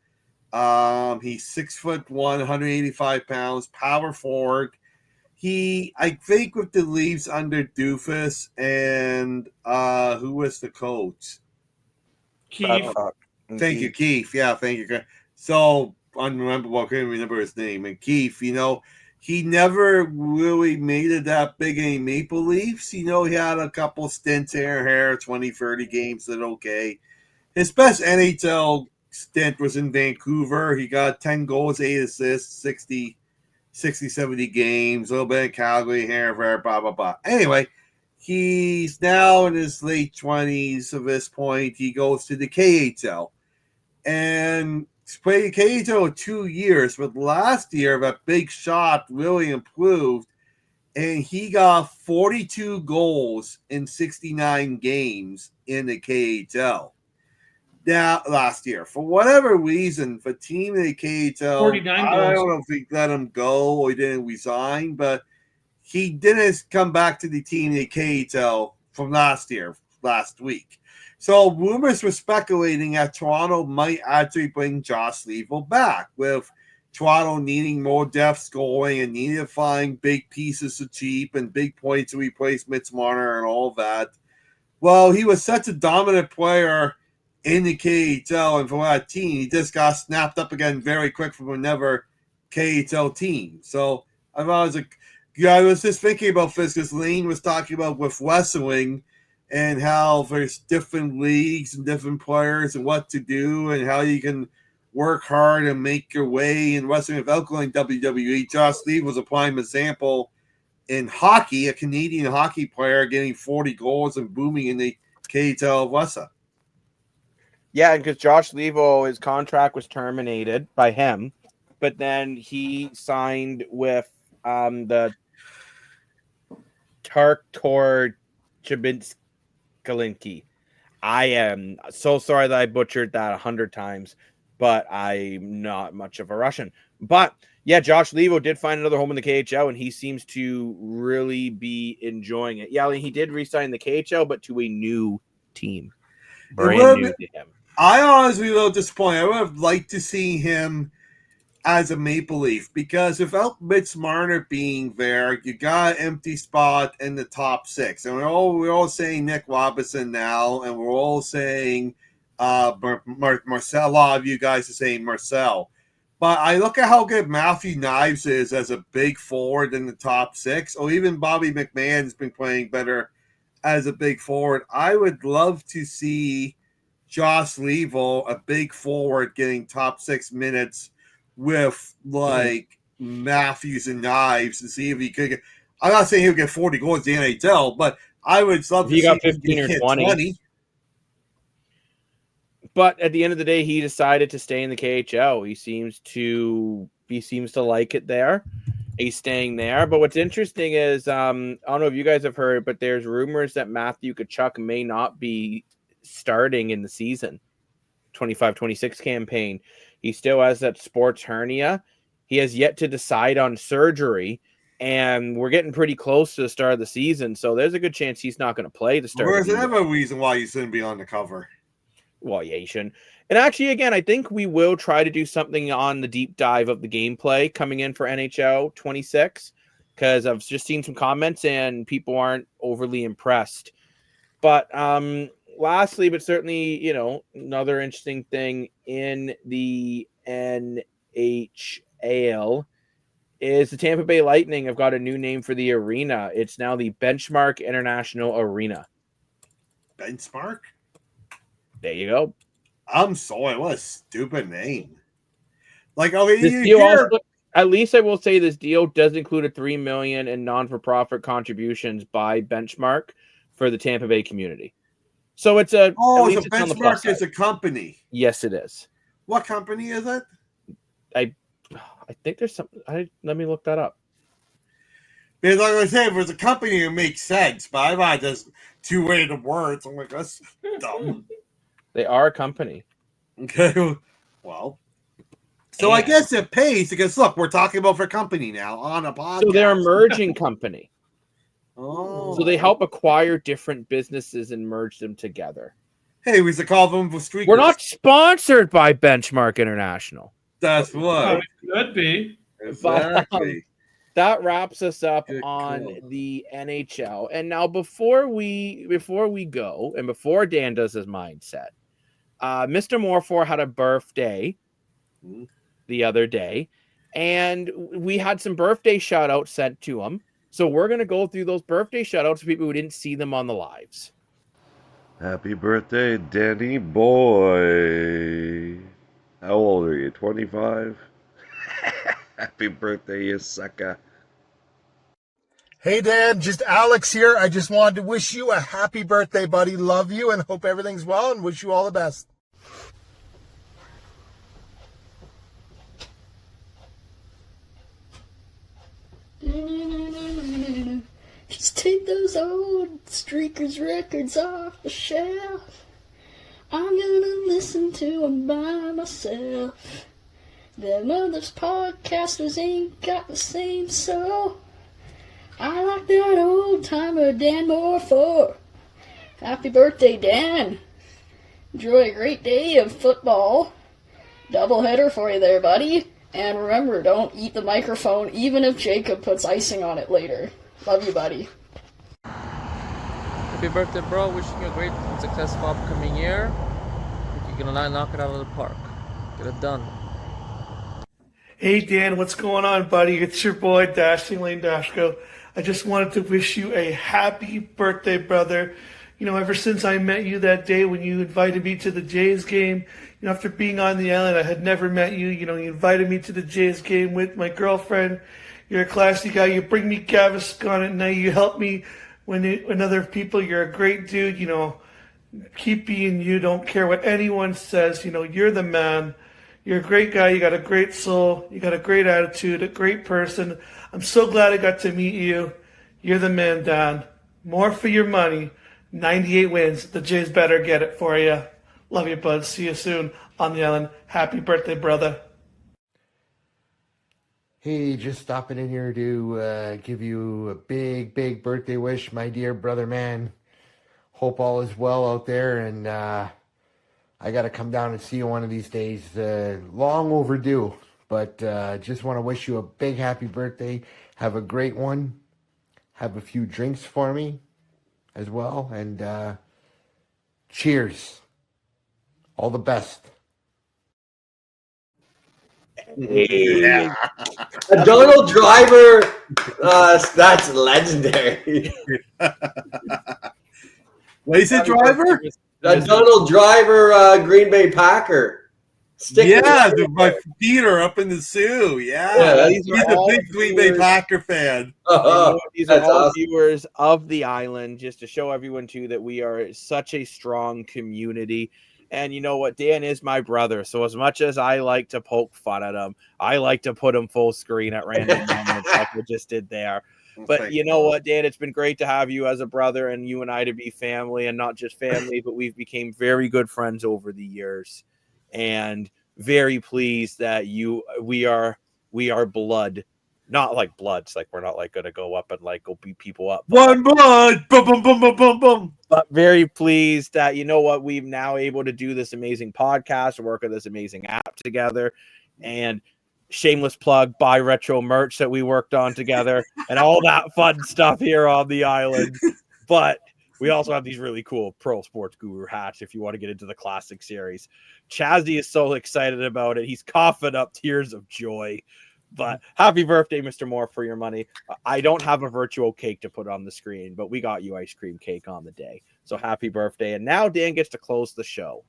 He's 6'1", 185 pounds, power forward. I think with the Leafs under Doofus and who was the coach? Keith. Thank you, Keith. Yeah, thank you. So unrememberable, I couldn't remember his name. And Keith, he never really made it that big in Maple Leafs. He had a couple stints here, 20, 30 games that okay. His best NHL stint was in Vancouver. He got 10 goals, 8 assists, 60, 70 games, a little bit in Calgary here, blah, blah, blah. Anyway, he's now in his late 20s at this point. He goes to the KHL. And he's played the KHL 2 years, but last year, that big shot really improved. And he got 42 goals in 69 games in the KHL. Now, last year, for whatever reason, the team in the KHL, 49 goals. I don't know if he let him go or he didn't resign, but he didn't come back to the team in the KHL from last week. So rumors were speculating that Toronto might actually bring Josh Levo back, with Toronto needing more depth scoring and needing to find big pieces to cheap and big points to replace Mitch Marner and all that. Well, he was such a dominant player in the KHL and for that team, he just got snapped up again very quick from another KHL team. So I was just thinking about this because Lane was talking about with wrestling and how there's different leagues and different players and what to do and how you can work hard and make your way in wrestling without going WWE. Josh Lee was a prime example in hockey, a Canadian hockey player getting 40 goals and booming in the KHL of Russia. Yeah, and because Josh Levo, his contract was terminated by him, but then he signed with the Tarktor Chibinskalinki. I am so sorry that I butchered that 100 times, but I'm not much of a Russian. But yeah, Josh Levo did find another home in the KHL, and he seems to really be enjoying it. Yeah, he did re-sign the KHL, but to a new team. Brand new to him. I honestly a little disappointed. I would have liked to see him as a Maple Leaf because without Mitch Marner being there, you got an empty spot in the top 6. And we're all saying Nick Robinson now, and we're all saying Marcel. A lot of you guys are saying Marcel. But I look at how good Matthew Knives is as a big forward in the top 6, or even Bobby McMahon's been playing better as a big forward. I would love to see Josh Levo, a big forward, getting top 6 minutes with Matthews and Knives to see if he could get. I'm not saying he'll get 40 goals in the NHL, but I would love to see got 15 or 20. But at the end of the day, he decided to stay in the KHL. He seems to like it there. He's staying there. But what's interesting is, I don't know if you guys have heard, but there's rumors that Matthew Tkachuk may not be starting in the season 25-26 campaign. He still has that sports hernia. He has yet to decide on surgery, and we're getting pretty close to the start of the season, so there's a good chance he's not going to play the start. There's never a reason why he shouldn't be on the cover. Well, yeah, he shouldn't. And actually, again, I think we will try to do something on the deep dive of the gameplay coming in for NHL 26, because I've just seen some comments and people aren't overly impressed. But lastly, but certainly, another interesting thing in the NHL is the Tampa Bay Lightning have got a new name for the arena. It's now the Benchmark International Arena. Benchmark? There you go. I'm sorry, what a stupid name. Like, okay, This deal also, at least I will say this deal does include a $3 million in non-for-profit contributions by Benchmark for the Tampa Bay community. So it's a Benchmark is a company. Yes, it is. What company is it? I think there's something. Let me look that up. Because like I said, if it's a company, it makes sense. But I might just two-weighted words. I'm like, that's dumb. They are a company. Okay, well. So I guess it pays because look, we're talking about their company now on a podcast. So they're a merging company. Oh. So they help acquire different businesses and merge them together. Hey, we should call them the street. We're not sponsored by Benchmark International. That's what. Could be. Exactly. That wraps us up on the NHL. And now before we go, and before Dan does his mindset, Mr. Morfor had a birthday the other day, and we had some birthday shout outs sent to him. So we're going to go through those birthday shout outs for people who didn't see them on the lives. Happy birthday, Danny boy. How old are you, 25? Happy birthday, you sucker. Hey, Dan, just Alex here. I just wanted to wish you a happy birthday, buddy. Love you and hope everything's well and wish you all the best. Just take those old Streakers records off the shelf. I'm gonna listen to them by myself. Them others podcasters ain't got the same soul. I like that old timer Dan Morfor. Happy birthday, Dan. Enjoy a great day of football. Doubleheader for you there, buddy. And remember, don't eat the microphone even if Jacob puts icing on it later. Love you, buddy. Happy birthday, bro. Wishing you a great and successful upcoming year. You're gonna knock it out of the park. Get it done. Hey, Dan, what's going on, buddy? It's your boy, Dashing Lane Dashko. I just wanted to wish you a happy birthday, brother. Ever since I met you that day when you invited me to the Jays game, after being on the island, I had never met you. You invited me to the Jays game with my girlfriend. You're a classy guy. You bring me Gaviscon at night. You help me when other people. You're a great dude. Keep being you. Don't care what anyone says. You're the man. You're a great guy. You got a great soul. You got a great attitude, a great person. I'm so glad I got to meet you. You're the man, Don. More for your money. 98 wins. The Jays better get it for you. Love you, bud. See you soon on the island. Happy birthday, brother. Hey, just stopping in here to give you a big, big birthday wish, my dear brother, man. Hope all is well out there, and I got to come down and see you one of these days. Long overdue, but just want to wish you a big happy birthday. Have a great one. Have a few drinks for me as well, and cheers. All the best. Yeah. A Donald Driver, that's legendary. Lazy Driver? A Donald Driver, Green Bay Packer. My feet are up in the Sioux. Yeah, he's a big Green Bay Packer fan. These are all awesome viewers of the island, just to show everyone too that we are such a strong community. And you know what? Dan is my brother. So as much as I like to poke fun at him, I like to put him full screen at random moments like we just did there. But you know what, Dan? It's been great to have you as a brother and you and I to be family, and not just family, but we've became very good friends over the years. And very pleased that we are blood. Not like bloods, like we're not like gonna go up and like go beat people up. One blood, boom, boom, boom, boom, boom, boom. But very pleased that we've now able to do this amazing podcast, work on this amazing app together, and shameless plug, buy retro merch that we worked on together, and all that fun stuff here on the island. But We also have these really cool Pro Sports Guru hats if you want to get into the Classic Series. Chazzy is so excited about it. He's coughing up tears of joy. But happy birthday, Mr. Moore, for your money. I don't have a virtual cake to put on the screen, but we got you ice cream cake on the day. So happy birthday. And now Dan gets to close the show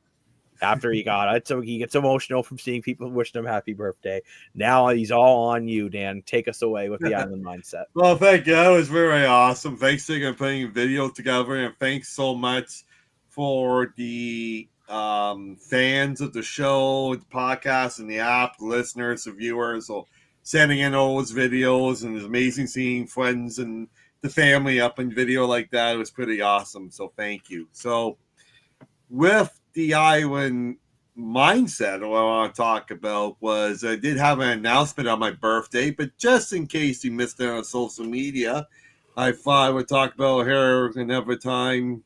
after he got it. So he gets emotional from seeing people wishing him happy birthday. Now he's all on you, Dan. Take us away with the Island Mindset. Well, thank you. That was very awesome. Thanks for putting a video together, and thanks so much for the fans of the show, the podcast, and the app, the listeners, the viewers, so sending in all those videos, and it's amazing seeing friends and the family up in video like that. It was pretty awesome. So thank you. So with the Island Mindset, what I want to talk about was I did have an announcement on my birthday, but just in case you missed it on social media, I thought I would talk about here another time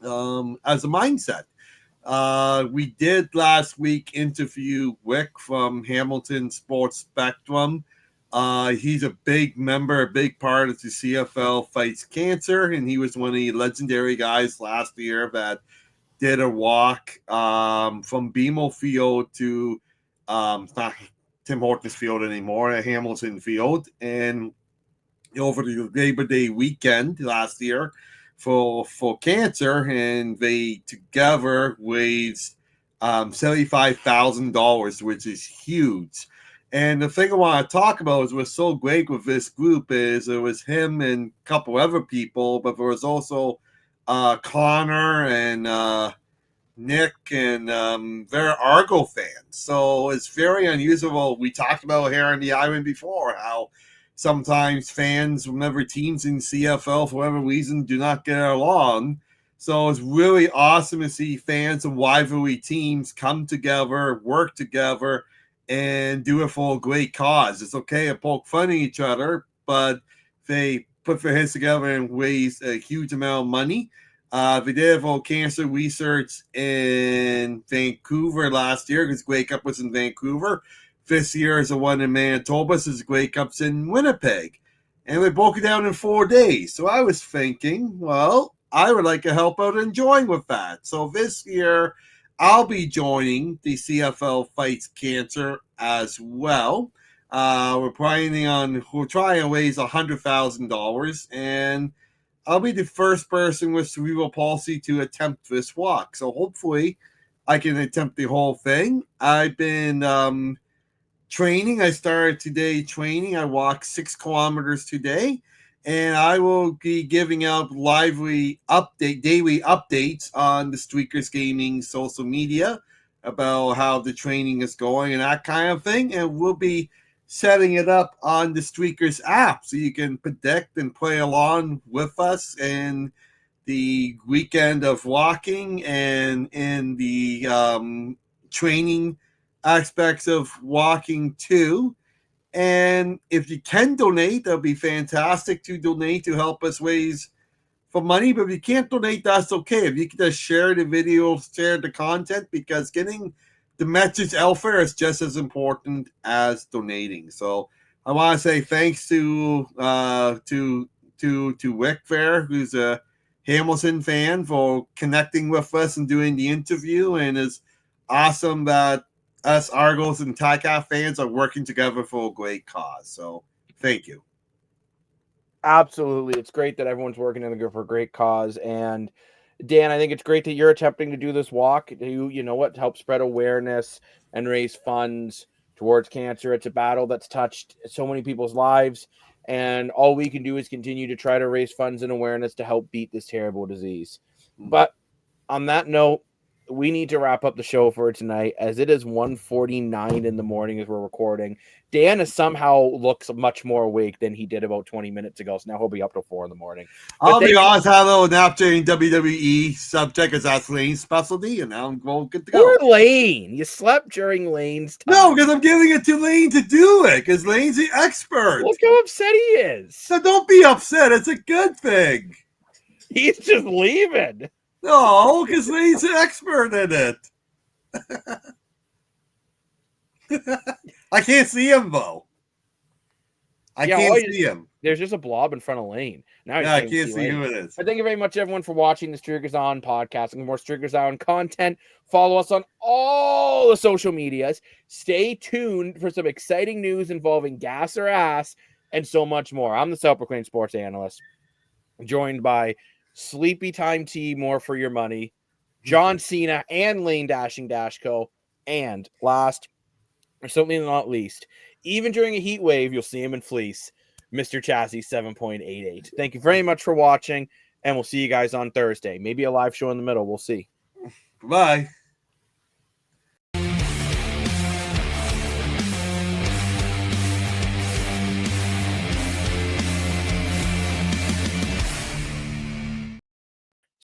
as a mindset. We did last week interview Wick from Hamilton Sports Spectrum. He's a big member, a big part of the CFL Fights Cancer, and he was one of the legendary guys last year that did a walk from BMO Field to it's not Tim Hortons Field anymore, at Hamilton Field, and over the Labor Day weekend last year for cancer, and they together raised $75,000, which is huge. And the thing I want to talk about is what's so great with this group is it was him and a couple other people, but there was also Connor and Nick, and they're Argo fans. So it's very unusual. We talked about here on the island before how sometimes fans, whenever teams in CFL, for whatever reason, do not get along. So it's really awesome to see fans of rivalry teams come together, work together, and do it for a great cause. It's okay to poke fun at each other, but they put their heads together and raise a huge amount of money. They did have cancer research in Vancouver last year because Grey Cup was in Vancouver. This year is the one in Manitoba. This is Grey Cup's in Winnipeg. And we broke it down in 4 days. So I was thinking, well, I would like to help out and join with that. So this year, I'll be joining the CFL Fights Cancer as well. We're trying to raise $100,000, and I'll be the first person with cerebral palsy to attempt this walk. So hopefully I can attempt the whole thing. I've been training. I started today training. I walked 6 kilometers today, and I will be giving out daily updates on the Streakers Gaming social media about how the training is going and that kind of thing. And we'll be setting it up on the Streakers app so you can predict and play along with us in the weekend of walking and in the training aspects of walking too. And if you can donate, that'd be fantastic to donate to help us raise for money. But if you can't donate, that's okay. If you can just share the video, share the content, because getting the message out there is just as important as donating. So I want to say thanks to Wick there, who's a Hamilton fan, for connecting with us and doing the interview. And it's awesome that us Argos and Tkachuk fans are working together for a great cause. So thank you. Absolutely. It's great that everyone's working together for a great cause. And Dan, I think it's great that you're attempting to do this walk to, to help spread awareness and raise funds towards cancer. It's a battle that's touched so many people's lives. And all we can do is continue to try to raise funds and awareness to help beat this terrible disease. But on that note, we need to wrap up the show for tonight, as it is 1:49 in the morning as we're recording. Dan somehow looks much more awake than he did about 20 minutes ago, so now he'll be up till 4 in the morning. I'll be honest, had a little nap during WWE subject, because that's Lane's specialty, and now I'm good to go. Poor Lane. You slept during Lane's time. No, because I'm giving it to Lane to do it, because Lane's the expert. Look how upset he is. So don't be upset. It's a good thing. He's just leaving. No, because Lane's an expert in it. I can't see him, though. I can't see him. There's just a blob in front of Lane. Now Yeah, I can't see who it is. Thank you very much, everyone, for watching the Streakers On podcast and more Streakers On content. Follow us on all the social medias. Stay tuned for some exciting news involving gas or ass and so much more. I'm the Self-Proclaimed Sports Analyst, joined by Sleepy Time Tea, more for your money, John Cena, and Lane Dashing Dashco. And last, or certainly not least, even during a heat wave, you'll see him in fleece, Mr. Chassis 7.88. Thank you very much for watching, and we'll see you guys on Thursday. Maybe a live show in the middle. We'll see. Bye.